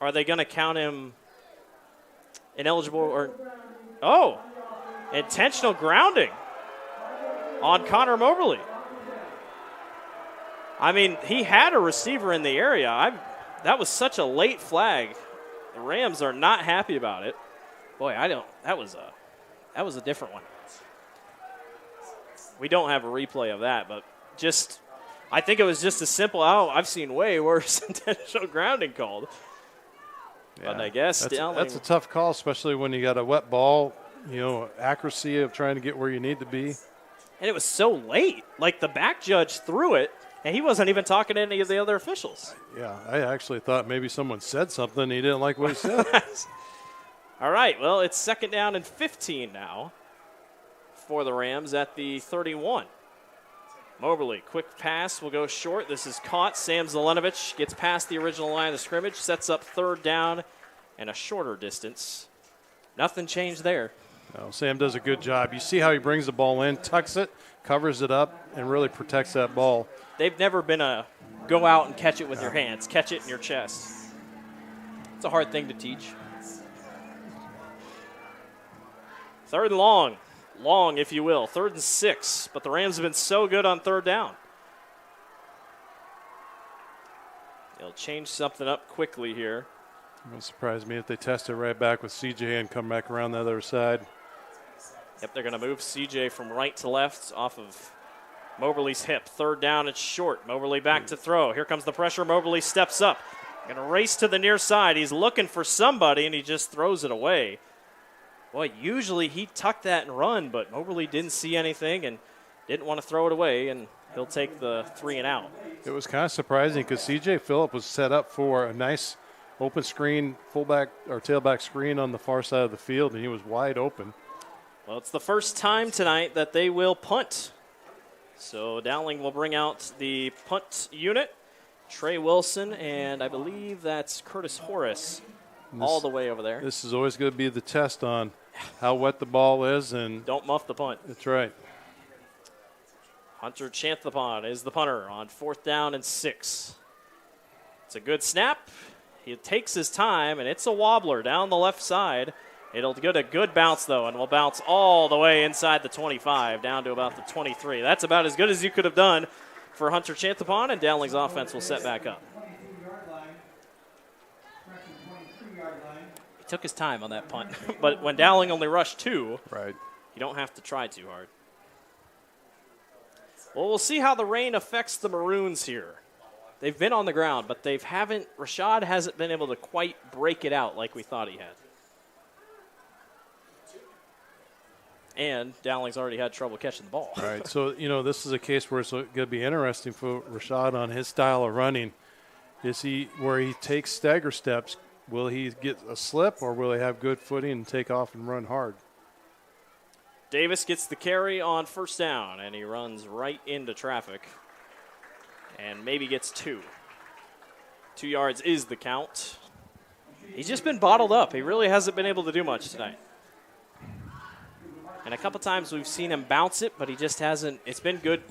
[SPEAKER 15] are they going to count him ineligible or, intentional grounding on Connor Moberly. I mean, he had a receiver in the area. That was such a late flag. The Rams are not happy about it. Boy, that was a different one. We don't have a replay of that, but I think it was just a simple, I've seen way worse intentional grounding called.
[SPEAKER 16] Yeah,
[SPEAKER 15] but I guess
[SPEAKER 16] that's a tough call, especially when you got a wet ball, accuracy of trying to get where you need to be.
[SPEAKER 15] And it was so late. Like, the back judge threw it, and he wasn't even talking to any of the other officials.
[SPEAKER 16] Yeah, I actually thought maybe someone said something. He didn't like what he said.
[SPEAKER 15] All right, well, it's 2nd down and 15 now for the Rams at the 31. Moberly, quick pass will go short. This is caught. Sam Zelenovich gets past the original line of scrimmage, sets up 3rd down and a shorter distance. Nothing changed there.
[SPEAKER 16] No, Sam does a good job. You see how he brings the ball in, tucks it, covers it up, and really protects that ball.
[SPEAKER 15] They've never been a go out and catch it with your hands, catch it in your chest. It's a hard thing to teach. 3rd and long. Long, if you will. 3rd and 6. But the Rams have been so good on 3rd down. They'll change something up quickly here.
[SPEAKER 16] It wouldn't surprise me if they test it right back with CJ and come back around the other side.
[SPEAKER 15] Yep, they're going to move CJ from right to left off of Moberly's hip. 3rd down, it's short. Moberly back to throw. Here comes the pressure. Moberly steps up. Going to race to the near side. He's looking for somebody, and he just throws it away. Boy, usually he'd tuck that and run, but Moberly didn't see anything and didn't want to throw it away, and he'll take the 3 and out.
[SPEAKER 16] It was kind of surprising because C.J. Phillip was set up for a nice open screen, fullback or tailback screen on the far side of the field, and he was wide open.
[SPEAKER 15] Well, it's the first time tonight that they will punt. So Dowling will bring out the punt unit. Trey Wilson, and I believe that's Curtis Horace all the way over there.
[SPEAKER 16] This is always going to be the test on how wet the ball is. And
[SPEAKER 15] don't muff the punt.
[SPEAKER 16] That's right.
[SPEAKER 15] Hunter Chanthapon is the punter on 4th down and 6. It's a good snap. He takes his time, and it's a wobbler down the left side. It'll get a good bounce, though, and will bounce all the way inside the 25, down to about the 23. That's about as good as you could have done for Hunter Chanthapon, and Dowling's offense will set back up. He took his time on that punt, but when Dowling only rushed 2,
[SPEAKER 16] right,
[SPEAKER 15] you don't have to try too hard. Well, we'll see how the rain affects the Maroons here. They've been on the ground, but Rashad hasn't been able to quite break it out like we thought he had. And Dowling's already had trouble catching the ball.
[SPEAKER 16] All right, so, this is a case where it's going to be interesting for Rashad on his style of running. Is he where he takes stagger steps? Will he get a slip, or will he have good footing and take off and run hard?
[SPEAKER 15] Davis gets the carry on first down, and he runs right into traffic and maybe gets 2. 2 yards is the count. He's just been bottled up. He really hasn't been able to do much tonight. And a couple times we've seen him bounce it, but he just hasn't. It's been good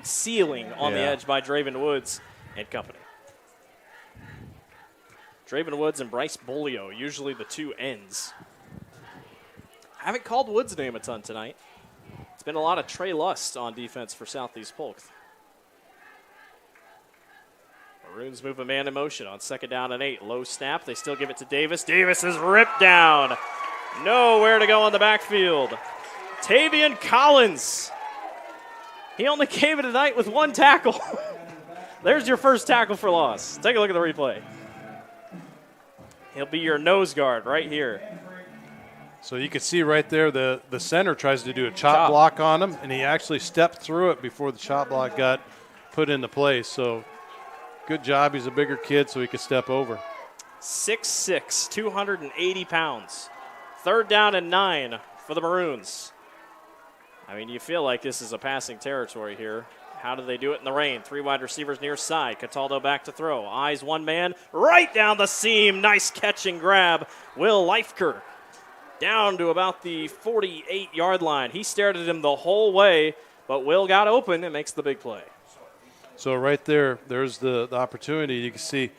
[SPEAKER 15] sealing on the edge by Draven Woods and company. Draven Woods and Bryce Bolio, usually the 2 ends. I haven't called Woods' name a ton tonight. It's been a lot of Trey Lust on defense for Southeast Polk. Maroons move a man in motion on 2nd down and 8. Low snap. They still give it to Davis. Davis is ripped down. Nowhere to go on the backfield. Tavian Collins. He only came in tonight with 1 tackle. There's your first tackle for loss. Take a look at the replay. He'll be your nose guard right here.
[SPEAKER 16] So you can see right there the center tries to do a chop block on him, and he actually stepped through it before the chop block got put into place. So good job. He's a bigger kid, so he could step over.
[SPEAKER 15] 6'6", 280 pounds. 3rd down and 9 for the Maroons. I mean, you feel like this is a passing territory here. How do they do it in the rain? 3 wide receivers near side. Cataldo back to throw. Eyes one man right down the seam. Nice catch and grab. Will Leifker down to about the 48-yard line. He stared at him the whole way, but Will got open and makes the big play.
[SPEAKER 16] So right there's the opportunity. You can see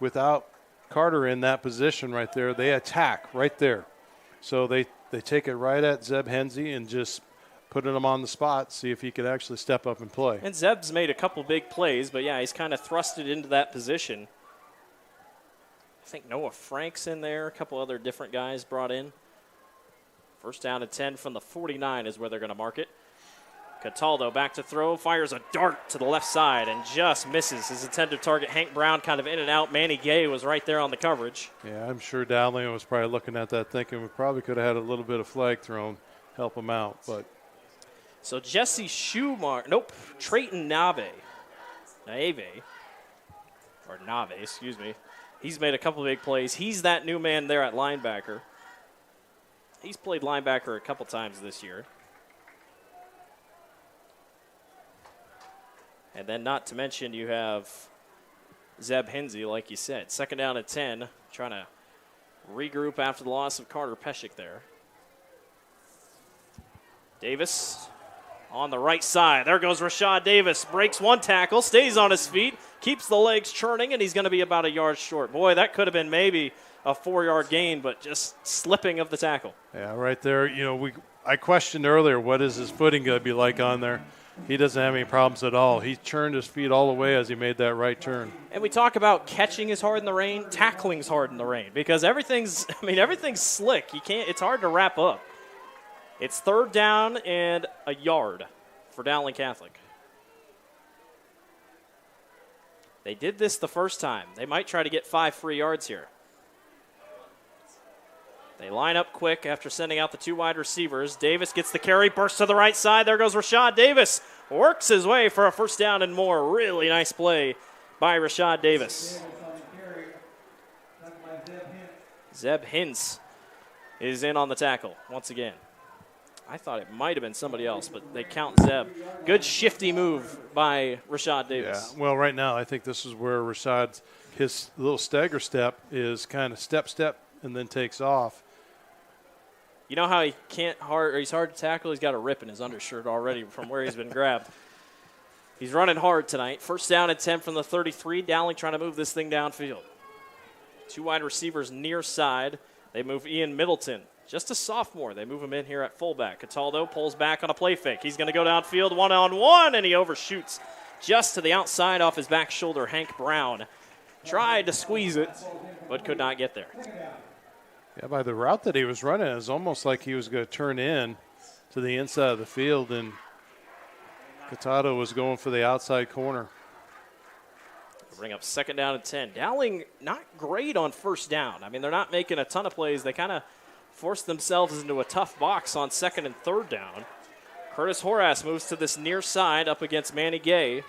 [SPEAKER 16] without Carter in that position right there, they attack right there. So they take it right at Zeb Henze and just putting him on the spot, see if he could actually step up and play.
[SPEAKER 15] And Zeb's made a couple big plays, but yeah, he's kind of thrusted into that position. I think Noah Frank's in there, a couple other different guys brought in. 1st down and 10 from the 49 is where they're going to mark it. Cataldo back to throw, fires a dart to the left side and just misses his intended target. Hank Brown kind of in and out. Manny Gay was right there on the coverage.
[SPEAKER 16] Yeah, I'm sure Dowling was probably looking at that thinking we probably could have had a little bit of flag thrown, help him out. But
[SPEAKER 15] so Jesse Trayton Nave, excuse me. He's made a couple of big plays. He's that new man there at linebacker. He's played linebacker a couple times this year. And then not to mention you have Zeb Henze, like you said. 2nd down at 10, trying to regroup after the loss of Carter Peschick there. Davis on the right side. There goes Rashad Davis. Breaks 1 tackle, stays on his feet, keeps the legs churning, and he's going to be about a yard short. Boy, that could have been maybe a 4-yard gain, but just slipping of the tackle.
[SPEAKER 16] Yeah, right there. I questioned earlier, what is his footing going to be like on there? He doesn't have any problems at all. He turned his feet all the way as he made that right turn.
[SPEAKER 15] And we talk about catching is hard in the rain, tackling's hard in the rain because everything's slick. It's hard to wrap up. It's 3rd down and a yard for Dowling Catholic. They did this the first time. They might try to get 5 free yards here. They line up quick after sending out the 2 wide receivers. Davis gets the carry, bursts to the right side. There goes Rashad Davis. Works his way for a 1st down and more. Really nice play by Rashad Davis. Zeb Hintz is in on the tackle once again. I thought it might have been somebody else, but they count Zeb. Good shifty move by Rashad Davis.
[SPEAKER 16] Yeah, well, right now I think this is where Rashad's his little stagger step is kind of step, and then takes off.
[SPEAKER 15] You know how he's hard to tackle? He's got a rip in his undershirt already from where he's been grabbed. He's running hard tonight. 1st down and 10 from the 33. Dowling trying to move this thing downfield. 2 wide receivers near side. They move Ian Middleton. Just a sophomore. They move him in here at fullback. Cataldo pulls back on a play fake. He's going to go downfield 1-on-1, and he overshoots just to the outside off his back shoulder. Hank Brown tried to squeeze it, but could not get there.
[SPEAKER 16] Yeah, by the route that he was running, it was almost like he was going to turn in to the inside of the field, and Cataldo was going for the outside corner.
[SPEAKER 15] Bring up 2nd down and 10. Dowling not great on 1st down. I mean, they're not making a ton of plays. They kind of forced themselves into a tough box on 2nd and 3rd down. Curtis Horace moves to this near side up against Manny Gay.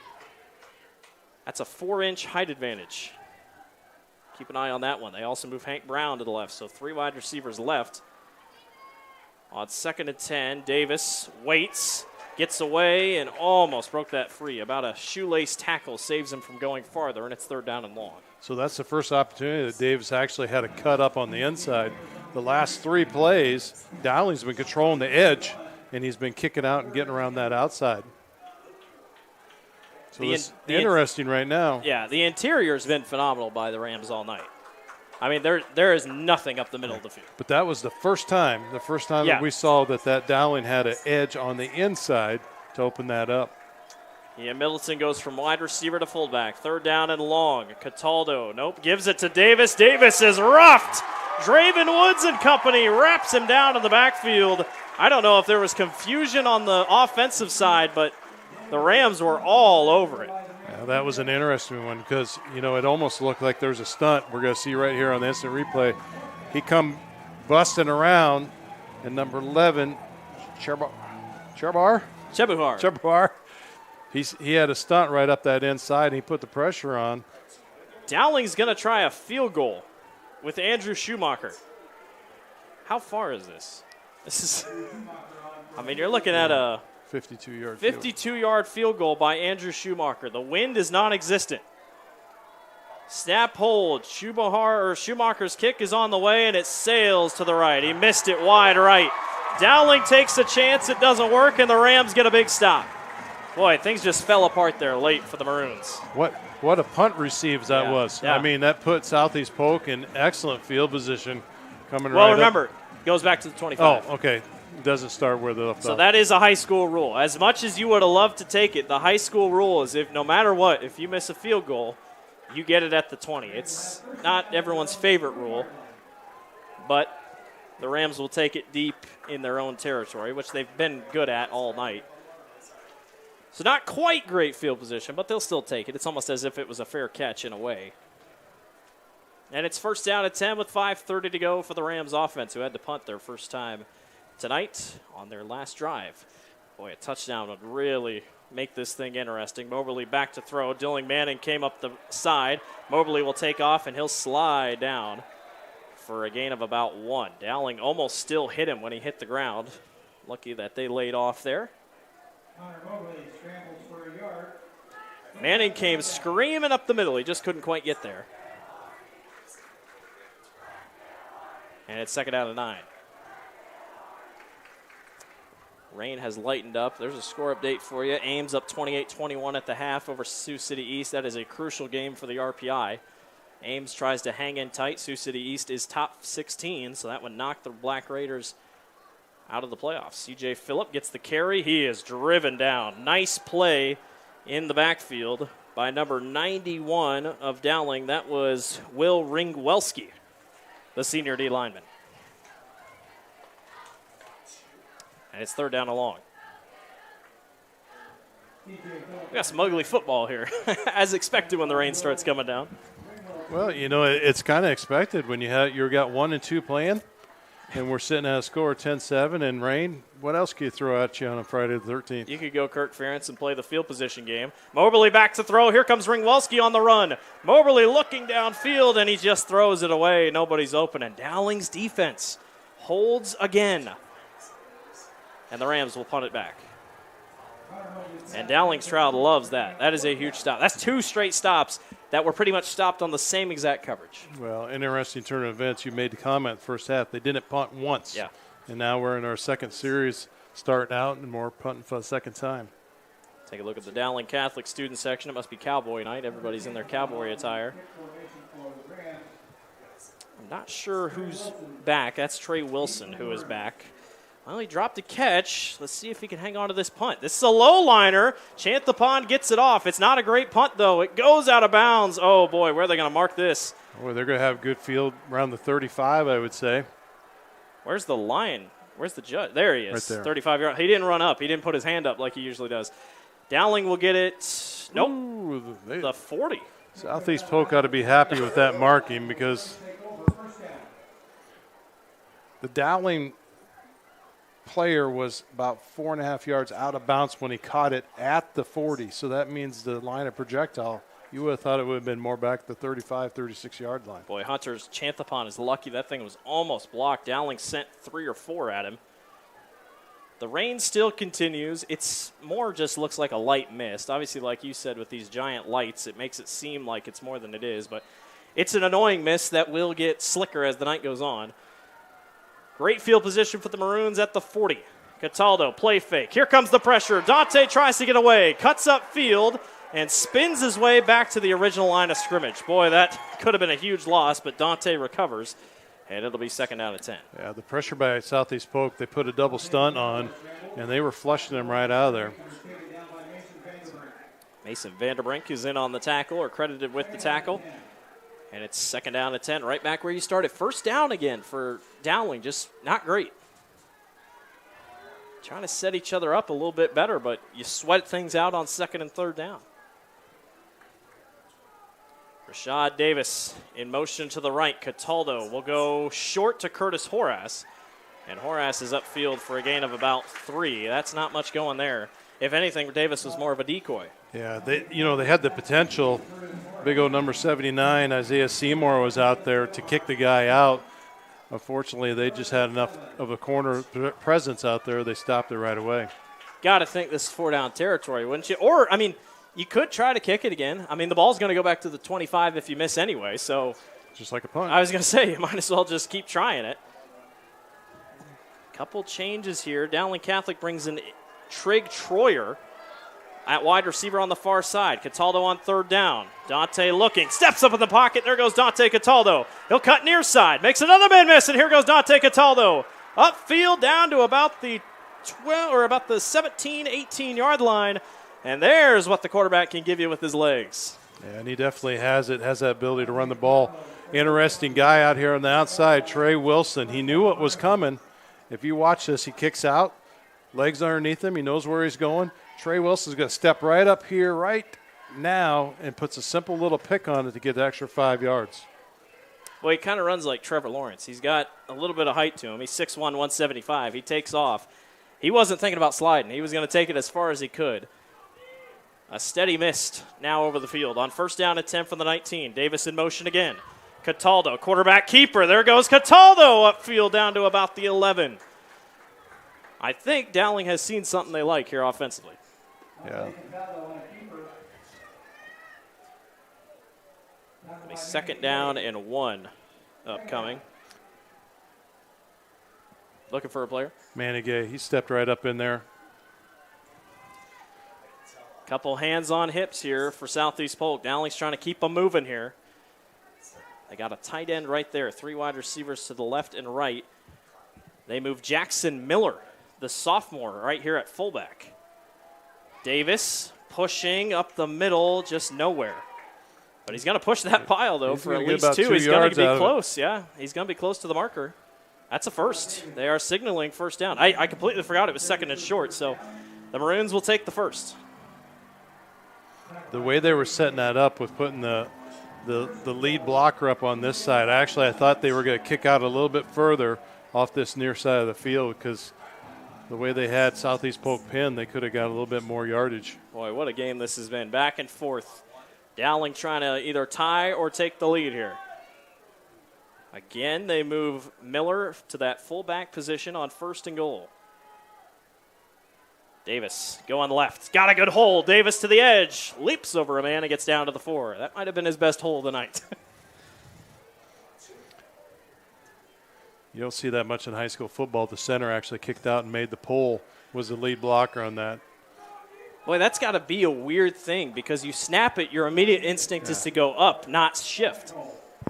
[SPEAKER 15] That's a 4-inch height advantage. Keep an eye on that one. They also move Hank Brown to the left, so 3 wide receivers left. On 2nd and 10, Davis waits, gets away, and almost broke that free. About a shoelace tackle saves him from going farther, and it's 3rd down and long.
[SPEAKER 16] So that's the first opportunity that Davis actually had a cut up on the inside. The last 3 plays, Dowling's been controlling the edge, and he's been kicking out and getting around that outside. So it's interesting right now.
[SPEAKER 15] Yeah, the interior's been phenomenal by the Rams all night. I mean, there is nothing up the middle of the field.
[SPEAKER 16] But that was the first time that we saw that Dowling had an edge on the inside to open that up.
[SPEAKER 15] Yeah, Middleton goes from wide receiver to fullback. 3rd down and long. Cataldo, gives it to Davis. Davis is roughed. Draven Woods and company wraps him down in the backfield. I don't know if there was confusion on the offensive side, but the Rams were all over it.
[SPEAKER 16] Yeah, that was an interesting one because, it almost looked like there was a stunt. We're going to see right here on the instant replay. He come busting around, and number 11, Chebuhar. He had a stunt right up that inside, and he put the pressure on.
[SPEAKER 15] Dowling's going to try a field goal with Andrew Schumacher. How far is this? This is, you're looking at a
[SPEAKER 16] 52-yard
[SPEAKER 15] field goal by Andrew Schumacher. The wind is non-existent. Snap hold. Schumacher's kick is on the way, and it sails to the right. He missed it wide right. Dowling takes a chance. It doesn't work, and the Rams get a big stop. Boy, things just fell apart there late for the Maroons.
[SPEAKER 16] What a punt receives that was.
[SPEAKER 15] Yeah.
[SPEAKER 16] That put Southeast Polk in excellent field position coming
[SPEAKER 15] well,
[SPEAKER 16] right
[SPEAKER 15] remember,
[SPEAKER 16] up.
[SPEAKER 15] it goes back to the 25.
[SPEAKER 16] Oh, okay. It doesn't start where they left
[SPEAKER 15] So
[SPEAKER 16] off.
[SPEAKER 15] that is a high school rule. As much as you would have loved to take it, the high school rule is no matter what, if you miss a field goal, you get it at the 20. It's not everyone's favorite rule, but the Rams will take it deep in their own territory, which they've been good at all night. So not quite great field position, but they'll still take it. It's almost as if it was a fair catch in a way. And it's 1st down at 10 with 5:30 to go for the Rams offense, who had to punt their first time tonight on their last drive. Boy, a touchdown would really make this thing interesting. Moberly back to throw. Dylan Manning came up the side. Moberly will take off, and he'll slide down for a gain of about 1. Dowling almost still hit him when he hit the ground. Lucky that they laid off there. Manning came screaming up the middle. He just couldn't quite get there. And it's 2nd down and 9. Rain has lightened up. There's a score update for you. Ames up 28-21 at the half over Sioux City East. That is a crucial game for the RPI. Ames tries to hang in tight. Sioux City East is top 16, so that would knock the Black Raiders out of the playoffs. C.J. Phillip gets the carry. He is driven down. Nice play in the backfield by number 91 of Dowling. That was Will Ringwelski, the senior D lineman. And it's 3rd down and long. We got some ugly football here, as expected when the rain starts coming down.
[SPEAKER 16] Well, it's kind of expected when you've got 1 and 2 playing, and we're sitting at a score of 10-7 and rain. What else can you throw at you on a Friday the 13th?
[SPEAKER 15] You could go Kirk Ferentz and play the field position game. Moberly back to throw. Here comes Ringwelski on the run. Moberly looking downfield, and he just throws it away. Nobody's open, and Dowling's defense holds again. And the Rams will punt it back. And Dowling Stroud loves that. That is a huge stop. That's 2 straight stops that were pretty much stopped on the same exact coverage.
[SPEAKER 16] Well, interesting turn of events. You made the comment first half. They didn't punt once.
[SPEAKER 15] Yeah.
[SPEAKER 16] And now we're in our second series starting out and more punting for the second time.
[SPEAKER 15] Take a look at the Dowling Catholic student section. It must be Cowboy night. Everybody's in their Cowboy attire. I'm not sure who's back. That's Trey Wilson who is back. Well, he dropped a catch. Let's see if he can hang on to this punt. This is a low liner. Chant the Pond gets it off. It's not a great punt, though. It goes out of bounds. Oh, boy, where are they going to mark this?
[SPEAKER 16] Well, they're going to have good field around the 35, I would say.
[SPEAKER 15] Where's the line? Where's the judge? There he is.
[SPEAKER 16] Right there.
[SPEAKER 15] 35 yards. He didn't run up. He didn't put his hand up like he usually does. Dowling will get it. Nope.
[SPEAKER 16] Ooh,
[SPEAKER 15] the 40.
[SPEAKER 16] Southeast Polk ought to be happy with that marking because the Dowling player was about 4.5 yards out of bounds when he caught it at the 40. So that means the line of projectile, you would have thought it would have been more back at the 35, 36-yard line.
[SPEAKER 15] Boy, Hunter's Chanthapon is lucky. That thing was almost blocked. Dowling sent 3 or 4 at him. The rain still continues. It's more just looks like a light mist. Obviously, like you said, with these giant lights, it makes it seem like it's more than it is. But it's an annoying mist that will get slicker as the night goes on. Great field position for the Maroons at the 40. Cataldo, play fake. Here comes the pressure. Dante tries to get away, cuts up field, and spins his way back to the original line of scrimmage. Boy, that could have been a huge loss, but Dante recovers. And it'll be 2nd down and 10.
[SPEAKER 16] Yeah, the pressure by Southeast Polk, they put a double stunt on, and they were flushing him right out of there.
[SPEAKER 15] Mason Vanderbrink is in on the tackle, or credited with the tackle. And it's 2nd down and 10, right back where you started. 1st down again for Dowling, just not great. Trying to set each other up a little bit better, but you sweat things out on 2nd and 3rd down. Rashad Davis in motion to the right. Cataldo will go short to Curtis Horace. And Horace is upfield for a gain of about 3. That's not much going there. If anything, Davis was more of a decoy.
[SPEAKER 16] Yeah, they had the potential. Big old number 79, Isaiah Seymour, was out there to kick the guy out. Unfortunately, they just had enough of a corner presence out there. They stopped it right away.
[SPEAKER 15] Got to think this is 4-down territory, wouldn't you? Or, you could try to kick it again. The ball's going to go back to the 25 if you miss anyway. So,
[SPEAKER 16] just like a punt.
[SPEAKER 15] I was going to say, you might as well just keep trying it. Couple changes here. Dowling Catholic brings in Trig Troyer at wide receiver on the far side. Cataldo on 3rd down. Dante looking, steps up in the pocket. There goes Dante Cataldo. He'll cut near side, makes another man miss, and here goes Dante Cataldo. Upfield down to about the 17, 18-yard line. And there's what the quarterback can give you with his legs.
[SPEAKER 16] Yeah, and he definitely has that ability to run the ball. Interesting guy out here on the outside, Trey Wilson. He knew what was coming. If you watch this, he kicks out, legs underneath him. He knows where he's going. Trey Wilson's going to step right up here right now and puts a simple little pick on it to get the extra 5 yards.
[SPEAKER 15] Well, he kind of runs like Trevor Lawrence. He's got a little bit of height to him. He's 6'1", 175. He takes off. He wasn't thinking about sliding. He was going to take it as far as he could. A steady mist now over the field. On 1st down and 10 from the 19. Davis in motion again. Cataldo, quarterback keeper. There goes Cataldo upfield down to about the 11. I think Dowling has seen something they like here offensively.
[SPEAKER 16] Yeah.
[SPEAKER 15] A 2nd down and 1 upcoming. Looking for a player.
[SPEAKER 16] Manigay, he stepped right up in there.
[SPEAKER 15] Couple hands on hips here for Southeast Polk. Dowling's trying to keep them moving here. They got a tight end right there. 3 wide receivers to the left and right. They move Jackson Miller, the sophomore, right here at fullback. Davis pushing up the middle, just nowhere. But he's going to push that pile, though, for at least 2. He's going to be close. Yeah, he's going to be close to the marker. That's a first. They are signaling 1st down. I completely forgot it was 2nd and short, so the Maroons will take the first.
[SPEAKER 16] The way they were setting that up with putting the lead blocker up on this side, I thought they were going to kick out a little bit further off this near side of the field because the way they had Southeast Polk pinned, they could have got a little bit more yardage.
[SPEAKER 15] Boy, what a game this has been. Back and forth. Dowling trying to either tie or take the lead here. Again, they move Miller to that fullback position on 1st and goal. Davis going left. Got a good hole. Davis to the edge. Leaps over a man and gets down to the 4. That might have been his best hole of the night.
[SPEAKER 16] You don't see that much in high school football. The center actually kicked out and made the pull, was the lead blocker on that.
[SPEAKER 15] Boy, that's got to be a weird thing because you snap it, your immediate instinct is to go up, not shift.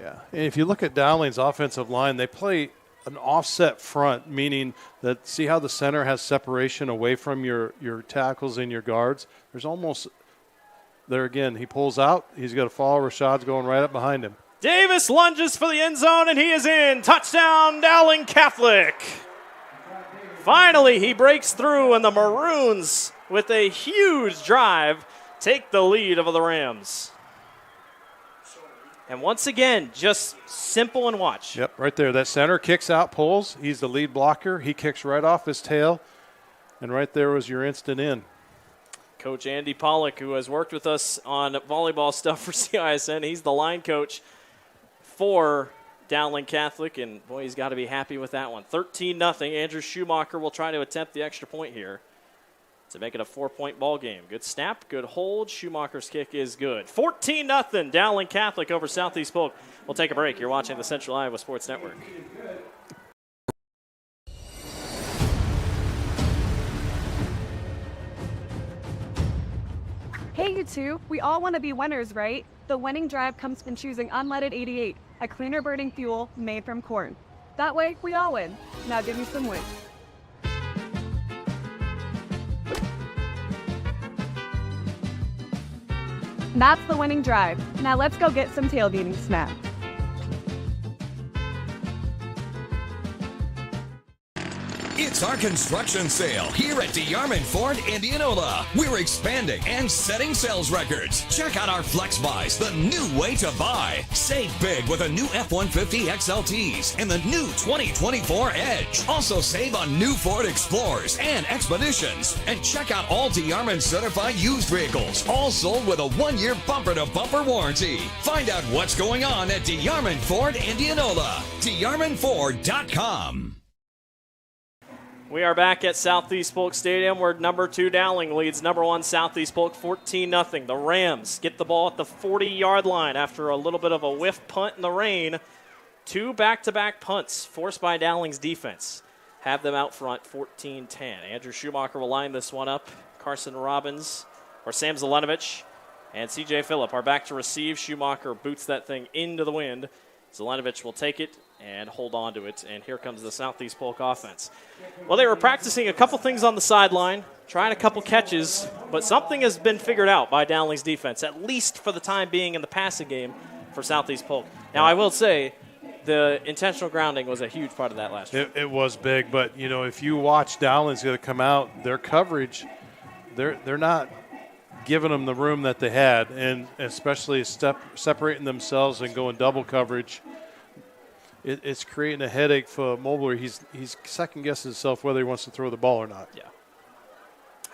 [SPEAKER 16] Yeah. And if you look at Dowling's offensive line, they play an offset front, meaning that see how the center has separation away from your tackles and your guards? There's almost there again. He pulls out. He's got to follow. Rashad's going right up behind him.
[SPEAKER 15] Davis lunges for the end zone, and he is in. Touchdown, Dowling Catholic. Finally, he breaks through, and the Maroons, with a huge drive, take the lead over the Rams. And once again, just simple and watch.
[SPEAKER 16] Yep, right there. That center kicks out, pulls. He's the lead blocker. He kicks right off his tail. And right there was your instant in.
[SPEAKER 15] Coach Andy Pollock, who has worked with us on volleyball stuff for CISN, he's the line coach for Dowling Catholic. And, boy, he's got to be happy with that one. 13-0. Andrew Schumacher will try to attempt the extra point here to make it a 4-point ball game. Good snap, good hold. Schumacher's kick is good. 14-0, Dowling Catholic over Southeast Polk. We'll take a break. You're watching the Central Iowa Sports Network.
[SPEAKER 17] Hey, you two. We all want to be winners, right? The winning drive comes from choosing unleaded 88, a cleaner burning fuel made from corn. That way, we all win. Now give me some wins. That's the winning drive. Now let's go get some tailgating snacks.
[SPEAKER 6] It's our construction sale here at DeArmond Ford Indianola. We're expanding and setting sales records. Check out our Flex Buys, the new way to buy. Save big with a new F-150 XLTs and the new 2024 Edge. Also save on new Ford Explorers and Expeditions. And check out all DeArmond certified used vehicles, all sold with a 1-year bumper-to-bumper warranty. Find out what's going on at DeArmond Ford Indianola. DeArmondFord.com.
[SPEAKER 15] We are back at Southeast Polk Stadium where number 2 Dowling leads number 1 Southeast Polk 14-0. The Rams get the ball at the 40-yard line after a little bit of a whiff punt in the rain. 2 back-to-back punts forced by Dowling's defense. Have them out front 14-10. Andrew Schumacher will line this one up. Carson Robbins or Sam Zelenovich and C.J. Phillip are back to receive. Schumacher boots that thing into the wind. Zelenovich will take it and hold on to it. And here comes the Southeast Polk offense. Well, they were practicing a couple things on the sideline, trying a couple catches, but something has been figured out by Dowling's defense, at least for the time being in the passing game for Southeast Polk. Now, I will say the intentional grounding was a huge part of that last year.
[SPEAKER 16] It was big, but, you know, if you watch Dowling's going to come out, their coverage, they're not giving them the room that they had, and especially separating themselves and going double coverage. It's creating a headache for Mobler. He's second-guessing himself whether he wants to throw the ball or not.
[SPEAKER 15] Yeah.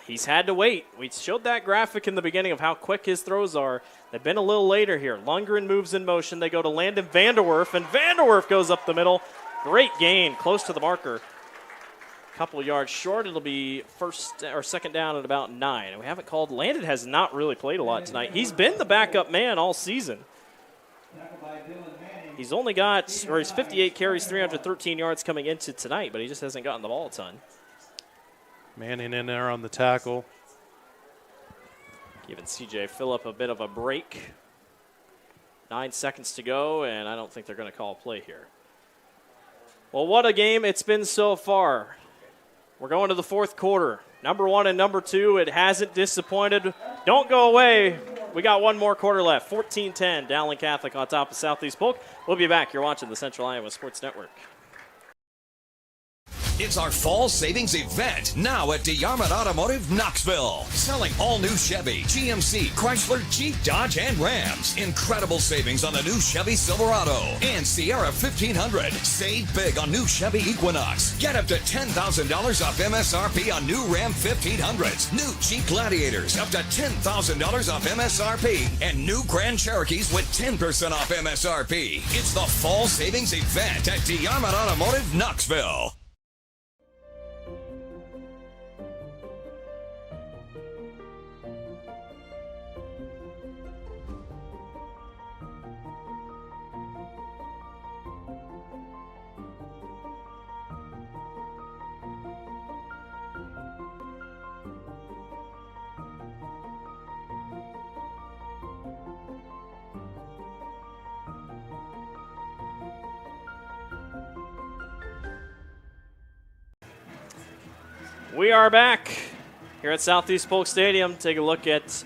[SPEAKER 15] He's had to wait. We showed that graphic in the beginning of how quick his throws are. They've been a little later here. Lundgren moves in motion. They go to Landon Vanderwerf, and Vanderwerf goes up the middle. Great gain, close to the marker. A couple of yards short. It'll be first or second down at about 9. And we haven't called. Landon has not really played a lot tonight. He's been the backup man all season. He's only got, or he's 58 carries, 313 yards coming into tonight, but he just hasn't gotten the ball a ton.
[SPEAKER 16] Manning in there on the tackle.
[SPEAKER 15] Giving C.J. Phillip a bit of a break. 9 seconds to go, and I don't think they're going to call a play here. Well, what a game it's been so far. We're going to the fourth quarter. Number 1 and number 2, it hasn't disappointed. Don't go away. We got one more quarter left. 14-10, Dowling Catholic on top of Southeast Polk. We'll be back. You're watching the Central Iowa Sports Network.
[SPEAKER 6] It's our fall savings event now at DeArmond Automotive Knoxville. Selling all new Chevy, GMC, Chrysler, Jeep, Dodge, and Rams. Incredible savings on the new Chevy Silverado and Sierra 1500. Save big on new Chevy Equinox. Get up to $10,000 off MSRP on new Ram 1500s. New Jeep Gladiators up to $10,000 off MSRP. And new Grand Cherokees with 10% off MSRP. It's the fall savings event at DeArmond Automotive Knoxville.
[SPEAKER 15] We are back here at Southeast Polk Stadium. Take a look at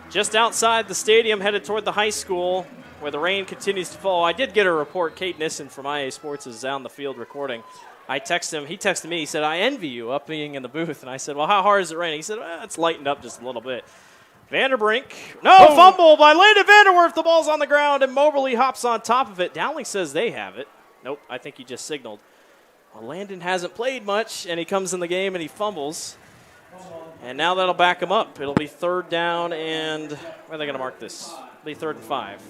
[SPEAKER 15] just outside the stadium, headed toward the high school, where the rain continues to fall. I did get a report. Kate Nissen from IA Sports is down the field recording. I texted him. He texted me. He said, I envy you up being in the booth. And I said, well, how hard is it raining? He said, well, it's lightened up just a little bit. Vanderbrink. No, fumble by Landon Vanderwerf. The ball's on the ground, and Moberly hops on top of it. Dowling says they have it. Nope, I think he just signaled. Well, Landon hasn't played much, and he comes in the game and he fumbles. And now that'll back him up. It'll be 3rd down, and where are they going to mark this? It'll be 3rd and 5.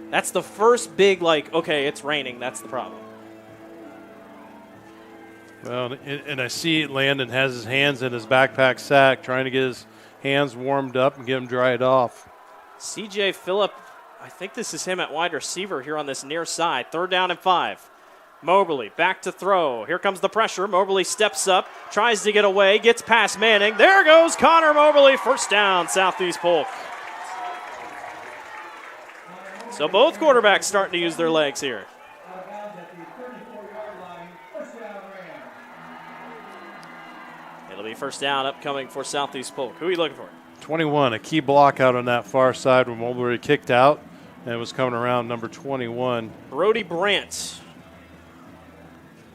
[SPEAKER 15] That's the first big, okay, it's raining. That's the problem.
[SPEAKER 16] Well, and I see Landon has his hands in his backpack sack, trying to get his hands warmed up and get them dried off.
[SPEAKER 15] C.J. Phillip, I think this is him at wide receiver here on this near side. 3rd down and 5. Moberly back to throw. Here comes the pressure. Moberly steps up, tries to get away, gets past Manning. There goes Connor Moberly. 1st down, Southeast Polk. So both quarterbacks starting to use their legs here. It'll be 1st down upcoming for Southeast Polk. Who are you looking for?
[SPEAKER 16] 21, a key block out on that far side when Mulberry kicked out and it was coming around number 21.
[SPEAKER 15] Brody Brandt.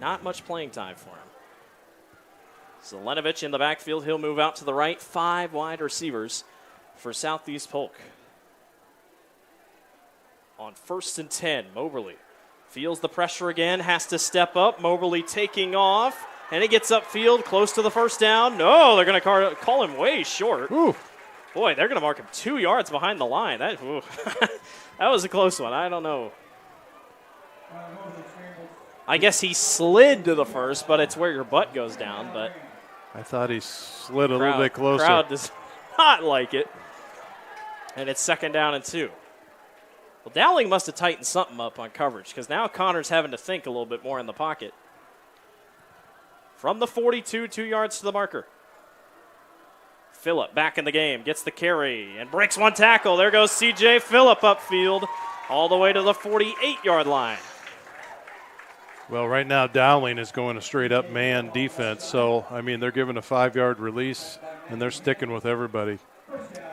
[SPEAKER 15] Not much playing time for him. Zelenovich in the backfield. He'll move out to the right. 5 wide receivers for Southeast Polk. On 1st and 10, Moberly feels the pressure again, has to step up. Moberly taking off, and he gets upfield close to the 1st down. No, they're going to call him way short.
[SPEAKER 16] Ooh.
[SPEAKER 15] Boy, they're going to mark him 2 yards behind the line. That was a close one. I don't know. I guess he slid to the 1st, but it's where your butt goes down. But
[SPEAKER 16] I thought he slid a little bit closer.
[SPEAKER 15] Crowd does not like it. And it's 2nd down and 2. Well, Dowling must have tightened something up on coverage because now Connor's having to think a little bit more in the pocket. From the 42, 2 yards to the marker. Phillip back in the game, gets the carry and breaks one tackle. There goes C.J. Phillip upfield all the way to the 48-yard line.
[SPEAKER 16] Well, right now Dowling is going a straight-up man defense. So, I mean, they're giving a 5-yard release, and they're sticking with everybody.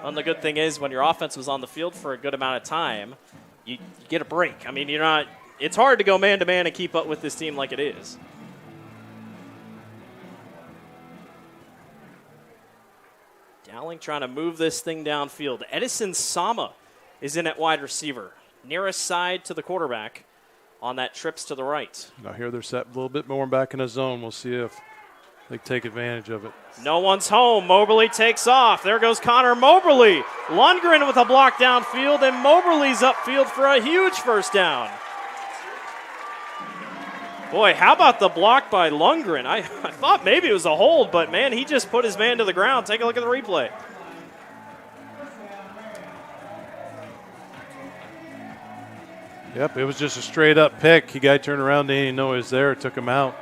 [SPEAKER 15] And the good thing is when your offense was on the field for a good amount of time, you get a break. I mean, you're not. It's hard to go man-to-man and keep up with this team like it is. Dowling trying to move this thing downfield. Edison Sama is in at wide receiver. Nearest side to the quarterback on that trips to the right.
[SPEAKER 16] Now here they're set a little bit more back in the zone. We'll see if they take advantage of it.
[SPEAKER 15] No one's home. Moberly takes off. There goes Connor Moberly. Lundgren with a block downfield, and Moberly's upfield for a huge 1st down. Boy, how about the block by Lundgren? I thought maybe it was a hold, but, man, he just put his man to the ground. Take a look at the replay.
[SPEAKER 16] Yep, it was just a straight-up pick. The guy turned around, didn't even know he was there, took him out.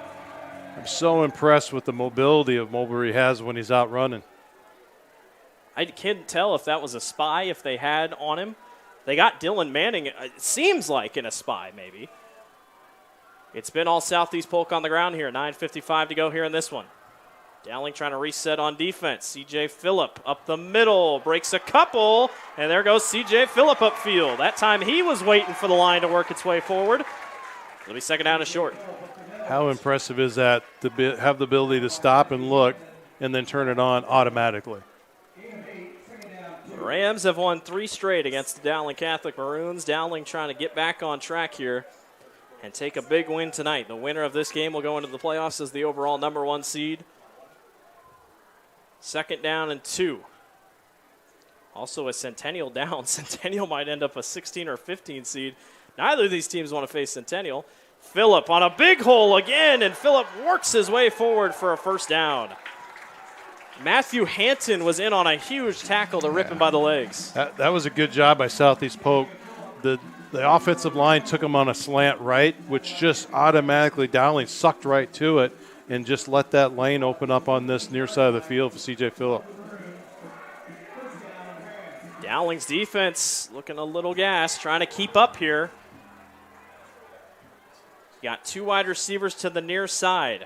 [SPEAKER 16] I'm so impressed with the mobility of Mulberry has when he's out running.
[SPEAKER 15] I can't tell if that was a spy, if they had on him. They got Dylan Manning, it seems like, in a spy maybe. It's been all Southeast Polk on the ground here. 9:55 to go here in this one. Dowling trying to reset on defense. C.J. Phillip up the middle, breaks a couple, and there goes C.J. Phillip upfield. That time he was waiting for the line to work its way forward. It'll be 2nd down and short.
[SPEAKER 16] How impressive is that to have the ability to stop and look and then turn it on automatically?
[SPEAKER 15] The Rams have won 3 straight against the Dowling Catholic Maroons. Dowling trying to get back on track here and take a big win tonight. The winner of this game will go into the playoffs as the overall number 1 seed. 2nd down and 2. Also a Centennial down. Centennial might end up a 16 or 15 seed. Neither of these teams want to face Centennial. Phillip on a big hole again, and Phillip works his way forward for a 1st down. Matthew Hanton was in on a huge tackle to rip him by the legs.
[SPEAKER 16] That was a good job by Southeast Polk. The offensive line took him on a slant right, which just automatically Dowling sucked right to it and just let that lane open up on this near side of the field for C.J. Phillip.
[SPEAKER 15] Dowling's defense looking a little gassed, trying to keep up here. Got 2 wide receivers to the near side.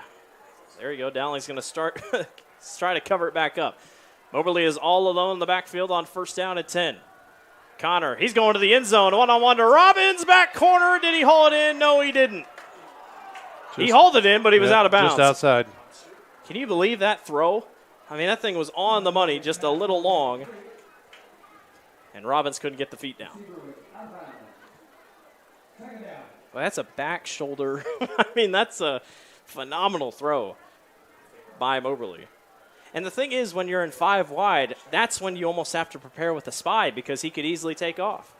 [SPEAKER 15] There you go. Dowling's going to start try to cover it back up. Moberly is all alone in the backfield on 1st down and 10. Connor, he's going to the end zone. One-on-one to Robbins, back corner. Did he haul it in? No, he didn't. He hauled it in, but he was out of bounds.
[SPEAKER 16] Just outside.
[SPEAKER 15] Can you believe that throw? I mean, that thing was on the money, just a little long. And Robbins couldn't get the feet down. Well, that's a back shoulder. I mean, that's a phenomenal throw by Moberly. And the thing is, when you're in 5 wide, that's when you almost have to prepare with a spy because he could easily take off.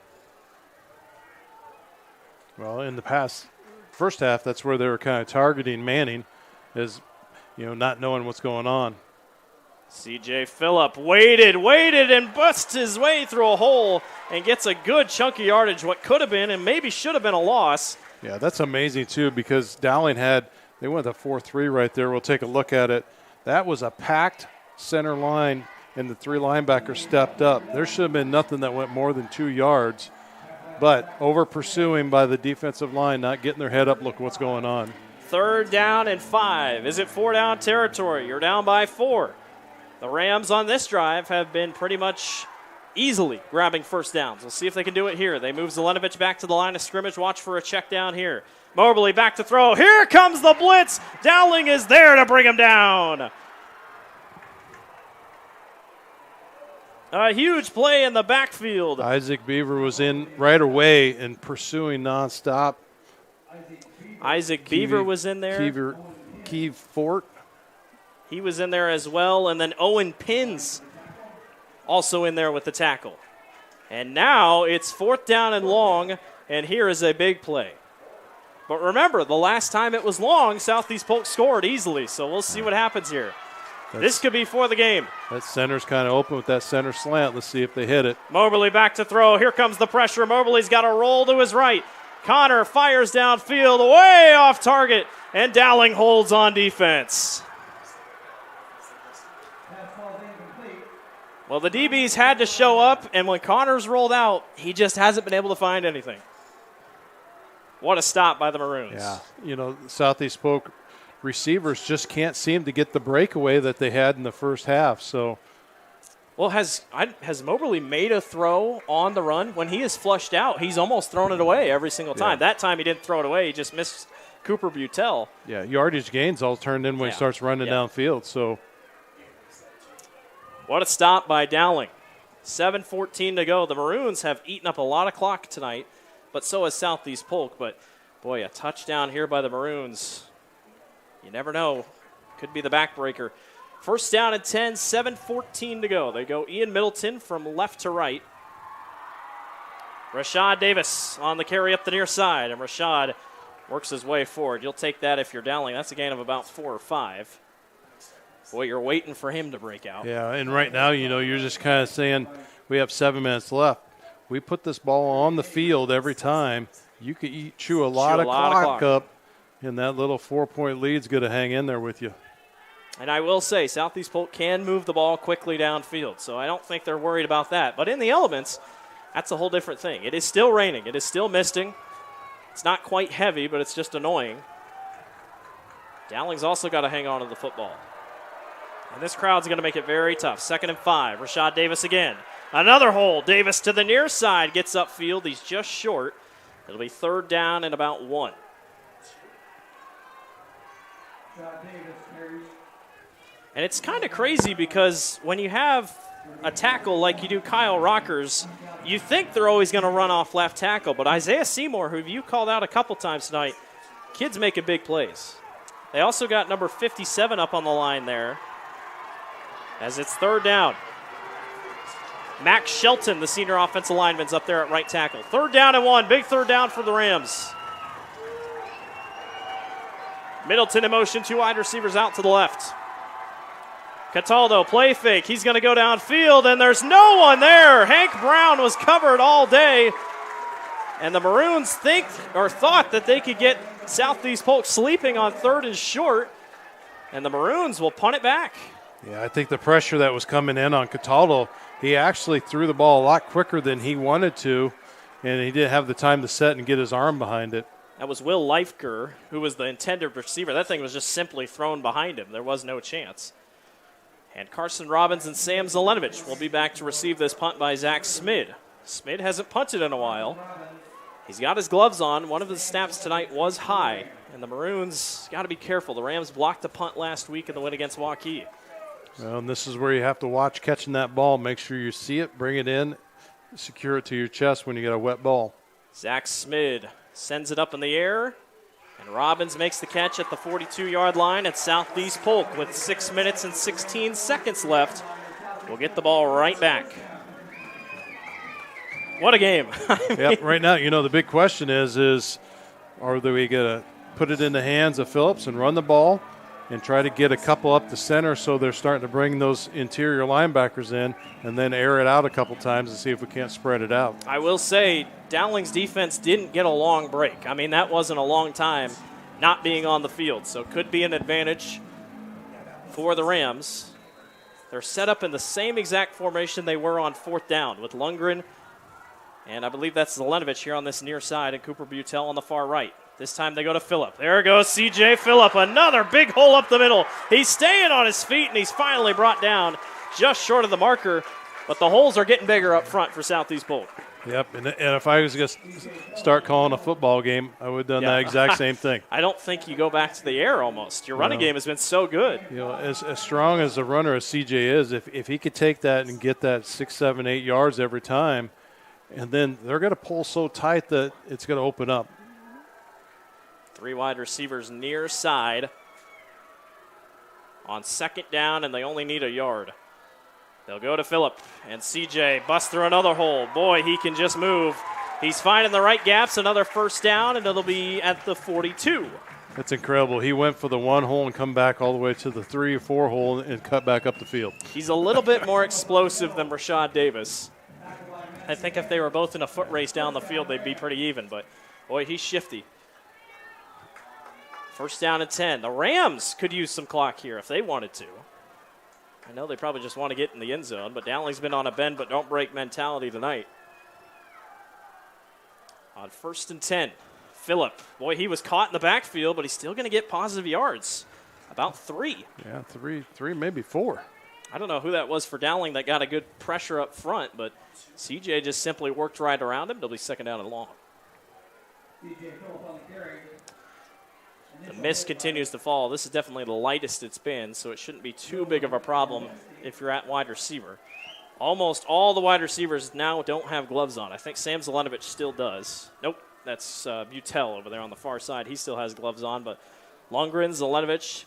[SPEAKER 16] Well, in the past first half, that's where they were kind of targeting Manning, as not knowing what's going on.
[SPEAKER 15] C.J. Phillip waited, and busts his way through a hole and gets a good chunk of yardage, what could have been and maybe should have been a loss.
[SPEAKER 16] Yeah, that's amazing, too, because Dowling they went to 4-3 right there. We'll take a look at it. That was a packed center line, and the 3 linebackers stepped up. There should have been nothing that went more than 2 yards, but over-pursuing by the defensive line, not getting their head up, look what's going on.
[SPEAKER 15] 3rd down and 5. Is it 4-down territory? You're down by 4. The Rams on this drive have been pretty much easily grabbing first downs. We'll see if they can do it here. They move Zelenovich back to the line of scrimmage. Watch for a check down here. Moberly back to throw. Here comes the blitz. Dowling is there to bring him down. A huge play in the backfield.
[SPEAKER 16] Isaac Beaver was in right away and pursuing nonstop.
[SPEAKER 15] Isaac Beaver was in there.
[SPEAKER 16] Keeve Fort.
[SPEAKER 15] He was in there as well. And then Owen Pins also in there with the tackle. And now it's 4th down and long, and here is a big play. But remember, the last time it was long, Southeast Polk scored easily, so we'll see what happens here. This could be for the game.
[SPEAKER 16] That center's kind of open with that center slant. Let's see if they hit it.
[SPEAKER 15] Moberly back to throw. Here comes the pressure. Moberly's got a roll to his right. Connor fires downfield, way off target, and Dowling holds on defense. Well, the DBs had to show up, and when Connor's rolled out, he just hasn't been able to find anything. What a stop by the Maroons.
[SPEAKER 16] Yeah, Southeast Polk receivers just can't seem to get the breakaway that they had in the first half. So,
[SPEAKER 15] well, has Moberly made a throw on the run? When he is flushed out, he's almost thrown it away every single time. That time he didn't throw it away. He just missed Cooper Butel.
[SPEAKER 16] Yeah, yardage gains all turned in when he starts running downfield. So,
[SPEAKER 15] what a stop by Dowling. 7:14 to go. The Maroons have eaten up a lot of clock tonight, but so has Southeast Polk. But, boy, a touchdown here by the Maroons. You never know. Could be the backbreaker. 1st down and 10, 7:14 to go. They go Ian Middleton from left to right. Rashad Davis on the carry up the near side, and Rashad works his way forward. You'll take that if you're Dowling. That's a gain of about 4 or 5. Boy, you're waiting for him to break out.
[SPEAKER 16] Yeah, and right now, you're just kind of saying we have 7 minutes left. We put this ball on the field every time. You could chew a lot of clock up, and that little 4-point lead's going to hang in there with you.
[SPEAKER 15] And I will say, Southeast Polk can move the ball quickly downfield, so I don't think they're worried about that. But in the elements, that's a whole different thing. It is still raining. It is still misting. It's not quite heavy, but it's just annoying. Dowling's also got to hang on to the football. And this crowd's going to make it very tough. 2nd and 5. Rashad Davis again. Another hole. Davis to the near side. Gets upfield. He's just short. It'll be 3rd down and about 1. And it's kind of crazy because when you have a tackle like you do Kyle Rockers, you think they're always going to run off left tackle. But Isaiah Seymour, who you called out a couple times tonight, kids making big plays. They also got number 57 up on the line there as it's 3rd down. Max Shelton, the senior offensive lineman's up there at right tackle. 3rd down and 1. Big 3rd down for the Rams. Middleton in motion. 2 wide receivers out to the left. Cataldo, play fake. He's going to go downfield, and there's no one there. Hank Brown was covered all day. And the Maroons thought that they could get Southeast Polk sleeping on 3rd and short. And the Maroons will punt it back.
[SPEAKER 16] Yeah, I think the pressure that was coming in on Cataldo, he actually threw the ball a lot quicker than he wanted to, and he didn't have the time to set and get his arm behind it.
[SPEAKER 15] That was Will Leifker, who was the intended receiver. That thing was just simply thrown behind him. There was no chance. And Carson Robbins and Sam Zelenovich will be back to receive this punt by Zach Smid. Smid hasn't punted in a while. He's got his gloves on. One of his snaps tonight was high, and the Maroons got to be careful. The Rams blocked a punt last week in the win against Waukee.
[SPEAKER 16] Well, and this is where you have to watch catching that ball. Make sure you see it, bring it in, secure it to your chest when you get a wet ball.
[SPEAKER 15] Zach Smid sends it up in the air, and Robbins makes the catch at the 42-yard line at Southeast Polk with 6 minutes and 16 seconds left. We'll get the ball right back. What a game.
[SPEAKER 16] Yep, right now, the big question is are we going to put it in the hands of Phillips and run the ball and try to get a couple up the center so they're starting to bring those interior linebackers in and then air it out a couple times and see if we can't spread it out.
[SPEAKER 15] I will say Dowling's defense didn't get a long break. I mean, that wasn't a long time not being on the field, so it could be an advantage for the Rams. They're set up in the same exact formation they were on 4th down with Lundgren, and I believe that's Zelenovich here on this near side and Cooper Butel on the far right. This time they go to Phillip. There goes C.J. Phillip, another big hole up the middle. He's staying on his feet, and he's finally brought down just short of the marker, but the holes are getting bigger up front for Southeast Polk.
[SPEAKER 16] Yep, and if I was going to start calling a football game, I would have done that exact same thing.
[SPEAKER 15] I don't think you go back to the air almost. Your running game has been so good.
[SPEAKER 16] As strong as a runner as CJ is, if he could take that and get that 6, 7, 8 yards every time, and then they're going to pull so tight that it's going to open up.
[SPEAKER 15] 3 wide receivers near side on 2nd down, and they only need a yard. They'll go to Phillip, and CJ busts through another hole. Boy, he can just move. He's finding the right gaps, another 1st down, and it'll be at the 42.
[SPEAKER 16] That's incredible. He went for the 1 hole and come back all the way to the 3 or 4 hole and cut back up the field.
[SPEAKER 15] He's a little bit more explosive than Rashad Davis. I think if they were both in a foot race down the field, they'd be pretty even, but boy, he's shifty. 1st down and 10. The Rams could use some clock here if they wanted to. I know they probably just want to get in the end zone, but Dowling's been on a bend but don't break mentality tonight. On 1st and 10, Phillip. Boy, he was caught in the backfield, but he's still going to get positive yards. About 3.
[SPEAKER 16] Yeah, 3, maybe 4.
[SPEAKER 15] I don't know who that was for Dowling that got a good pressure up front, but CJ just simply worked right around him. It'll be 2nd down and long. The miss continues to fall. This is definitely the lightest it's been, so it shouldn't be too big of a problem if you're at wide receiver. Almost all the wide receivers now don't have gloves on. I think Sam Zelenovich still does. Nope, that's Butel over there on the far side. He still has gloves on, but Lundgren, Zelenovich,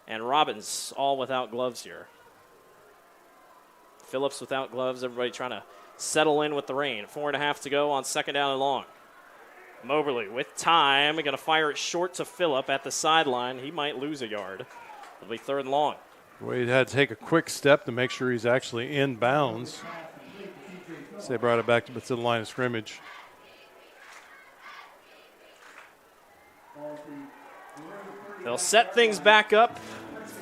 [SPEAKER 15] and Robbins all without gloves here. Phillips without gloves, everybody trying to settle in with the rain. 4.5 to go on 2nd down and long. Moberly with time, going to fire it short to Phillip at the sideline. He might lose a yard. It'll be 3rd and long.
[SPEAKER 16] Well, he had to take a quick step to make sure he's actually in bounds. So they brought it back to the line of scrimmage.
[SPEAKER 15] They'll set things back up.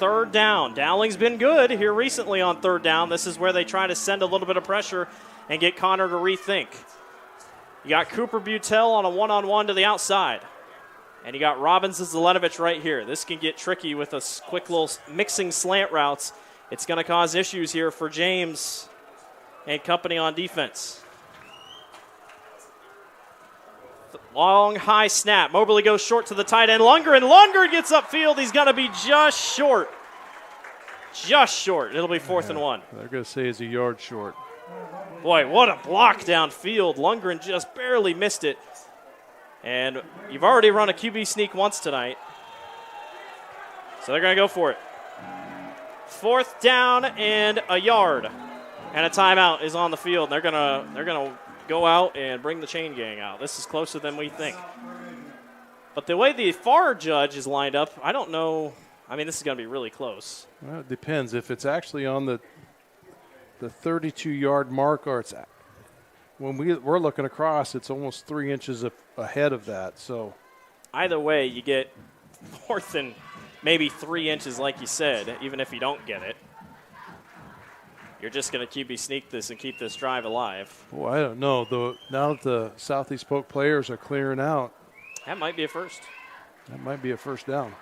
[SPEAKER 15] 3rd down. Dowling's been good here recently on 3rd down. This is where they try to send a little bit of pressure and get Connor to rethink. You got Cooper Butel on a one-on-one to the outside. And you got Robbins and Zelenovich right here. This can get tricky with a quick little mixing slant routes. It's going to cause issues here for James and company on defense. Long, high snap. Moberly goes short to the tight end. Lundgren gets upfield. He's going to be just short. Just short. It'll be 4th and 1.
[SPEAKER 16] They're going to say he's a yard short.
[SPEAKER 15] Boy, what a block downfield. Lundgren just barely missed it. And you've already run a QB sneak once tonight. So they're going to go for it. 4th down and a yard. And a timeout is on the field. They're going to go out and bring the chain gang out. This is closer than we think. But the way the FAR judge is lined up, I don't know. I mean, this is going to be really close.
[SPEAKER 16] Well, it depends. If it's actually on the 32-yard mark, or it's when we're looking across, it's almost 3 inches ahead of that. So
[SPEAKER 15] either way, you get 4th and maybe 3 inches, like you said, even if you don't get it. You're just going to QB sneak this and keep this drive alive.
[SPEAKER 16] Well, I don't know. Now that the Southeast Polk players are clearing out,
[SPEAKER 15] that might be a first.
[SPEAKER 16] That might be a 1st down.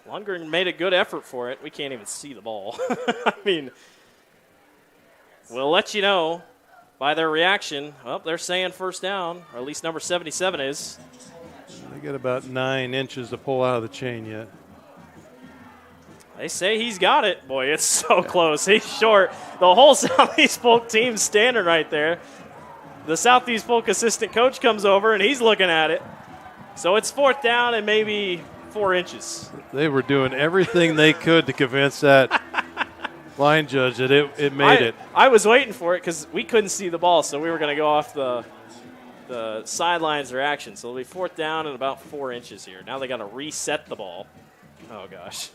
[SPEAKER 15] Lundgren made a good effort for it. We can't even see the ball. I mean, we'll let you know by their reaction. Well, they're saying 1st down, or at least number 77 is.
[SPEAKER 16] They get about 9 inches to pull out of the chain yet.
[SPEAKER 15] They say he's got it. Boy, it's so close. He's short. The whole Southeast Polk team's standing right there. The Southeast Polk assistant coach comes over, and he's looking at it. So it's 4th down and maybe 4 inches.
[SPEAKER 16] They were doing everything they could to convince that line judge that it made it.
[SPEAKER 15] I was waiting for it because we couldn't see the ball, so we were going to go off the sidelines reaction. So it'll be 4th down and about 4 inches here. Now they got to reset the ball. Oh, gosh.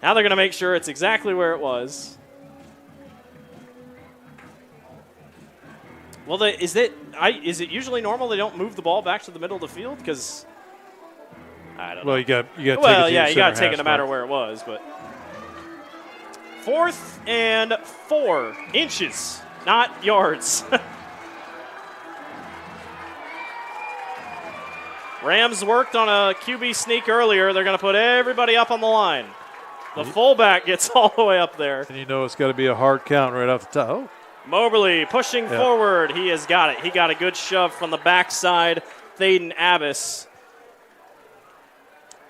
[SPEAKER 15] Now they're going to make sure it's exactly where it was. Well, is it usually normal they don't move the ball back to the middle of the field? Because I don't know.
[SPEAKER 16] Well, you got to take it to
[SPEAKER 15] you got to take it no matter where it was. But 4th and 4 inches, not yards. Rams worked on a QB sneak earlier. They're going to put everybody up on the line. The fullback gets all the way up there.
[SPEAKER 16] And you know it's got to be a hard count right off the top. Oh.
[SPEAKER 15] Moberly pushing forward. He has got it. He got a good shove from the backside. Thaden Abbas.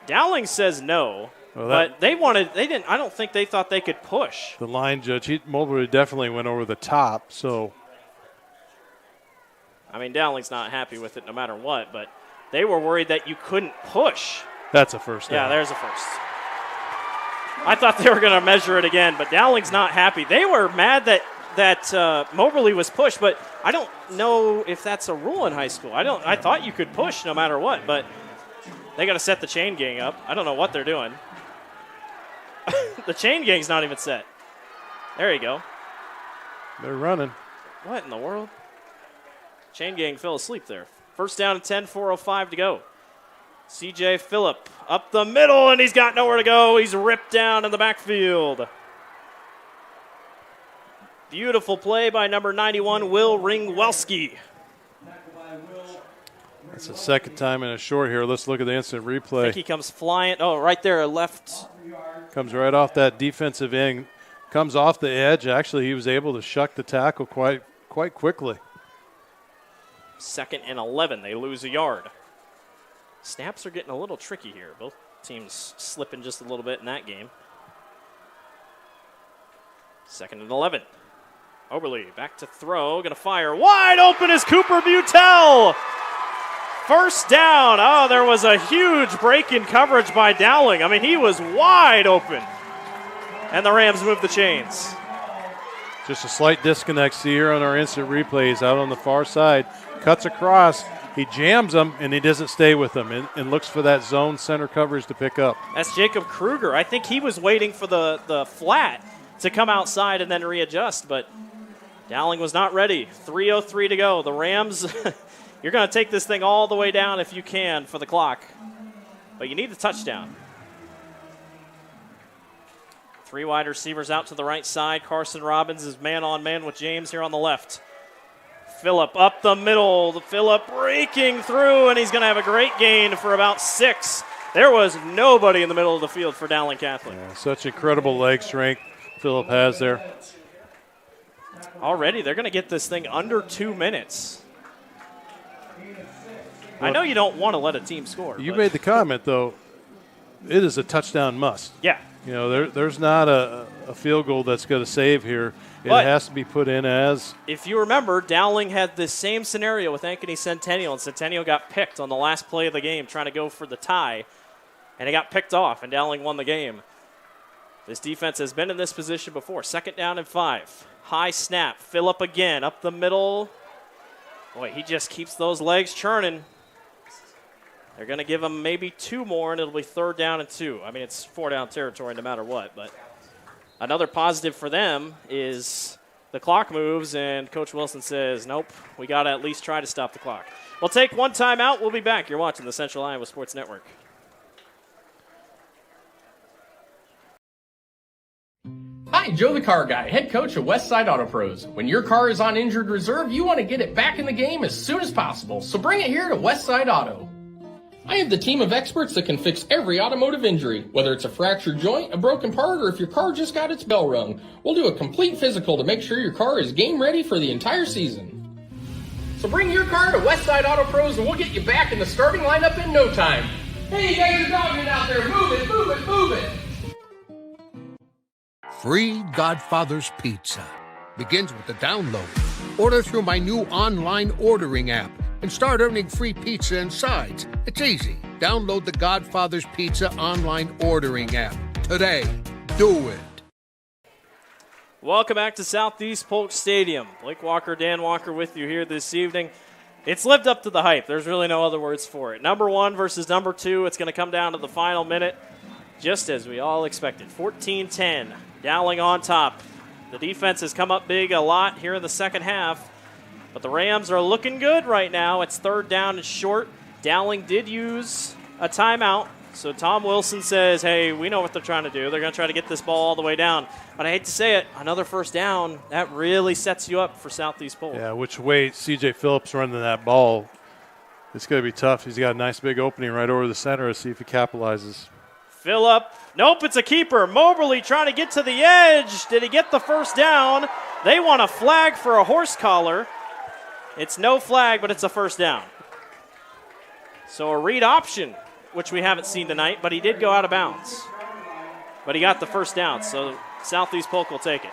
[SPEAKER 15] Dowling says no, but they didn't. I don't think they thought they could push.
[SPEAKER 16] The line judge, Moberly definitely went over the top. So,
[SPEAKER 15] I mean, Dowling's not happy with it no matter what, but they were worried that you couldn't push.
[SPEAKER 16] That's a first down.
[SPEAKER 15] Yeah, there's a first. I thought they were going to measure it again, but Dowling's not happy. They were mad that Moberly was pushed, but I don't know if that's a rule in high school. I thought you could push no matter what, but they got to set the chain gang up. I don't know what they're doing. The chain gang's not even set. There you go.
[SPEAKER 16] They're running.
[SPEAKER 15] What in the world? Chain gang fell asleep there. 1st down and 10, 4:05 to go. C.J. Phillip up the middle, and he's got nowhere to go. He's ripped down in the backfield. Beautiful play by number 91, Will Ringwelski.
[SPEAKER 16] That's the 2nd time in a short here. Let's look at the instant replay.
[SPEAKER 15] I think he comes flying. Oh, right there, left.
[SPEAKER 16] Comes right off that defensive end. Comes off the edge. Actually, he was able to shuck the tackle quite quickly.
[SPEAKER 15] 2nd and 11. They lose a yard. Snaps are getting a little tricky here. Both teams slipping just a little bit in that game. 2nd and 11. Oberle back to throw. Going to fire. Wide open is Cooper Butel. 1st down. Oh, there was a huge break in coverage by Dowling. I mean, he was wide open. And the Rams move the chains.
[SPEAKER 16] Just a slight disconnect here on our instant replays out on the far side. Cuts across. He jams them, and he doesn't stay with them and looks for that zone center coverage to pick up.
[SPEAKER 15] That's Jacob Kruger. I think he was waiting for the flat to come outside and then readjust, but Dowling was not ready. 3:03 to go. The Rams, you're going to take this thing all the way down if you can for the clock, but you need the touchdown. 3 wide receivers out to the right side. Carson Robbins is man-on-man with James here on the left. Phillip up the middle. Phillip breaking through, and he's going to have a great gain for about 6. There was nobody in the middle of the field for Dowling Catholic.
[SPEAKER 16] Yeah, such incredible leg strength Phillip has there.
[SPEAKER 15] Already, they're going to get this thing under 2 minutes. I know you don't want to let a team score.
[SPEAKER 16] You made the comment, though, it is a touchdown must.
[SPEAKER 15] Yeah.
[SPEAKER 16] You know, there's not a field goal that's going to save here. It has to be put in as.
[SPEAKER 15] If you remember, Dowling had this same scenario with Ankeny Centennial, and Centennial got picked on the last play of the game trying to go for the tie, and it got picked off, and Dowling won the game. This defense has been in this position before. 2nd down and 5. High snap. Phillip again up the middle. Boy, he just keeps those legs churning. They're going to give him maybe 2 more, and it'll be 3rd down and 2. I mean, it's 4-down territory no matter what, but another positive for them is the clock moves, and Coach Wilson says, nope, we got to at least try to stop the clock. We'll take one timeout. We'll be back. You're watching the Central Iowa Sports Network.
[SPEAKER 5] Hi, Joe the Car Guy, head coach of Westside Auto Pros. When your car is on injured reserve, you want to get it back in the game as soon as possible, so bring it here to Westside Auto. I have the team of experts that can fix every automotive injury, whether it's a fractured joint, a broken part, or if your car just got its bell rung. We'll do a complete physical to make sure your car is game ready for the entire season. So bring your car to Westside Auto Pros and we'll get you back in the starting lineup in no time. Hey, you guys are dogging it out there. Move it, move it, move it.
[SPEAKER 11] Free Godfather's Pizza begins with the download. Order through my new online ordering app and start earning free pizza and sides. It's easy. Download the Godfather's Pizza online ordering app today. Do it.
[SPEAKER 15] Welcome back to Southeast Polk Stadium. Blake Walker, Dan Walker with you here this evening. It's lived up to the hype. There's really no other words for it. Number 1 versus number 2. It's going to come down to the final minute, just as we all expected. 14-10. Dowling on top. The defense has come up big a lot here in the second half, but the Rams are looking good right now. It's 3rd down and short. Dowling did use a timeout, so Tom Wilson says, hey, we know what they're trying to do. They're going to try to get this ball all the way down. But I hate to say it, another first down, that really sets you up for Southeast Polk.
[SPEAKER 16] Yeah, which way C.J. Phillips running that ball, it's going to be tough. He's got a nice big opening right over the center to see if he capitalizes.
[SPEAKER 15] Phillip. Nope, it's a keeper. Moberly trying to get to the edge. Did he get the first down? They want a flag for a horse collar. It's no flag, but it's a first down. So a read option, which we haven't seen tonight, but he did go out of bounds. But he got the first down, so Southeast Polk will take it.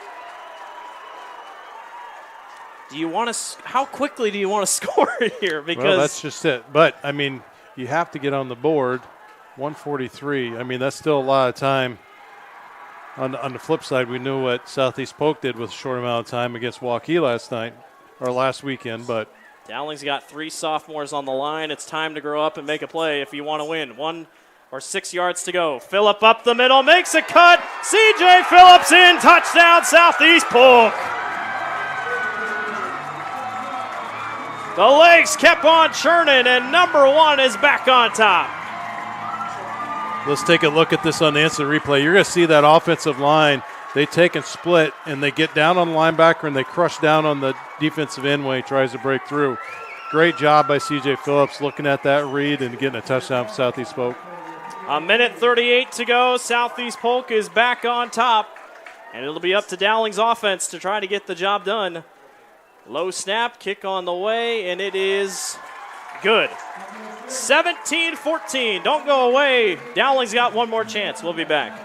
[SPEAKER 15] How quickly do you want to score here? Because
[SPEAKER 16] well, that's just it. But, I mean, you have to get on the board. 143. I mean, that's still a lot of time. On the flip side, we knew what Southeast Polk did with a short amount of time against Waukee last weekend. But
[SPEAKER 15] Dowling's got 3 sophomores on the line. It's time to grow up and make a play if you want to win. 1 or 6 yards to go. Phillip up the middle, makes a cut. C.J. Phillips in, touchdown Southeast Polk. The legs kept on churning, and number 1 is back on top.
[SPEAKER 16] let's take a look at this on the instant replay. You're going to see that offensive line. They take and split, and they get down on the linebacker, and they crush down on the defensive end when he tries to break through. Great job by C.J. Phillips looking at that read and getting a touchdown for Southeast Polk.
[SPEAKER 15] A minute 38 to go. Southeast Polk is back on top, and it'll be up to Dowling's offense to try to get the job done. Low snap, kick on the way, and it is good. 17-14. Don't go away. Dowling's got one more chance. We'll be back.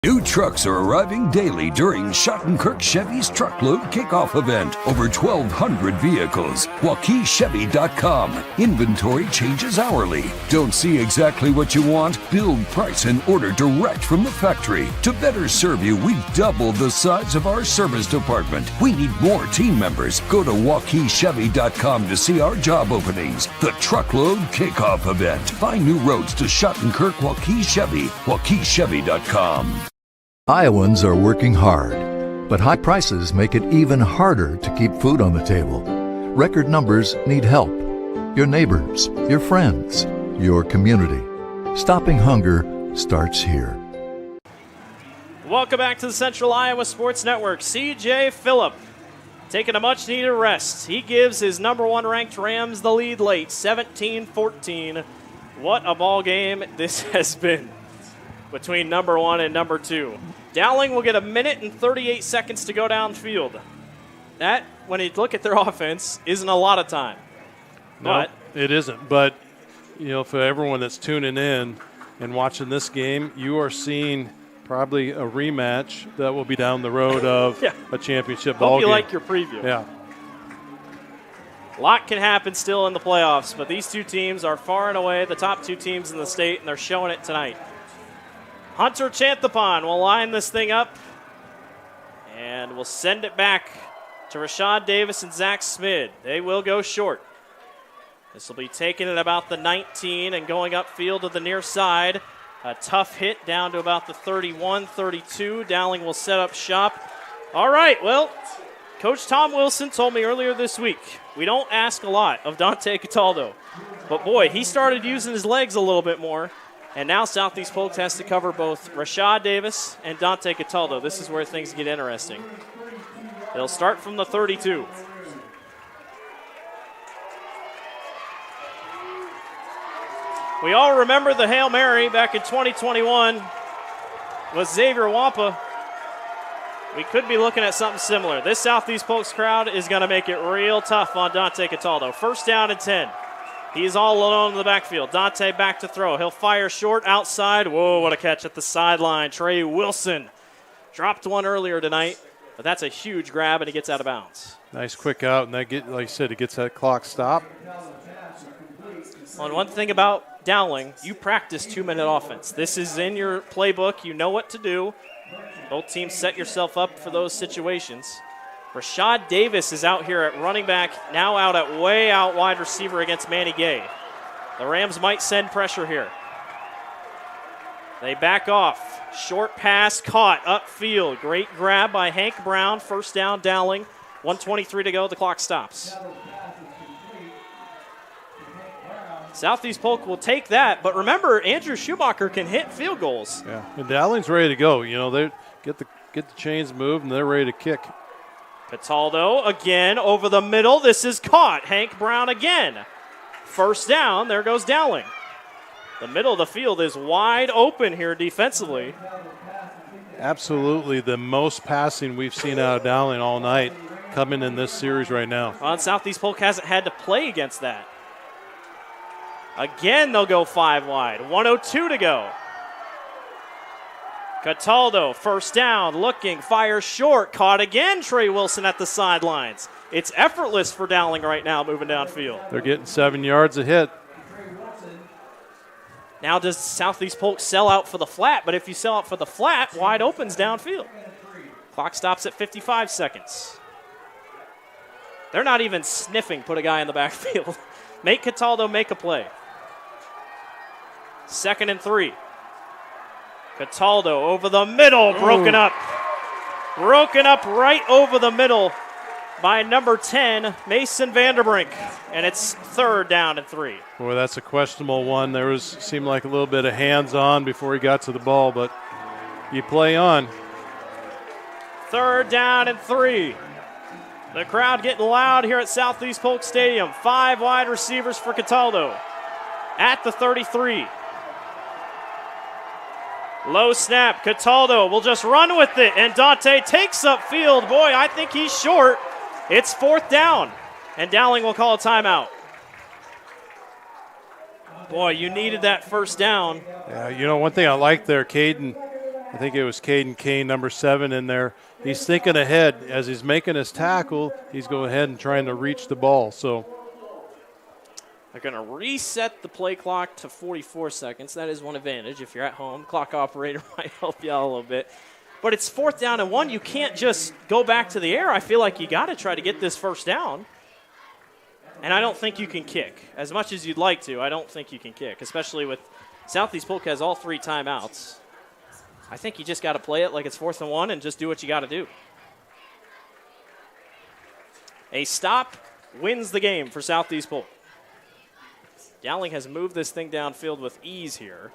[SPEAKER 18] New trucks are arriving daily during Schottenkirk Chevy's Truckload Kickoff event. Over 1,200 vehicles. WaukeeChevy.com. Inventory changes hourly. Don't see exactly what you want? Build, price, and order direct from the factory. To better serve you, we've doubled the size of our service department. We need more team members. Go to WaukeeChevy.com to see our job openings. The Truckload Kickoff event. Find new roads to Schottenkirk Waukee Chevy. WaukeeChevy.com.
[SPEAKER 12] Iowans are working hard, but high prices make it even harder to keep food on the table. Record numbers need help. Your neighbors, your friends, your community. Stopping hunger starts here.
[SPEAKER 15] Welcome back to the Central Iowa Sports Network. C.J. Phillip taking a much-needed rest. He gives his number one ranked Rams the lead late, 17-14. What a ball game this has been between number one and number two. Dowling will get a minute and 38 seconds to go downfield. That, when you look at their offense, isn't a lot of time.
[SPEAKER 16] No, it isn't. But, you know, for everyone that's tuning in and watching this game, you are seeing probably a rematch that will be down the road of a championship ball game.
[SPEAKER 15] Hope you like your preview.
[SPEAKER 16] Yeah.
[SPEAKER 15] A lot can happen still in the playoffs, but these two teams are far and away the top two teams in the state, and they're showing it tonight. Hunter Chanthapon will line this thing up, and we'll send it back to Rashad Davis and Zach Smid. They will go short. This will be taken at about the 19 and going upfield to the near side. A tough hit down to about the 31-32. Dowling will set up shop. All right, well, Coach Tom Wilson told me earlier this week, we don't ask a lot of Dante Cataldo. But, boy, he started using his legs a little bit more. And now Southeast Polk has to cover both Rashad Davis and Dante Cataldo. This is where things get interesting. They'll start from the 32. We all remember the Hail Mary back in 2021 with Xavier Wampa. We could be looking at something similar. This Southeast Polk's crowd is going to make it real tough on Dante Cataldo. First down and 10. He's all alone in the backfield. Dante back to throw. He'll fire short outside. Whoa, what a catch at the sideline. Trey Wilson dropped one earlier tonight, but that's a huge grab, and he gets out of bounds.
[SPEAKER 16] Nice quick out, and like I said, it gets that clock stop.
[SPEAKER 15] Well, and one thing about Dowling, you practice 2-minute offense. This is in your playbook. You know what to do. Both teams set yourself up for those situations. Rashad Davis is out here at running back, now out at way out wide receiver against Manny Gay. The Rams might send pressure here. They back off. Short pass caught upfield. Great grab by Hank Brown. First down, Dowling. 1:23 to go. The clock stops. Southeast Polk will take that, but remember, Andrew Schumacher can hit field goals.
[SPEAKER 16] Yeah, and Dowling's ready to go. You know, they get the chains moved, and they're ready to kick.
[SPEAKER 15] Cataldo again over the middle. This is caught. Hank Brown again. First down. There goes Dowling. The middle of the field is wide open here defensively.
[SPEAKER 16] Absolutely the most passing we've seen out of Dowling all night coming in this series right now.
[SPEAKER 15] Well, Southeast Polk hasn't had to play against that. Again, they'll go 5 wide. 1:02 to go. Cataldo, first down, looking, fires short, caught again. Trey Wilson at the sidelines. It's effortless for Dowling right now moving downfield.
[SPEAKER 16] They're getting 7 yards a hit.
[SPEAKER 15] Now does Southeast Polk sell out for the flat? But if you sell out for the flat, wide opens downfield. Clock stops at 55 seconds. They're not even sniffing, put a guy in the backfield. Make Cataldo make a play. 2nd and 3. Cataldo over the middle, broken up. Broken up right over the middle by number 10, Mason Vanderbrink. And it's 3rd down and 3.
[SPEAKER 16] Boy, that's a questionable one. There seemed like a little bit of hands-on before he got to the ball, but you play on.
[SPEAKER 15] 3rd down and 3. The crowd getting loud here at Southeast Polk Stadium. 5 wide receivers for Cataldo at the 33. Low snap. Cataldo will just run with it, and Dante takes up field. Boy, I think he's short. It's 4th down, and Dowling will call a timeout. Boy, you needed that first down.
[SPEAKER 16] Yeah, you know, one thing I like there, Caden, I think it was Caden Kane, number 7 in there. He's thinking ahead. As he's making his tackle, he's going ahead and trying to reach the ball. So
[SPEAKER 15] they're going to reset the play clock to 44 seconds. That is one advantage. If you're at home, clock operator might help you out a little bit. But it's 4th down and 1. You can't just go back to the air. I feel like you got to try to get this first down. And I don't think you can kick. As much as you'd like to, I don't think you can kick, especially with Southeast Polk has all 3 timeouts. I think you just got to play it like it's 4th and 1 and just do what you got to do. A stop wins the game for Southeast Polk. Dowling has moved this thing downfield with ease here.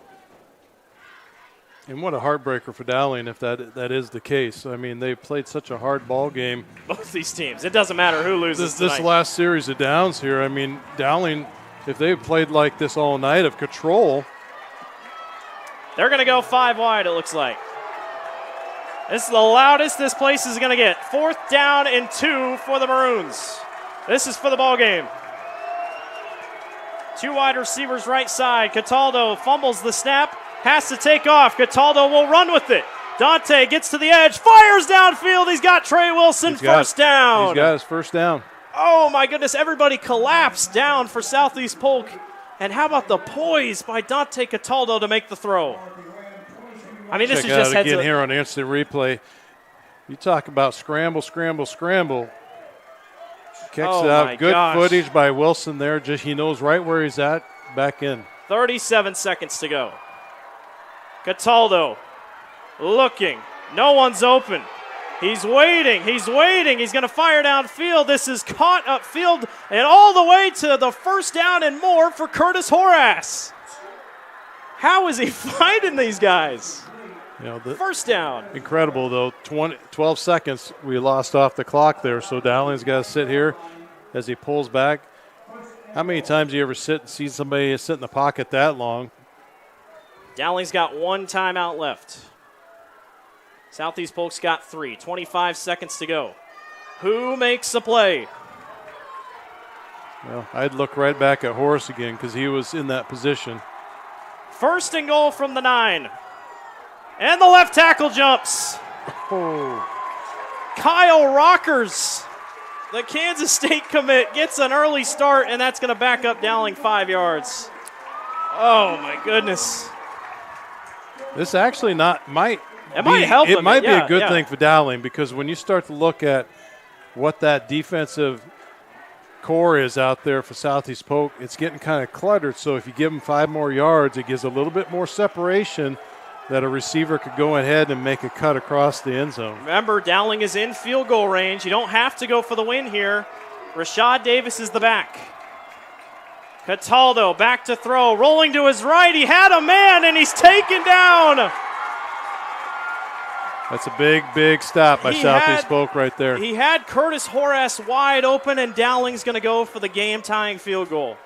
[SPEAKER 16] And what a heartbreaker for Dowling if that is the case. I mean, they played such a hard ball game.
[SPEAKER 15] Both these teams. It doesn't matter who loses
[SPEAKER 16] this last series of downs here. I mean, Dowling, if they played like this all night of control.
[SPEAKER 15] They're going to go 5 wide, it looks like. This is the loudest this place is going to get. 4th down and 2 for the Maroons. This is for the ball game. 2 wide receivers right side. Cataldo fumbles the snap, has to take off. Cataldo will run with it. Dante gets to the edge, fires downfield. He's got Trey Wilson first down.
[SPEAKER 16] He's got his first down.
[SPEAKER 15] Oh, my goodness. Everybody collapsed down for Southeast Polk. And how about the poise by Dante Cataldo to make the throw? I mean, this is just heads
[SPEAKER 16] again
[SPEAKER 15] up.
[SPEAKER 16] Here on instant replay. You talk about scramble, scramble, scramble. Kicks it out. Good footage by Wilson there. Just he knows right where he's at. Back in.
[SPEAKER 15] 37 seconds to go. Cataldo looking. No one's open. He's waiting. He's waiting. He's going to fire downfield. This is caught upfield and all the way to the first down and more for Curtis Horace. How is he finding these guys?
[SPEAKER 16] You know,
[SPEAKER 15] first down.
[SPEAKER 16] Incredible, though. 12 seconds we lost off the clock there, so Dowling's got to sit here as he pulls back. How many times do you ever sit and see somebody sit in the pocket that long?
[SPEAKER 15] Dowling's got 1 timeout left. Southeast Polk's got 3. 25 seconds to go. Who makes a play?
[SPEAKER 16] Well, I'd look right back at Horace again because he was in that position.
[SPEAKER 15] 1st and goal from the 9. And the left tackle jumps.
[SPEAKER 16] Oh.
[SPEAKER 15] Kyle Rockers, the Kansas State commit, gets an early start, and that's going to back up Dowling 5 yards. Oh, my goodness.
[SPEAKER 16] This actually might
[SPEAKER 15] help
[SPEAKER 16] it
[SPEAKER 15] him.
[SPEAKER 16] might be
[SPEAKER 15] Yeah,
[SPEAKER 16] a good
[SPEAKER 15] yeah.
[SPEAKER 16] thing for Dowling because when you start to look at what that defensive core is out there for Southeast Polk, it's getting kind of cluttered. So if you give them 5 more yards, it gives a little bit more separation that a receiver could go ahead and make a cut across the end zone.
[SPEAKER 15] Remember, Dowling is in field goal range. You don't have to go for the win here. Rashad Davis is the back. Cataldo back to throw, rolling to his right. He had a man, and he's taken down.
[SPEAKER 16] That's a big, big stop by Southeast Polk right there.
[SPEAKER 15] He had Curtis Horace wide open, and Dowling's going to go for the game-tying field goal.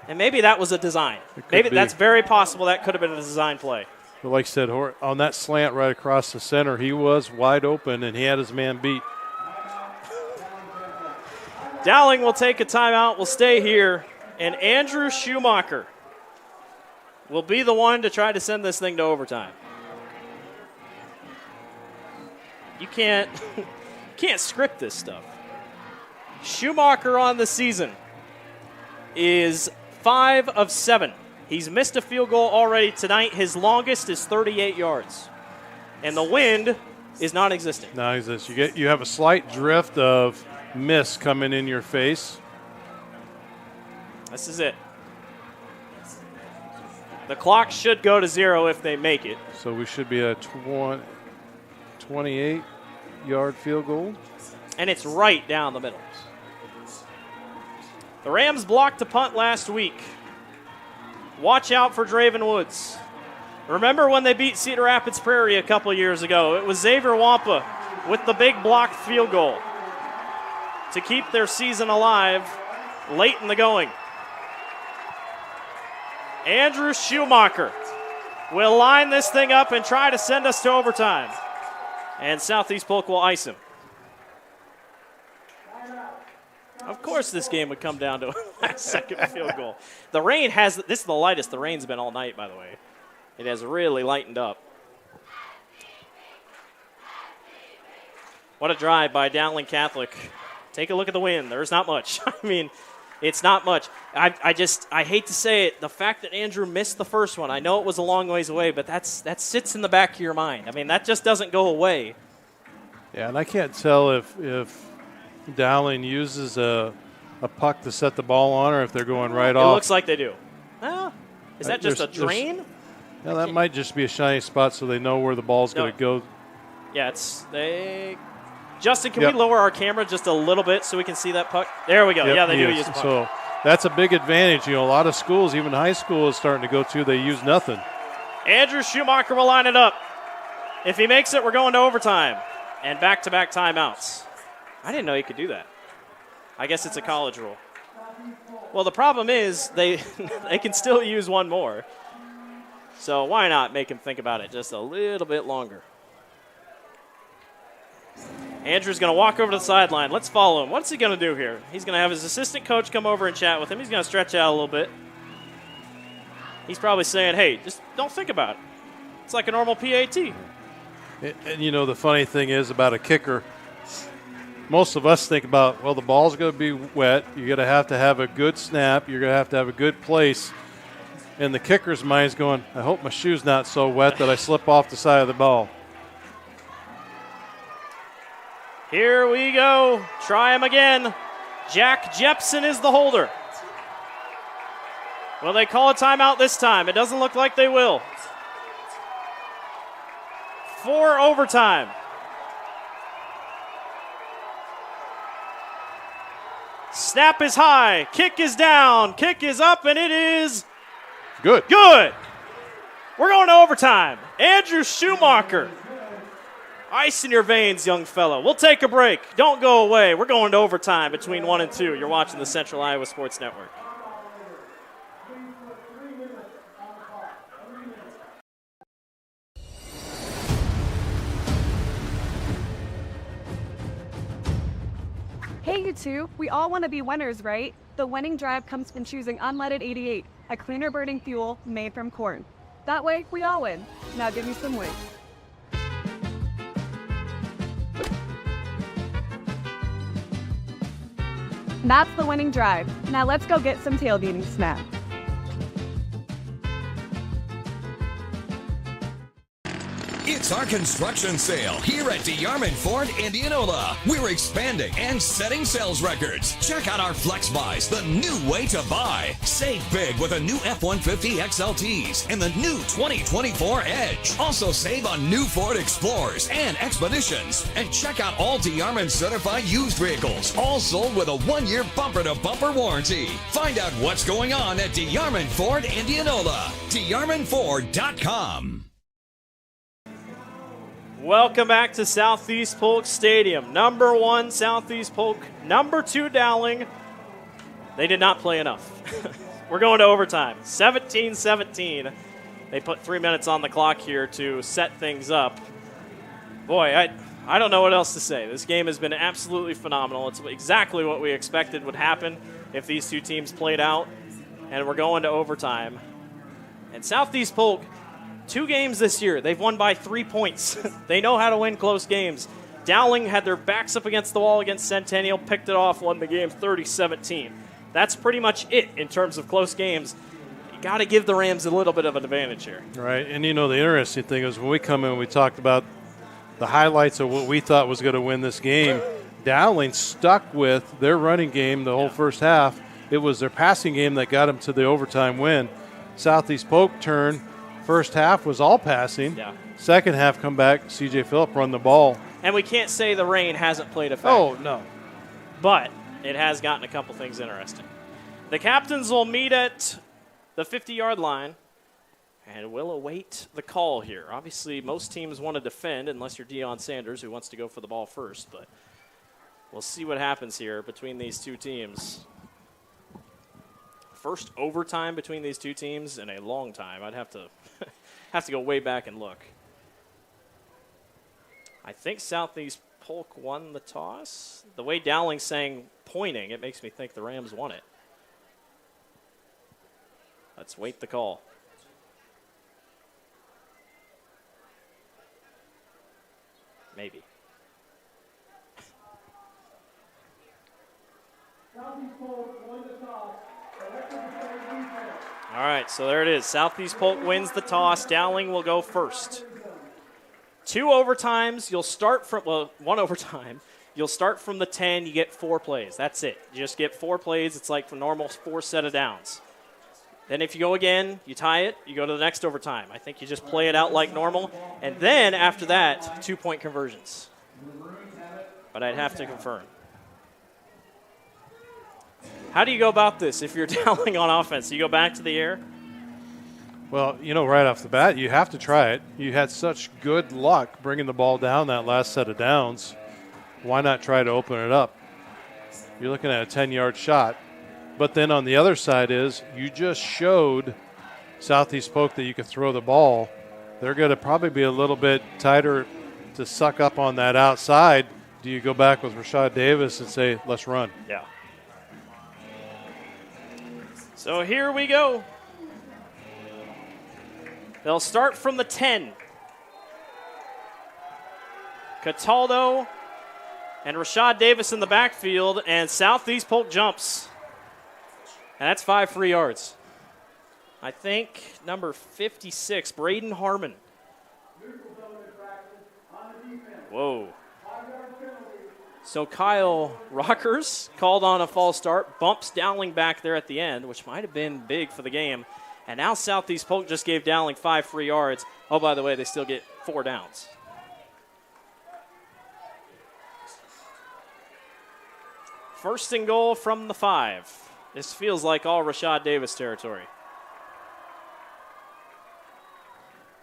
[SPEAKER 15] And maybe that was a design. Maybe that's very possible that could have been a design play.
[SPEAKER 16] But like I said, on that slant right across the center, he was wide open, and he had his man beat.
[SPEAKER 15] Dowling will take a timeout. We'll stay here. And Andrew Schumacher will be the one to try to send this thing to overtime. You can't script this stuff. Schumacher on the season is 5 of 7. He's missed a field goal already tonight. His longest is 38 yards. And the wind is non-existent.
[SPEAKER 16] Non-existent. You have a slight drift of mist coming in your face.
[SPEAKER 15] This is it. The clock should go to 0 if they make it.
[SPEAKER 16] So we should be a 28-yard field goal.
[SPEAKER 15] And it's right down the middle. The Rams blocked a punt last week. Watch out for Draven Woods. Remember when they beat Cedar Rapids Prairie a couple years ago? It was Xavier Wampa with the big blocked field goal to keep their season alive late in the going. Andrew Schumacher will line this thing up and try to send us to overtime. And Southeast Polk will ice him. Of course this game would come down to a last-second field goal. The rain this is the lightest the rain's been all night, by the way. It has really lightened up. What a drive by Dowling Catholic. Take a look at the wind. There's not much. I mean, it's not much. I hate to say it, the fact that Andrew missed the first one, I know it was a long ways away, but that sits in the back of your mind. I mean, that just doesn't go away.
[SPEAKER 16] Yeah, and I can't tell if Dowling uses a puck to set the ball on or if they're going right off.
[SPEAKER 15] It looks like they do. Is that just a drain?
[SPEAKER 16] Yeah, that might just be a shiny spot so they know where the ball's going to go.
[SPEAKER 15] Yeah, Justin, can we lower our camera just a little bit so we can see that puck? There we go.
[SPEAKER 16] Yep,
[SPEAKER 15] yeah, they do use puck.
[SPEAKER 16] So that's a big advantage. A lot of schools, even high school, is starting to go to. They use nothing.
[SPEAKER 15] Andrew Schumacher will line it up. If he makes it, we're going to overtime and back-to-back timeouts. I didn't know you could do that. I guess it's a college rule. Well, the problem is they can still use one more. So why not make him think about it just a little bit longer? Andrew's going to walk over to the sideline. Let's follow him. What's he going to do here? He's going to have his assistant coach come over and chat with him. He's going to stretch out a little bit. He's probably saying, hey, just don't think about it. It's like a normal PAT.
[SPEAKER 16] And the funny thing is about a kicker, most of us think about, well, the ball's going to be wet. You're going to have a good snap. You're going to have a good place. And the kicker's mind's going, I hope my shoe's not so wet that I slip off the side of the ball.
[SPEAKER 15] Here we go. Try him again. Jack Jepson is the holder. Will they call a timeout this time? It doesn't look like they will. For overtime. Snap is high. Kick is down. Kick is up, and it is
[SPEAKER 16] good.
[SPEAKER 15] Good. We're going to overtime. Andrew Schumacher. Ice in your veins, young fellow. We'll take a break. Don't go away. We're going to overtime between 1 and 2. You're watching the Central Iowa Sports Network.
[SPEAKER 17] Hey, you two, we all want to be winners, right? The winning drive comes from choosing unleaded 88, a cleaner burning fuel made from corn. That way, we all win. Now give me some weight. That's the winning drive. Now let's go get some tailgating snacks.
[SPEAKER 6] It's our construction sale here at DeYarman Ford Indianola. We're expanding and setting sales records. Check out our Flex Buys, the new way to buy. Save big with a new F-150 XLTs and the new 2024 Edge. Also save on new Ford Explorers and Expeditions. And check out all DeYarman certified used vehicles, all sold with a 1-year bumper-to-bumper warranty. Find out what's going on at DeYarman Ford Indianola. DeYarmanFord.com.
[SPEAKER 15] Welcome back to Southeast Polk Stadium. Number 1, Southeast Polk. Number 2, Dowling. They did not play enough. We're going to overtime. 17-17. They put 3 minutes on the clock here to set things up. Boy, I don't know what else to say. This game has been absolutely phenomenal. It's exactly what we expected would happen if these two teams played out. And we're going to overtime. And Southeast Polk, 2 games this year, they've won by 3 points. They know how to win close games. Dowling had their backs up against the wall against Centennial, picked it off, won the game 30-17. That's pretty much it in terms of close games. You got to give the Rams a little bit of an advantage here.
[SPEAKER 16] Right, and the interesting thing is when we come in, we talked about the highlights of what we thought was going to win this game. Dowling stuck with their running game the whole first half. It was their passing game that got them to the overtime win. Southeast Polk turned. First half was all passing.
[SPEAKER 15] Yeah.
[SPEAKER 16] Second half, come back, C.J. Phillip run the ball.
[SPEAKER 15] And we can't say the rain hasn't played a factor.
[SPEAKER 16] Oh, no.
[SPEAKER 15] But it has gotten a couple things interesting. The captains will meet at the 50-yard line, and we'll await the call here. Obviously, most teams want to defend, unless you're Deion Sanders, who wants to go for the ball first. But we'll see what happens here between these two teams. First overtime between these two teams in a long time. I'd have to go way back and look. I think Southeast Polk won the toss. The way Dowling's saying pointing, it makes me think the Rams won it. Let's wait the call. Maybe.
[SPEAKER 19] Southeast Polk won the toss.
[SPEAKER 15] All right, so there it is. Southeast Polk wins the toss. Dowling will go first. 2 overtimes. You'll start from, one overtime. You'll start from the 10. You get 4 plays. That's it. You just get 4 plays. It's like the normal 4 set of downs. Then if you go again, you tie it. You go to the next overtime. I think you just play it out like normal. And then after that, 2-point conversions. But I'd have to confirm. How do you go about this if you're Dowling on offense? Do you go back to the air?
[SPEAKER 16] Well, right off the bat, you have to try it. You had such good luck bringing the ball down that last set of downs. Why not try to open it up? You're looking at a 10-yard shot. But then on the other side is you just showed Southeast Polk that you could throw the ball. They're going to probably be a little bit tighter to suck up on that outside. Do you go back with Rashad Davis and say, let's run?
[SPEAKER 15] Yeah. So here we go. They'll start from the 10. Cataldo and Rashad Davis in the backfield, and Southeast Polk jumps. And that's 5 free yards. I think number 56, Braden Harmon. Whoa. So Kyle Rockers called on a false start, bumps Dowling back there at the end, which might have been big for the game. And now Southeast Polk just gave Dowling 5 free yards. Oh, by the way, they still get 4 downs. First and goal from the 5. This feels like all Rashad Davis territory.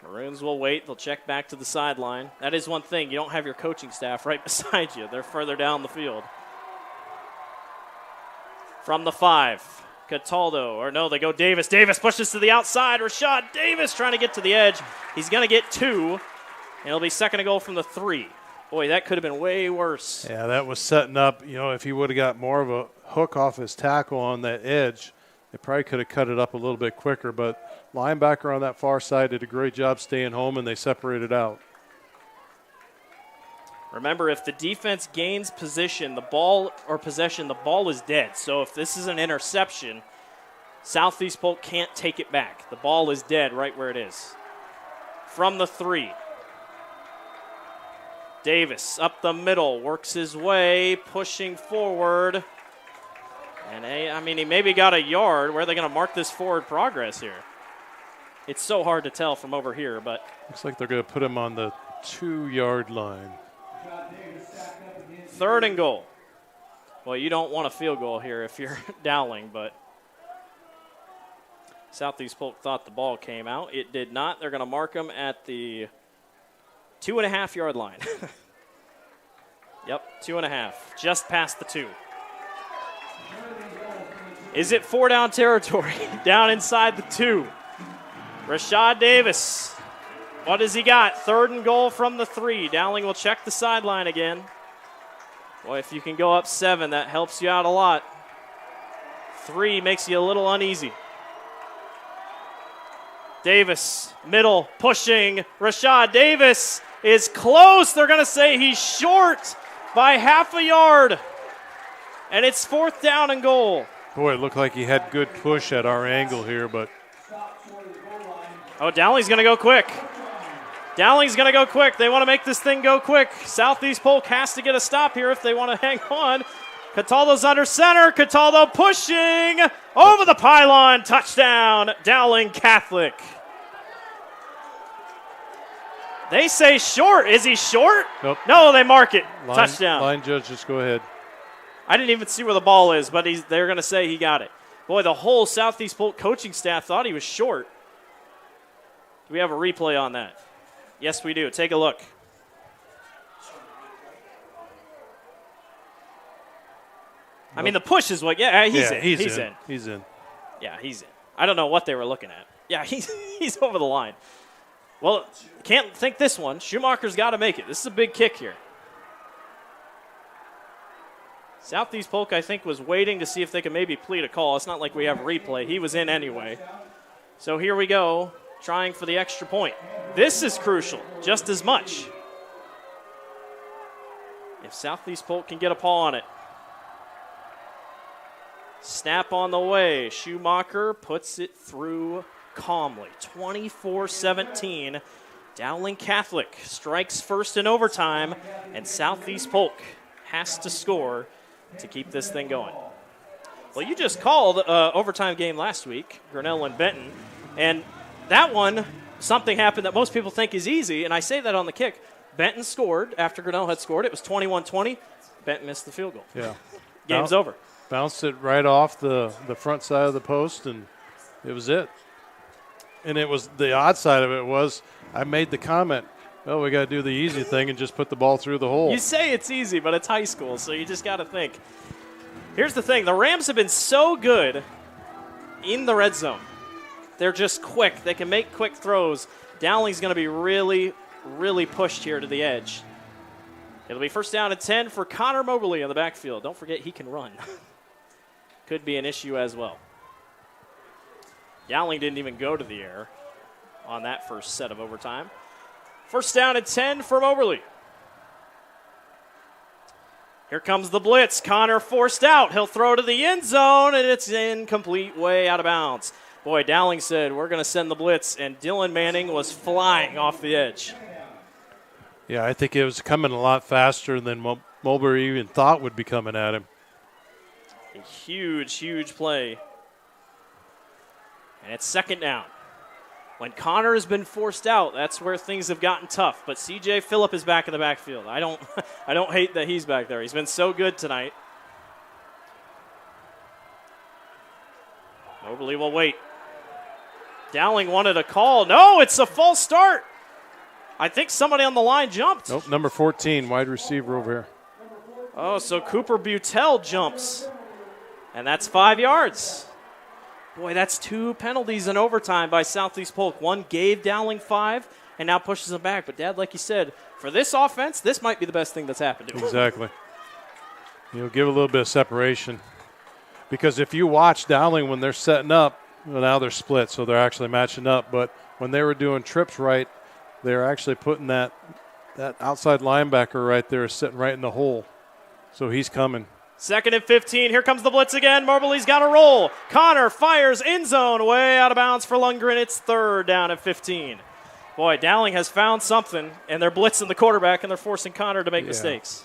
[SPEAKER 15] Maroons will wait. They'll check back to the sideline. That is one thing. You don't have your coaching staff right beside you. They're further down the field. From the 5, Cataldo. Or no, they go Davis. Davis pushes to the outside. Rashad Davis trying to get to the edge. He's going to get 2. And it'll be second and goal from the 3. Boy, that could have been way worse.
[SPEAKER 16] Yeah, that was setting up. You know, if he would have got more of a hook off his tackle on that edge, they probably could have cut it up a little bit quicker. But linebacker on that far side did a great job staying home, and they separated out.
[SPEAKER 15] Remember, if the defense gains possession, the ball is dead. So if this is an interception, Southeast Polk can't take it back. The ball is dead right where it is. From the 3. Davis up the middle, works his way, pushing forward. And he maybe got a yard. Where are they going to mark this forward progress here? It's so hard to tell from over here, but.
[SPEAKER 16] Looks like they're going to put him on the 2-yard line.
[SPEAKER 15] 3rd and goal. Well, you don't want a field goal here if you're Dowling, but Southeast Polk thought the ball came out. It did not. They're going to mark him at the 2.5-yard line. Yep, 2.5. Just past the 2. Is it 4-down territory? Down inside the 2. Rashad Davis. What has he got? 3rd and goal from the 3. Dowling will check the sideline again. Boy, if you can go up 7, that helps you out a lot. 3 makes you a little uneasy. Davis, middle, pushing. Rashad Davis is close. They're going to say he's short by half a yard. And it's 4th down and goal.
[SPEAKER 16] Boy, it looked like he had good push at our angle here, but.
[SPEAKER 15] Oh, Dowling's going to go quick. Dowling's going to go quick. They want to make this thing go quick. Southeast Polk has to get a stop here if they want to hang on. Cataldo's under center. Cataldo pushing over the pylon. Touchdown, Dowling Catholic. They say short. Is he short?
[SPEAKER 16] Nope.
[SPEAKER 15] No, they mark it. Touchdown.
[SPEAKER 16] Line judge, just go ahead.
[SPEAKER 15] I didn't even see where the ball is, but they're going to say he got it. Boy, the whole Southeast Polk coaching staff thought he was short. Do we have a replay on that? Yes, we do. Take a look. I mean, the push is what. Yeah, he's in. He's in.
[SPEAKER 16] He's in.
[SPEAKER 15] Yeah, he's in. I don't know what they were looking at. Yeah, he's over the line. Well, can't think this one. Schumacher's got to make it. This is a big kick here. Southeast Polk, I think, was waiting to see if they could maybe plead a call. It's not like we have replay. He was in anyway. So here we go, trying for the extra point. This is crucial, just as much. If Southeast Polk can get a paw on it. Snap on the way. Schumacher puts it through calmly. 24-17. Dowling Catholic strikes first in overtime, and Southeast Polk has to score to keep this thing going. Well, you just called overtime game last week, Grinnell and Benton, and that one, something happened that most people think is easy, and I say that on the kick. Benton scored after Grinnell had scored. It was 21-20. Benton missed the field goal.
[SPEAKER 16] Yeah.
[SPEAKER 15] Game's over.
[SPEAKER 16] Bounced it right off the front side of the post, and it was it. And it was the odd side of it was I made the comment, well, we got to do the easy thing and just put the ball through the hole.
[SPEAKER 15] You say it's easy, but it's high school, so you just got to think. Here's the thing. The Rams have been so good in the red zone. They're just quick. They can make quick throws. Dowling's going to be really, really pushed here to the edge. It'll be 1st down and 10 for Connor Mobley in the backfield. Don't forget he can run. Could be an issue as well. Dowling didn't even go to the air on that first set of overtime. 1st down and 10 for Moberly. Here comes the blitz. Connor forced out. He'll throw to the end zone, and it's incomplete, way out of bounds. Boy, Dowling said, we're going to send the blitz, and Dylan Manning was flying off the edge.
[SPEAKER 16] Yeah, I think it was coming a lot faster than Mulberry even thought would be coming at him.
[SPEAKER 15] A huge, huge play. And it's 2nd down. When Connor has been forced out, that's where things have gotten tough. But C.J. Phillip is back in the backfield. I don't hate that he's back there. He's been so good tonight. Moberly will wait. Dowling wanted a call. No, it's a false start. I think somebody on the line jumped.
[SPEAKER 16] Nope, number 14, wide receiver over here.
[SPEAKER 15] Oh, so Cooper Butel jumps. And that's 5 yards. Boy, that's 2 penalties in overtime by Southeast Polk. One gave Dowling 5 and now pushes them back. But, Dad, like you said, For this offense, this might be the best thing that's happened to him.
[SPEAKER 16] Exactly. Give a little bit of separation. Because if you watch Dowling when they're setting up, well, now they're split, so they're actually matching up. But when they were doing trips right, they're actually putting that outside linebacker right there sitting right in the hole. So he's coming.
[SPEAKER 15] 2nd and 15. Here comes the blitz again. Moberly's got a roll. Connor fires end zone, way out of bounds for Lundgren. It's 3rd down at 15. Boy, Dowling has found something, and they're blitzing the quarterback, and they're forcing Connor to make mistakes.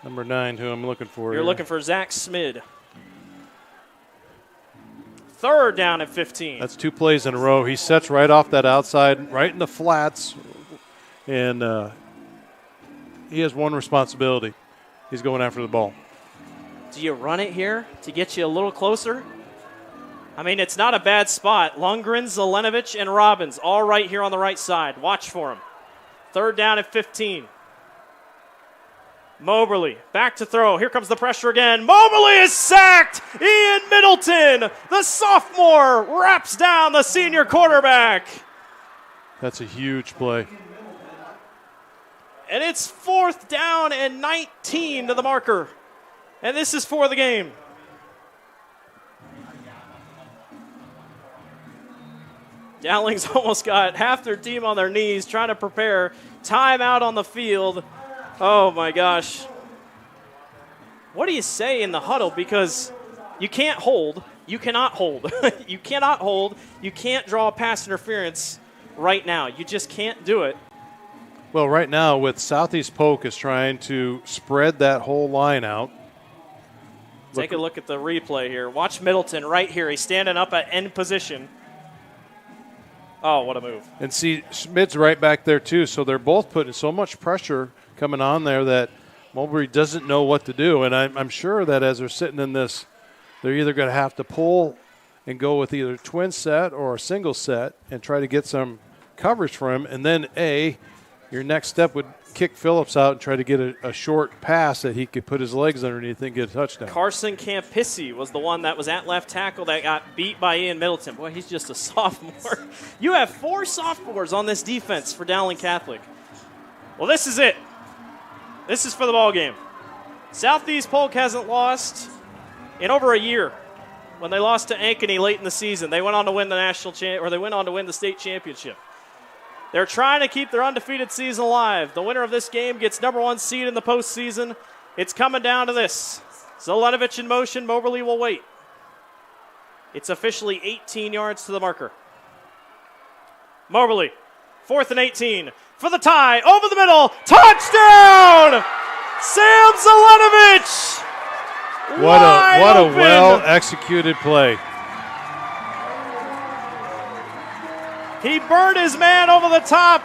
[SPEAKER 16] Number 9, who I'm looking for.
[SPEAKER 15] You're looking for Zach Smid. 3rd down at 15.
[SPEAKER 16] That's 2 plays in a row. He sets right off that outside, right in the flats, and he has one responsibility. He's going after the ball.
[SPEAKER 15] Do you run it here to get you a little closer? I mean, it's not a bad spot. Lundgren, Zelenovich, and Robbins all right here on the right side. Watch for him. 3rd down at 15. Moberly back to throw. Here comes the pressure again. Moberly is sacked. Ian Middleton, the sophomore, wraps down the senior quarterback.
[SPEAKER 16] That's a huge play.
[SPEAKER 15] And it's 4th down and 19 to the marker. And this is for the game. Dowling's almost got half their team on their knees trying to prepare. Timeout on the field. Oh, my gosh. What do you say in the huddle? Because you can't hold. You cannot hold. You cannot hold. You can't draw a pass interference right now. You just can't do it.
[SPEAKER 16] Well, right now with Southeast Polk is trying to spread that whole line out.
[SPEAKER 15] Take a look at the replay here. Watch Middleton right here. He's standing up at end position. Oh, what a move.
[SPEAKER 16] And see, Schmidt's right back there too, so they're both putting so much pressure coming on there that Mulberry doesn't know what to do. And I'm sure that as they're sitting in this, they're either going to have to pull and go with either a twin set or a single set and try to get some coverage for him. And then your next step would kick Phillips out and try to get a short pass that he could put his legs underneath and get a touchdown.
[SPEAKER 15] Carson Campissi was the one that was at left tackle that got beat by Ian Middleton. Boy, he's just a sophomore. You have 4 sophomores on this defense for Dowling Catholic. Well, this is it. This is for the ball game. Southeast Polk hasn't lost in over a year. When they lost to Ankeny late in the season, they went on to win the they went on to win the state championship. They're trying to keep their undefeated season alive. The winner of this game gets number 1 seed in the postseason. It's coming down to this. Zelenovich in motion. Moberly will wait. It's officially 18 yards to the marker. Moberly, 4th and 18. For the tie, over the middle. Touchdown! Sam Zelenovich!
[SPEAKER 16] What a well-executed play.
[SPEAKER 15] He burned his man over the top.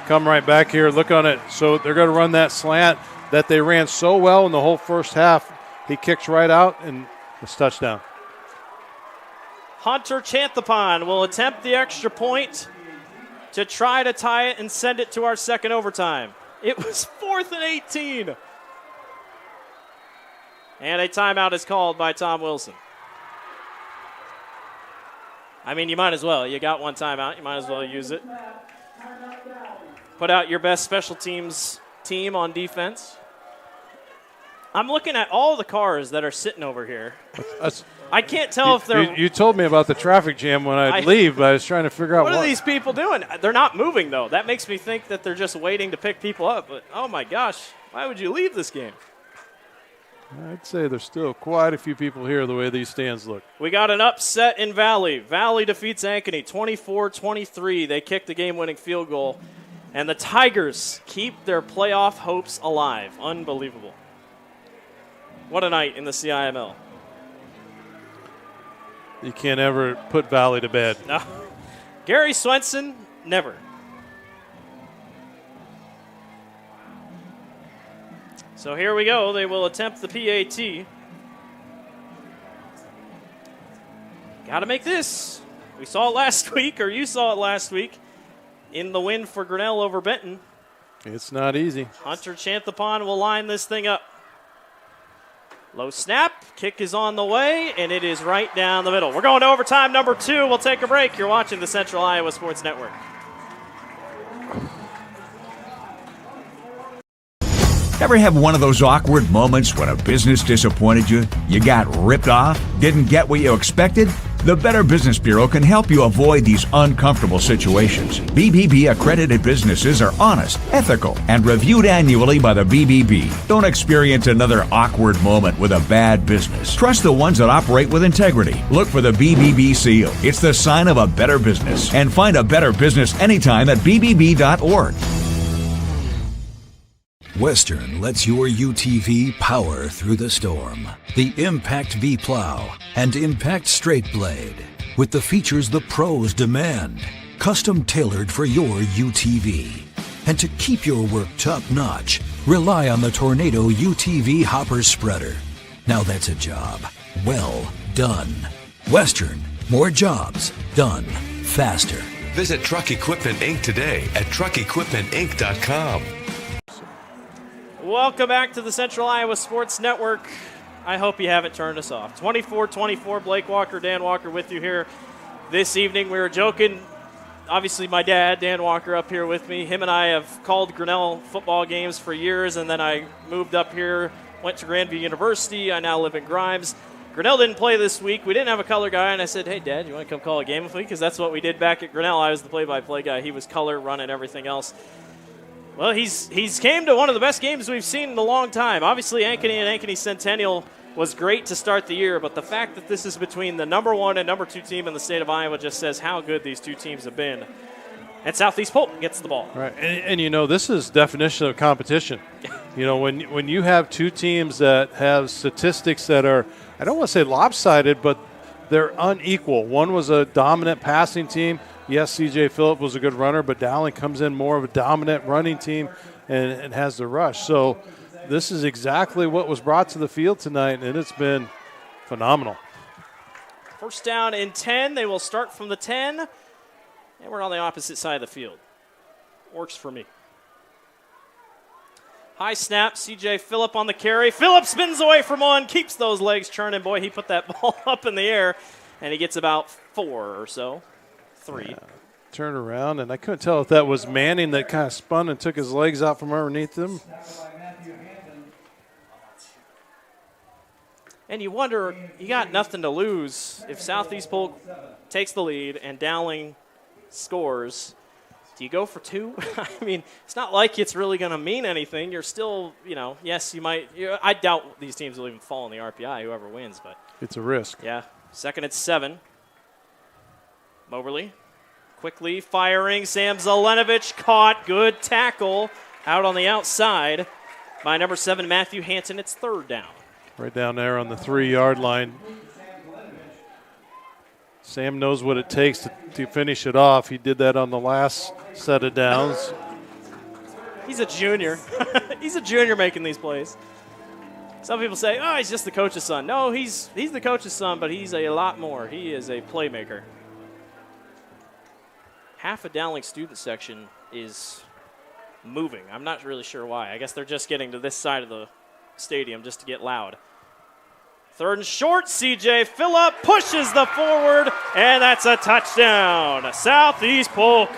[SPEAKER 16] Come right back here. Look on it. So they're going to run that slant that they ran so well in the whole first half. He kicks right out, and it's touchdown.
[SPEAKER 15] Hunter Chanthapon will attempt the extra point to try to tie it and send it to our second overtime. It was 4th and 18. And a timeout is called by Tom Wilson. I mean, you might as well. You got one timeout. You might as well use it. Put out your best special teams team on defense. I'm looking at all the cars that are sitting over here. I can't tell if they're...
[SPEAKER 16] You told me about the traffic jam when I'd leave, but I was trying to figure out
[SPEAKER 15] what are these people doing? They're not moving, though. That makes me think that they're just waiting to pick people up. But, oh, my gosh, why would you leave this game?
[SPEAKER 16] I'd say there's still quite a few people here the way these stands look.
[SPEAKER 15] We got an upset in Valley. Valley defeats Ankeny 24-23. They kicked the game-winning field goal. And the Tigers keep their playoff hopes alive. Unbelievable. What a night in the CIML.
[SPEAKER 16] You can't ever put Valley to bed.
[SPEAKER 15] No. Gary Swenson, never. So here we go. They will attempt the PAT. Got to make this. We saw it last week, or you saw it last week, in the win for Grinnell over Benton.
[SPEAKER 16] It's not easy.
[SPEAKER 15] Hunter Chanthapon will line this thing up. Low snap. Kick is on the way, and it is right down the middle. We're going to overtime number 2. We'll take a break. You're watching the Central Iowa Sports Network.
[SPEAKER 8] Ever have one of those awkward moments when a business disappointed you? You got ripped off? Didn't get what you expected? The Better Business Bureau can help you avoid these uncomfortable situations. BBB accredited businesses are honest, ethical, and reviewed annually by the BBB. Don't experience another awkward moment with a bad business. Trust the ones that operate with integrity. Look for the BBB seal. It's the sign of a better business. And find a better business anytime at bbb.org.
[SPEAKER 13] Western lets your UTV power through the storm. The Impact V Plow and Impact Straight Blade, with the features the pros demand, custom tailored for your UTV. And to keep your work top-notch, rely on the Tornado UTV Hopper Spreader. Now that's a job well done. Western, more jobs done faster.
[SPEAKER 14] Visit Truck Equipment Inc. today at truckequipmentinc.com.
[SPEAKER 15] Welcome back to the Central Iowa Sports Network. I hope you haven't turned us off. 24-24, Blake Walker, Dan Walker with you here this evening. We were joking. Obviously, my dad, Dan Walker, up here with me. Him and I have called Grinnell football games for years, and then I moved up here, went to Grandview University. I now live in Grimes. Grinnell didn't play this week. We didn't have a color guy, and I said, hey, Dad, you want to come call a game with me? Because that's what we did back at Grinnell. I was the play-by-play guy. He was color, running everything else. Well, he's came to one of the best games we've seen in a long time. Obviously, Ankeny and Ankeny Centennial was great to start the year, but the fact that this is between the number 1 and number 2 team in the state of Iowa just says how good these two teams have been. And Southeast Polk gets the ball.
[SPEAKER 16] Right, and you know, this is definition of competition. You know, when you have two teams that have statistics that are, I don't want to say lopsided, but they're unequal. One was a dominant passing team. Yes, C.J. Phillip was a good runner, but Dowling comes in more of a dominant running team and has the rush. So this is exactly what was brought to the field tonight, and it's been phenomenal.
[SPEAKER 15] First down and 10. They will start from the 10, and we're on the opposite side of the field. Works for me. High snap, C.J. Phillip on the carry. Phillip spins away from one, keeps those legs churning. Boy, he put that ball up in the air, and he gets about 4 or so. 3.
[SPEAKER 16] Yeah. Turned around, and I couldn't tell if that was Manning that kind of spun and took his legs out from underneath him.
[SPEAKER 15] And you wonder, you got nothing to lose. If Southeast Polk takes the lead and Dowling scores, do you go for 2? I mean, it's not like it's really going to mean anything. You're still, you know, yes, you might. I doubt these teams will even fall in the RPI, whoever wins. But
[SPEAKER 16] it's a risk.
[SPEAKER 15] Yeah. Second and 7. Moberly quickly firing. Sam Zelenovich caught. Good tackle out on the outside by number 7, Matthew Hanson. It's 3rd down.
[SPEAKER 16] Right down there on the 3-yard line. Sam knows what it takes to finish it off. He did that on the last set of downs.
[SPEAKER 15] He's a junior. He's a junior making these plays. Some people say, oh, he's just the coach's son. No, he's the coach's son, but he's a lot more. He is a playmaker. Half of Dowling student section is moving. I'm not really sure why. I guess they're just getting to this side of the stadium just to get loud. 3rd and short, C.J. Phillip pushes the forward, and that's a touchdown. Southeast Polk,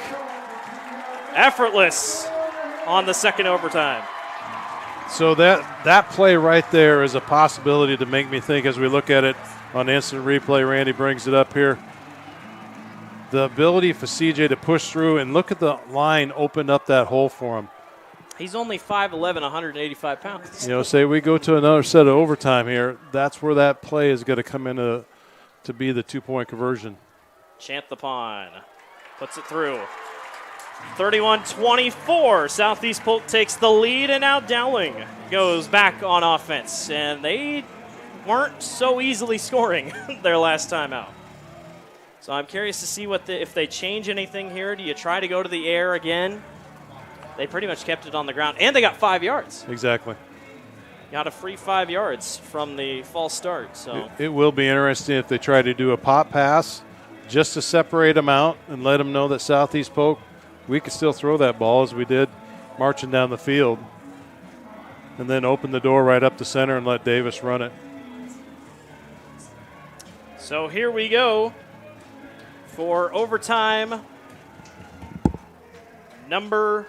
[SPEAKER 15] effortless on the second overtime.
[SPEAKER 16] So that play right there is a possibility to make me think as we look at it on instant replay. Randy brings it up here. The ability for CJ to push through and look at the line opened up that hole for him.
[SPEAKER 15] He's only 5'11", 185 pounds.
[SPEAKER 16] You know, say we go to another set of overtime here, that's where that play is going to come in to be the 2-point conversion.
[SPEAKER 15] Chant the Pond puts it through. 31-24, Southeast Polk takes the lead, and now Dowling goes back on offense. And they weren't so easily scoring their last time out. So I'm curious to see if they change anything here. Do you try to go to the air again? They pretty much kept it on the ground, and they got 5 yards.
[SPEAKER 16] Exactly.
[SPEAKER 15] Got a free 5 yards from the false start. So
[SPEAKER 16] it will be interesting if they try to do a pop pass just to separate them out and let them know that Southeast Polk, we could still throw that ball as we did marching down the field, and then open the door right up the center and let Davis run it.
[SPEAKER 15] So here we go for overtime number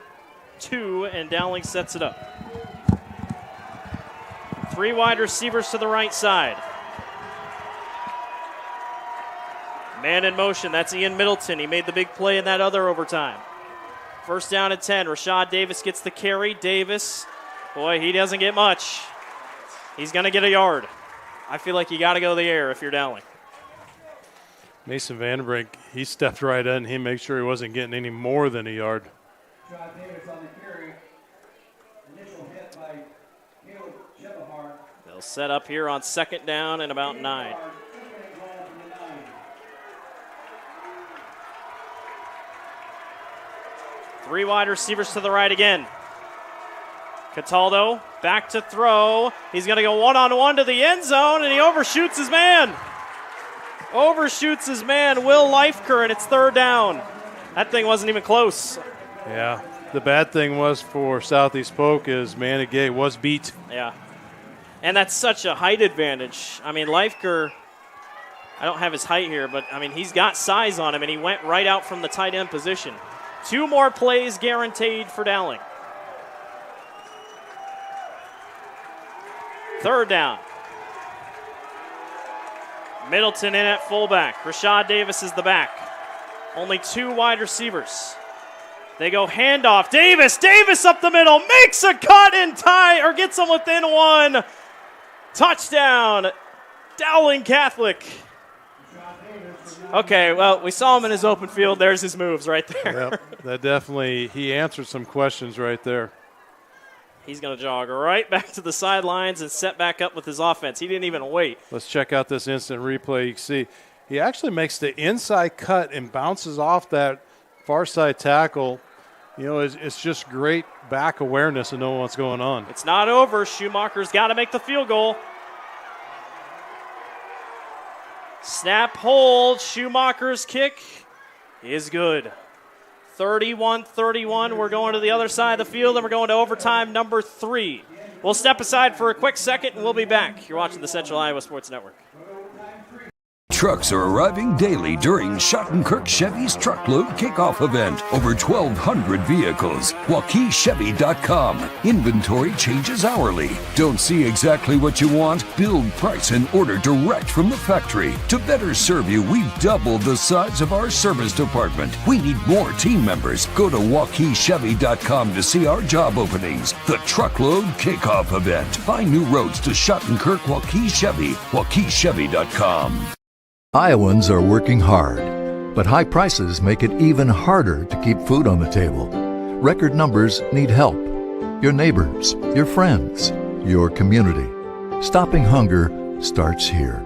[SPEAKER 15] 2, and Dowling sets it up. 3 wide receivers to the right side. Man in motion, that's Ian Middleton. He made the big play in that other overtime. First down at 10. Rashad Davis gets the carry. Davis, boy, he doesn't get much. He's going to get a yard. I feel like you got to go to the air if you're Dowling.
[SPEAKER 16] Mason Vandenbrink, he stepped right in. He made sure he wasn't getting any more than a yard.
[SPEAKER 19] Rashad Davis on the carry. Initial hit by Caleb Shepahar.
[SPEAKER 15] They'll set up here on second down and about 9. Three wide receivers to the right again. Cataldo back to throw. He's going to go one-on-one to the end zone, and he overshoots his man. Overshoots his man, Will Leifker, and it's third down. That thing wasn't even close.
[SPEAKER 16] Yeah, the bad thing was for Southeast Polk is Manny Gay was beat.
[SPEAKER 15] Yeah, and that's such a height advantage. I mean, Leifker, I don't have his height here, but, I mean, he's got size on him, and he went right out from the tight end position. 2 more plays guaranteed for Dowling. Third down. Middleton in at fullback. Rashad Davis is the back. Only 2 wide receivers. They go handoff. Davis up the middle, makes a cut in tie, or gets them within 1. Touchdown, Dowling Catholic. Okay, well, we saw him in his open field. There's his moves right there.
[SPEAKER 16] Yep, that definitely, he answered some questions right there.
[SPEAKER 15] He's going to jog right back to the sidelines and set back up with his offense. He didn't even wait.
[SPEAKER 16] Let's check out this instant replay. You can see he actually makes the inside cut and bounces off that far side tackle. You know, it's just great back awareness and knowing what's going on.
[SPEAKER 15] It's not over. Schumacher's got to make the field goal. Snap, hold. Schumacher's kick is good. 31-31. We're going to the other side of the field, and we're going to overtime number 3. We'll step aside for a quick second, and we'll be back. You're watching the Central Iowa Sports Network.
[SPEAKER 18] Trucks are arriving daily during Schottenkirk Chevy's Truckload Kickoff event. Over 1,200 vehicles. WaukeeChevy.com. Inventory changes hourly. Don't see exactly what you want? Build, price, and order direct from the factory. To better serve you, we've doubled the size of our service department. We need more team members. Go to WaukeeChevy.com to see our job openings. The Truckload Kickoff event. Find new roads to Schottenkirk Waukee Chevy. WaukeeChevy.com.
[SPEAKER 12] Iowans are working hard, but high prices make it even harder to keep food on the table. Record numbers need help. Your neighbors, your friends, your community. Stopping hunger starts here.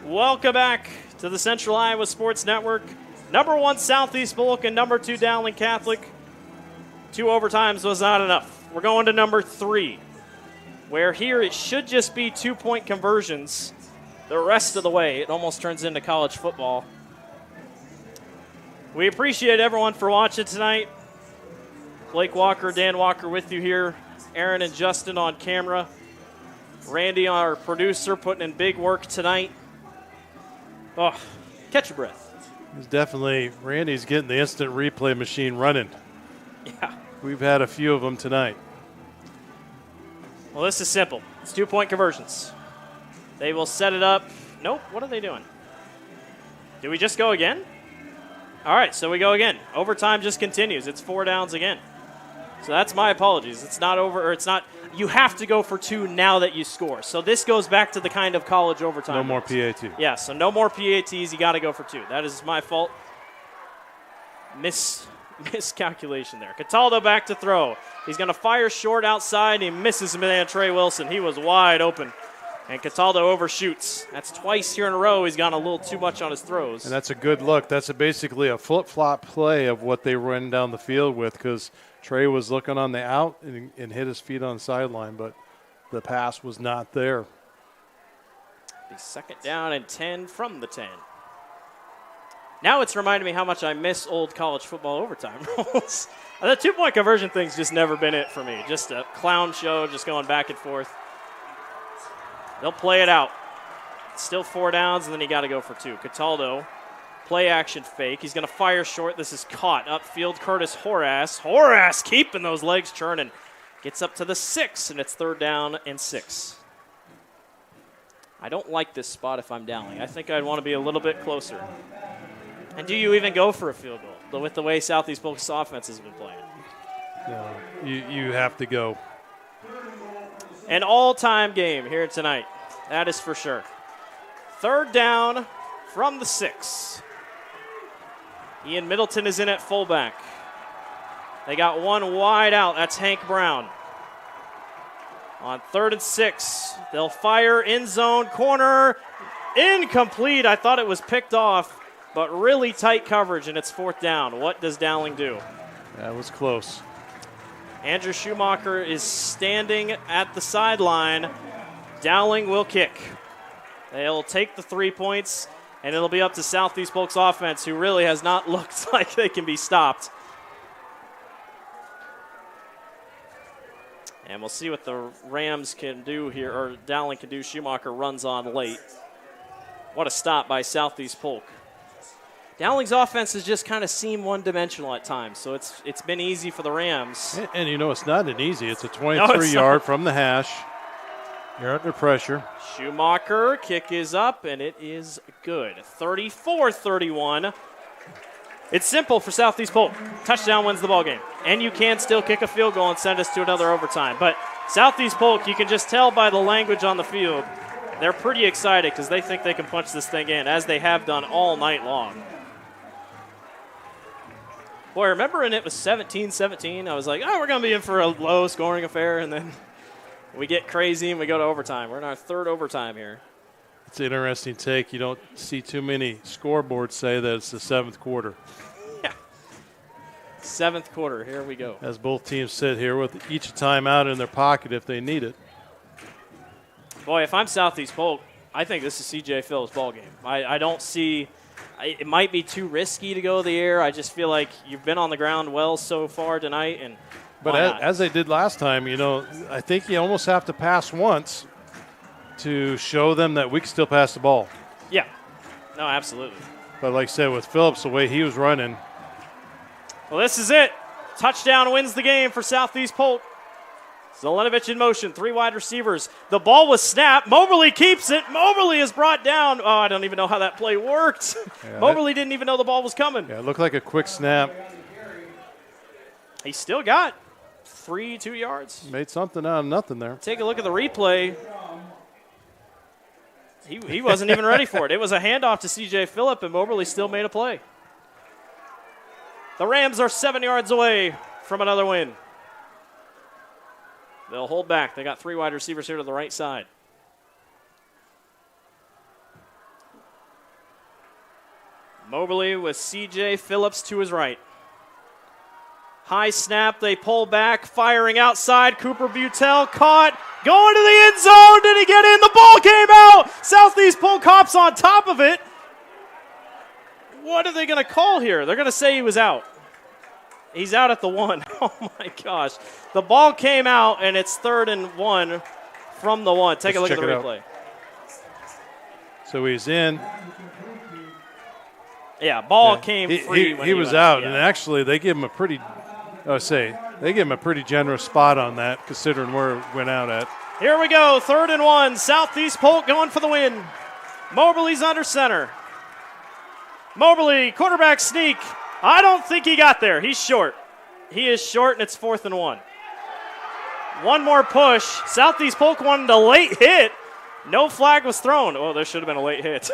[SPEAKER 15] Welcome back to the Central Iowa Sports Network. Number 1 Southeast Polk and number 2 Dowling Catholic. 2 overtimes was not enough. We're going to number 3, where here it should just be 2-point conversions. The rest of the way, it almost turns into college football. We appreciate everyone for watching tonight. Blake Walker, Dan Walker with you here. Aaron and Justin on camera. Randy, our producer, putting in big work tonight. Oh, catch your breath.
[SPEAKER 16] He's definitely, Randy's getting the instant replay machine running.
[SPEAKER 15] Yeah.
[SPEAKER 16] We've had a few of them tonight.
[SPEAKER 15] Well, this is simple. It's 2-point conversions. They will set it up. Nope, what are they doing? Do we just go again? All right, so we go again. Overtime just continues. It's 4 downs again. So that's my apologies. It's not over, or it's not. You have to go for 2 now that you score. So this goes back to the kind of college overtime.
[SPEAKER 16] No more PAT.
[SPEAKER 15] Yeah, so no more PATs. You got to go for 2. That is my fault. Miscalculation there. Cataldo back to throw. He's going to fire short outside. He misses man Trey Wilson. He was wide open. And Cataldo overshoots. That's twice here in a row he's gone a little too much on his throws.
[SPEAKER 16] And that's a good look. That's basically a flip-flop play of what they ran down the field with, because Trey was looking on the out and hit his feet on the sideline, but the pass was not there.
[SPEAKER 15] The second down and 10 from the 10. Now it's reminding me how much I miss old college football overtime rules. The 2-point conversion thing's just never been it for me. Just a clown show, just going back and forth. They'll play it out. Still 4 downs, and then you got to go for 2. Cataldo, play action fake. He's going to fire short. This is caught upfield. Curtis Horace. Horace keeping those legs churning. Gets up to the 6, and it's 3rd down and 6. I don't like this spot if I'm Dowling. I think I'd want to be a little bit closer. And do you even go for a field goal with the way Southeast Polk's offense has been playing?
[SPEAKER 16] No, you have to go.
[SPEAKER 15] An all-time game here tonight. That is for sure. 3rd down from the 6. Ian Middleton is in at fullback. They got one wide out. That's Hank Brown. On 3rd and 6, they'll fire end zone corner. Incomplete. I thought it was picked off, but really tight coverage, and it's 4th down. What does Dowling do?
[SPEAKER 16] That was close.
[SPEAKER 15] Andrew Schumacher is standing at the sideline. Dowling will kick. They'll take the 3 points, and it'll be up to Southeast Polk's offense, who really has not looked like they can be stopped. And we'll see what the Rams can do here, or Dowling can do. Schumacher runs on late. What a stop by Southeast Polk. Dowling's offense has just kind of seemed one-dimensional at times, so it's been easy for the Rams.
[SPEAKER 16] And you know, it's not an easy. It's a 23-yard from the hash. You're under pressure.
[SPEAKER 15] Schumacher, kick is up, and it is good. 34-31. It's simple for Southeast Polk. Touchdown wins the ballgame. And you can still kick a field goal and send us to another overtime. But Southeast Polk, you can just tell by the language on the field, they're pretty excited because they think they can punch this thing in, as they have done all night long. Boy, remember when it was 17-17? I was like, oh, we're going to be in for a low-scoring affair, and then we get crazy and we go to overtime. We're in our 3rd overtime here.
[SPEAKER 16] It's an interesting take. You don't see too many scoreboards say that it's the 7th quarter.
[SPEAKER 15] Yeah. 7th quarter, here we go.
[SPEAKER 16] As both teams sit here with each timeout in their pocket if they need it.
[SPEAKER 15] Boy, if I'm Southeast Polk, I think this is C.J. Phillips' ball game. I don't see – it might be too risky to go the air. I just feel like you've been on the ground well so far tonight. But
[SPEAKER 16] as they did last time, you know, I think you almost have to pass once to show them that we can still pass the ball.
[SPEAKER 15] Yeah. No, absolutely.
[SPEAKER 16] But like I said, with Phillips, the way he was running.
[SPEAKER 15] Well, this is it. Touchdown wins the game for Southeast Polk. Zelenovich in motion, 3 wide receivers. The ball was snapped. Moberly keeps it. Moberly is brought down. Oh, I don't even know how that play worked. Yeah, Moberly didn't even know the ball was coming.
[SPEAKER 16] Yeah, it looked like a quick snap.
[SPEAKER 15] He still got 2 yards.
[SPEAKER 16] Made something out of nothing there.
[SPEAKER 15] Take a look at the replay. He wasn't even ready for it. It was a handoff to C.J. Phillip, and Moberly still made a play. The Rams are 7 yards away from another win. They'll hold back. They got 3 wide receivers here to the right side. Moberly with C.J. Phillips to his right. High snap. They pull back. Firing outside. Cooper Butel caught. Going to the end zone. Did he get in? The ball came out. Southeast Polk hops on top of it. What are they going to call here? They're going to say he was out. He's out at the 1. Oh, my gosh. The ball came out, and it's 3rd and 1 from the 1. Take a look at the replay.
[SPEAKER 16] So he's in.
[SPEAKER 15] Yeah, ball came free.
[SPEAKER 16] He was out, and actually they gave him a pretty generous spot on that, considering where it went out at.
[SPEAKER 15] Here we go, 3rd and 1. Southeast Polk going for the win. Moberly's under center. Moberly, quarterback sneak. I don't think he got there. He's short. He is short, and it's 4th and 1. One more push. Southeast Polk wanted a late hit. No flag was thrown. Oh, there should have been a late hit.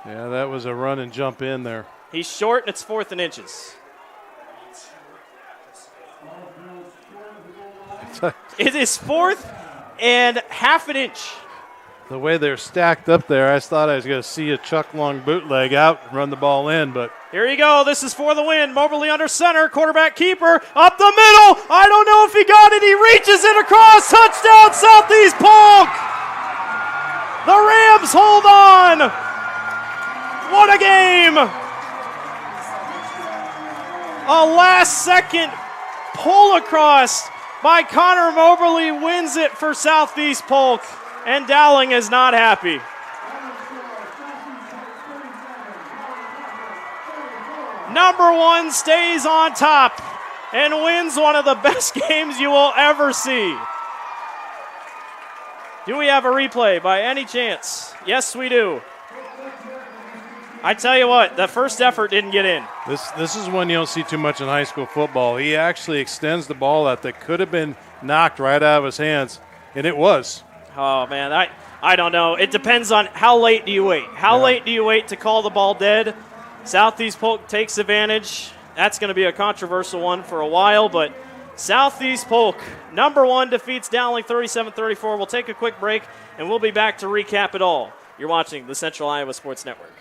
[SPEAKER 16] Yeah, that was a run and jump in there.
[SPEAKER 15] He's short, and it's 4th and inches. It is 4th and half an inch.
[SPEAKER 16] The way they're stacked up there, I thought I was going to see a Chuck Long bootleg out and run the ball in, but
[SPEAKER 15] here you go. This is for the win. Moberly under center. Quarterback keeper up the middle. I don't know if he got it. He reaches it across. Touchdown, Southeast Polk. The Rams hold on. What a game. A last-second pull across by Connor Moberly wins it for Southeast Polk, and Dowling is not happy. Number 1 stays on top. and wins one of the best games you will ever see. Do we have a replay by any chance? Yes, we do. I tell you what, the first effort didn't get in.
[SPEAKER 16] This is one you don't see too much in high school football. He actually extends the ball out that could have been knocked right out of his hands, and it was.
[SPEAKER 15] Oh, man, I don't know. It depends on how late do you wait. How late do you wait to call the ball dead? Southeast Polk takes advantage. That's going to be a controversial one for a while, but Southeast Polk, number 1, defeats Dowling 37-34. We'll take a quick break, and we'll be back to recap it all. You're watching the Central Iowa Sports Network.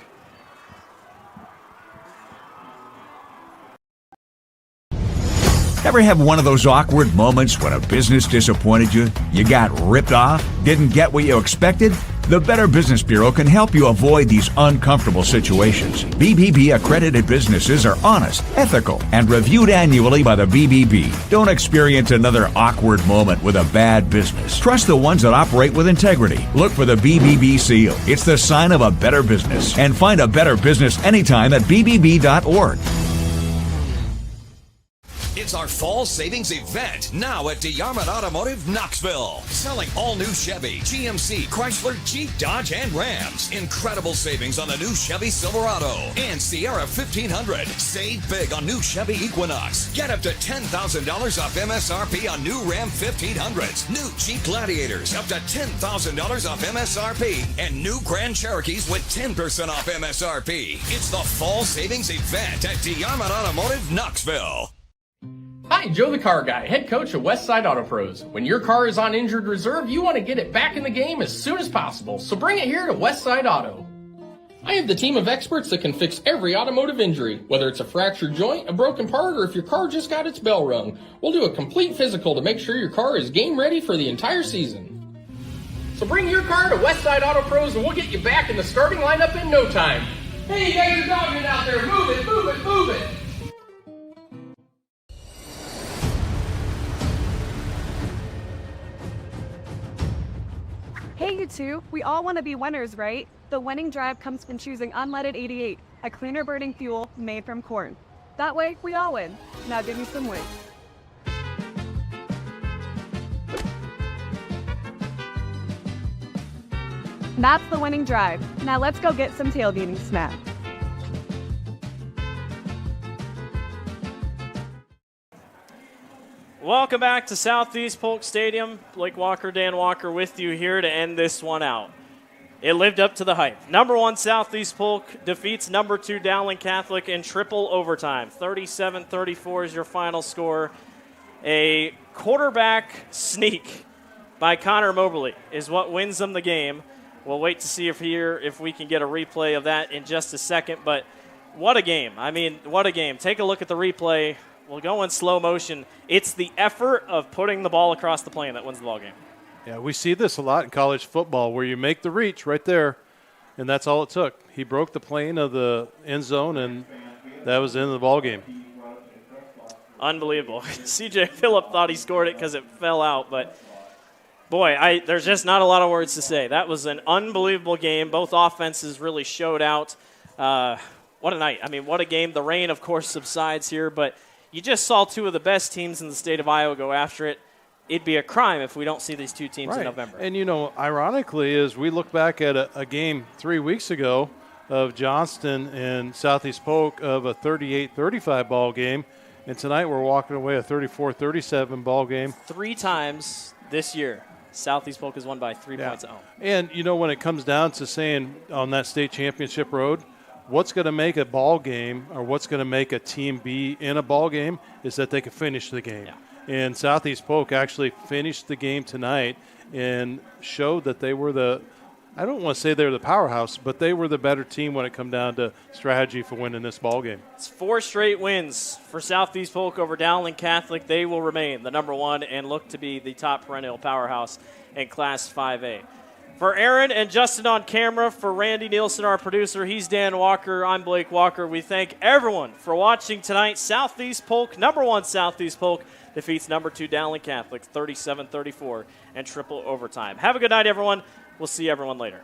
[SPEAKER 8] Ever have one of those awkward moments when a business disappointed you? You got ripped off? Didn't get what you expected? The Better Business Bureau can help you avoid these uncomfortable situations. BBB accredited businesses are honest, ethical, and reviewed annually by the BBB. Don't experience another awkward moment with a bad business. Trust the ones that operate with integrity. Look for the BBB seal. It's the sign of a better business. And find a better business anytime at bbb.org.
[SPEAKER 6] It's our fall savings event now at DeYarmond Automotive Knoxville. Selling all new Chevy, GMC, Chrysler, Jeep, Dodge, and Rams. Incredible savings on the new Chevy Silverado and Sierra 1500. Save big on new Chevy Equinox. Get up to $10,000 off MSRP on new Ram 1500s. New Jeep Gladiators up to $10,000 off MSRP. And new Grand Cherokees with 10% off MSRP. It's the fall savings event at DeYarmond Automotive Knoxville.
[SPEAKER 5] Hi, Joe the Car Guy, head coach of Westside Auto Pros. When your car is on injured reserve, you want to get it back in the game as soon as possible, so bring it here to Westside Auto. I have the team of experts that can fix every automotive injury, whether it's a fractured joint, a broken part, or if your car just got its bell rung. We'll do a complete physical to make sure your car is game ready for the entire season. So bring your car to Westside Auto Pros and we'll get you back in the starting lineup in no time. Hey, you guys are dogging out there, move it, move it, move it!
[SPEAKER 17] Hey, you two, we all want to be winners, right? The winning drive comes from choosing unleaded 88, a cleaner burning fuel made from corn. That way, we all win. Now give me some wings. That's the winning drive. Now let's go get some tailgating snacks.
[SPEAKER 15] Welcome back to Southeast Polk Stadium. Blake Walker, Dan Walker with you here to end this one out. It lived up to the hype. Number 1 Southeast Polk defeats number 2 Dowling Catholic in triple overtime. 37-34 is your final score. A quarterback sneak by Connor Mobley is what wins them the game. We'll wait to see if we can get a replay of that in just a second. But what a game. I mean, what a game. Take a look at the replay. We'll go in slow motion. It's the effort of putting the ball across the plane that wins the ball game.
[SPEAKER 16] Yeah, we see this a lot in college football where you make the reach right there, and that's all it took. He broke the plane of the end zone, and that was the end of the ball game.
[SPEAKER 15] Unbelievable. C.J. Phillip thought he scored it because it fell out, but boy, there's just not a lot of words to say. That was an unbelievable game. Both offenses really showed out. What a night. I mean, what a game. The rain, of course, subsides here, but you just saw two of the best teams in the state of Iowa go after it. It'd be a crime if we don't see these two teams in November.
[SPEAKER 16] And, you know, ironically, as we look back at a game 3 weeks ago of Johnston and Southeast Polk of a 38-35 ball game, and tonight we're walking away a 34-37 ball game.
[SPEAKER 15] 3 times this year, Southeast Polk has won by 3 points at home.
[SPEAKER 16] And, you know, when it comes down to saying on that state championship road, what's going to make a ball game or what's going to make a team be in a ball game is that they can finish the game.
[SPEAKER 15] Yeah.
[SPEAKER 16] And Southeast Polk actually finished the game tonight and showed that they were I don't want to say they're the powerhouse, but they were the better team when it come down to strategy for winning this ball game.
[SPEAKER 15] It's 4 straight wins for Southeast Polk over Dowling Catholic. They will remain the number 1 and look to be the top perennial powerhouse in Class 5A. For Aaron and Justin on camera, for Randy Nielsen, our producer, he's Dan Walker. I'm Blake Walker. We thank everyone for watching tonight. Southeast Polk, number 1 Southeast Polk, defeats number 2 Dowling Catholic 37-34 and triple overtime. Have a good night, everyone. We'll see everyone later.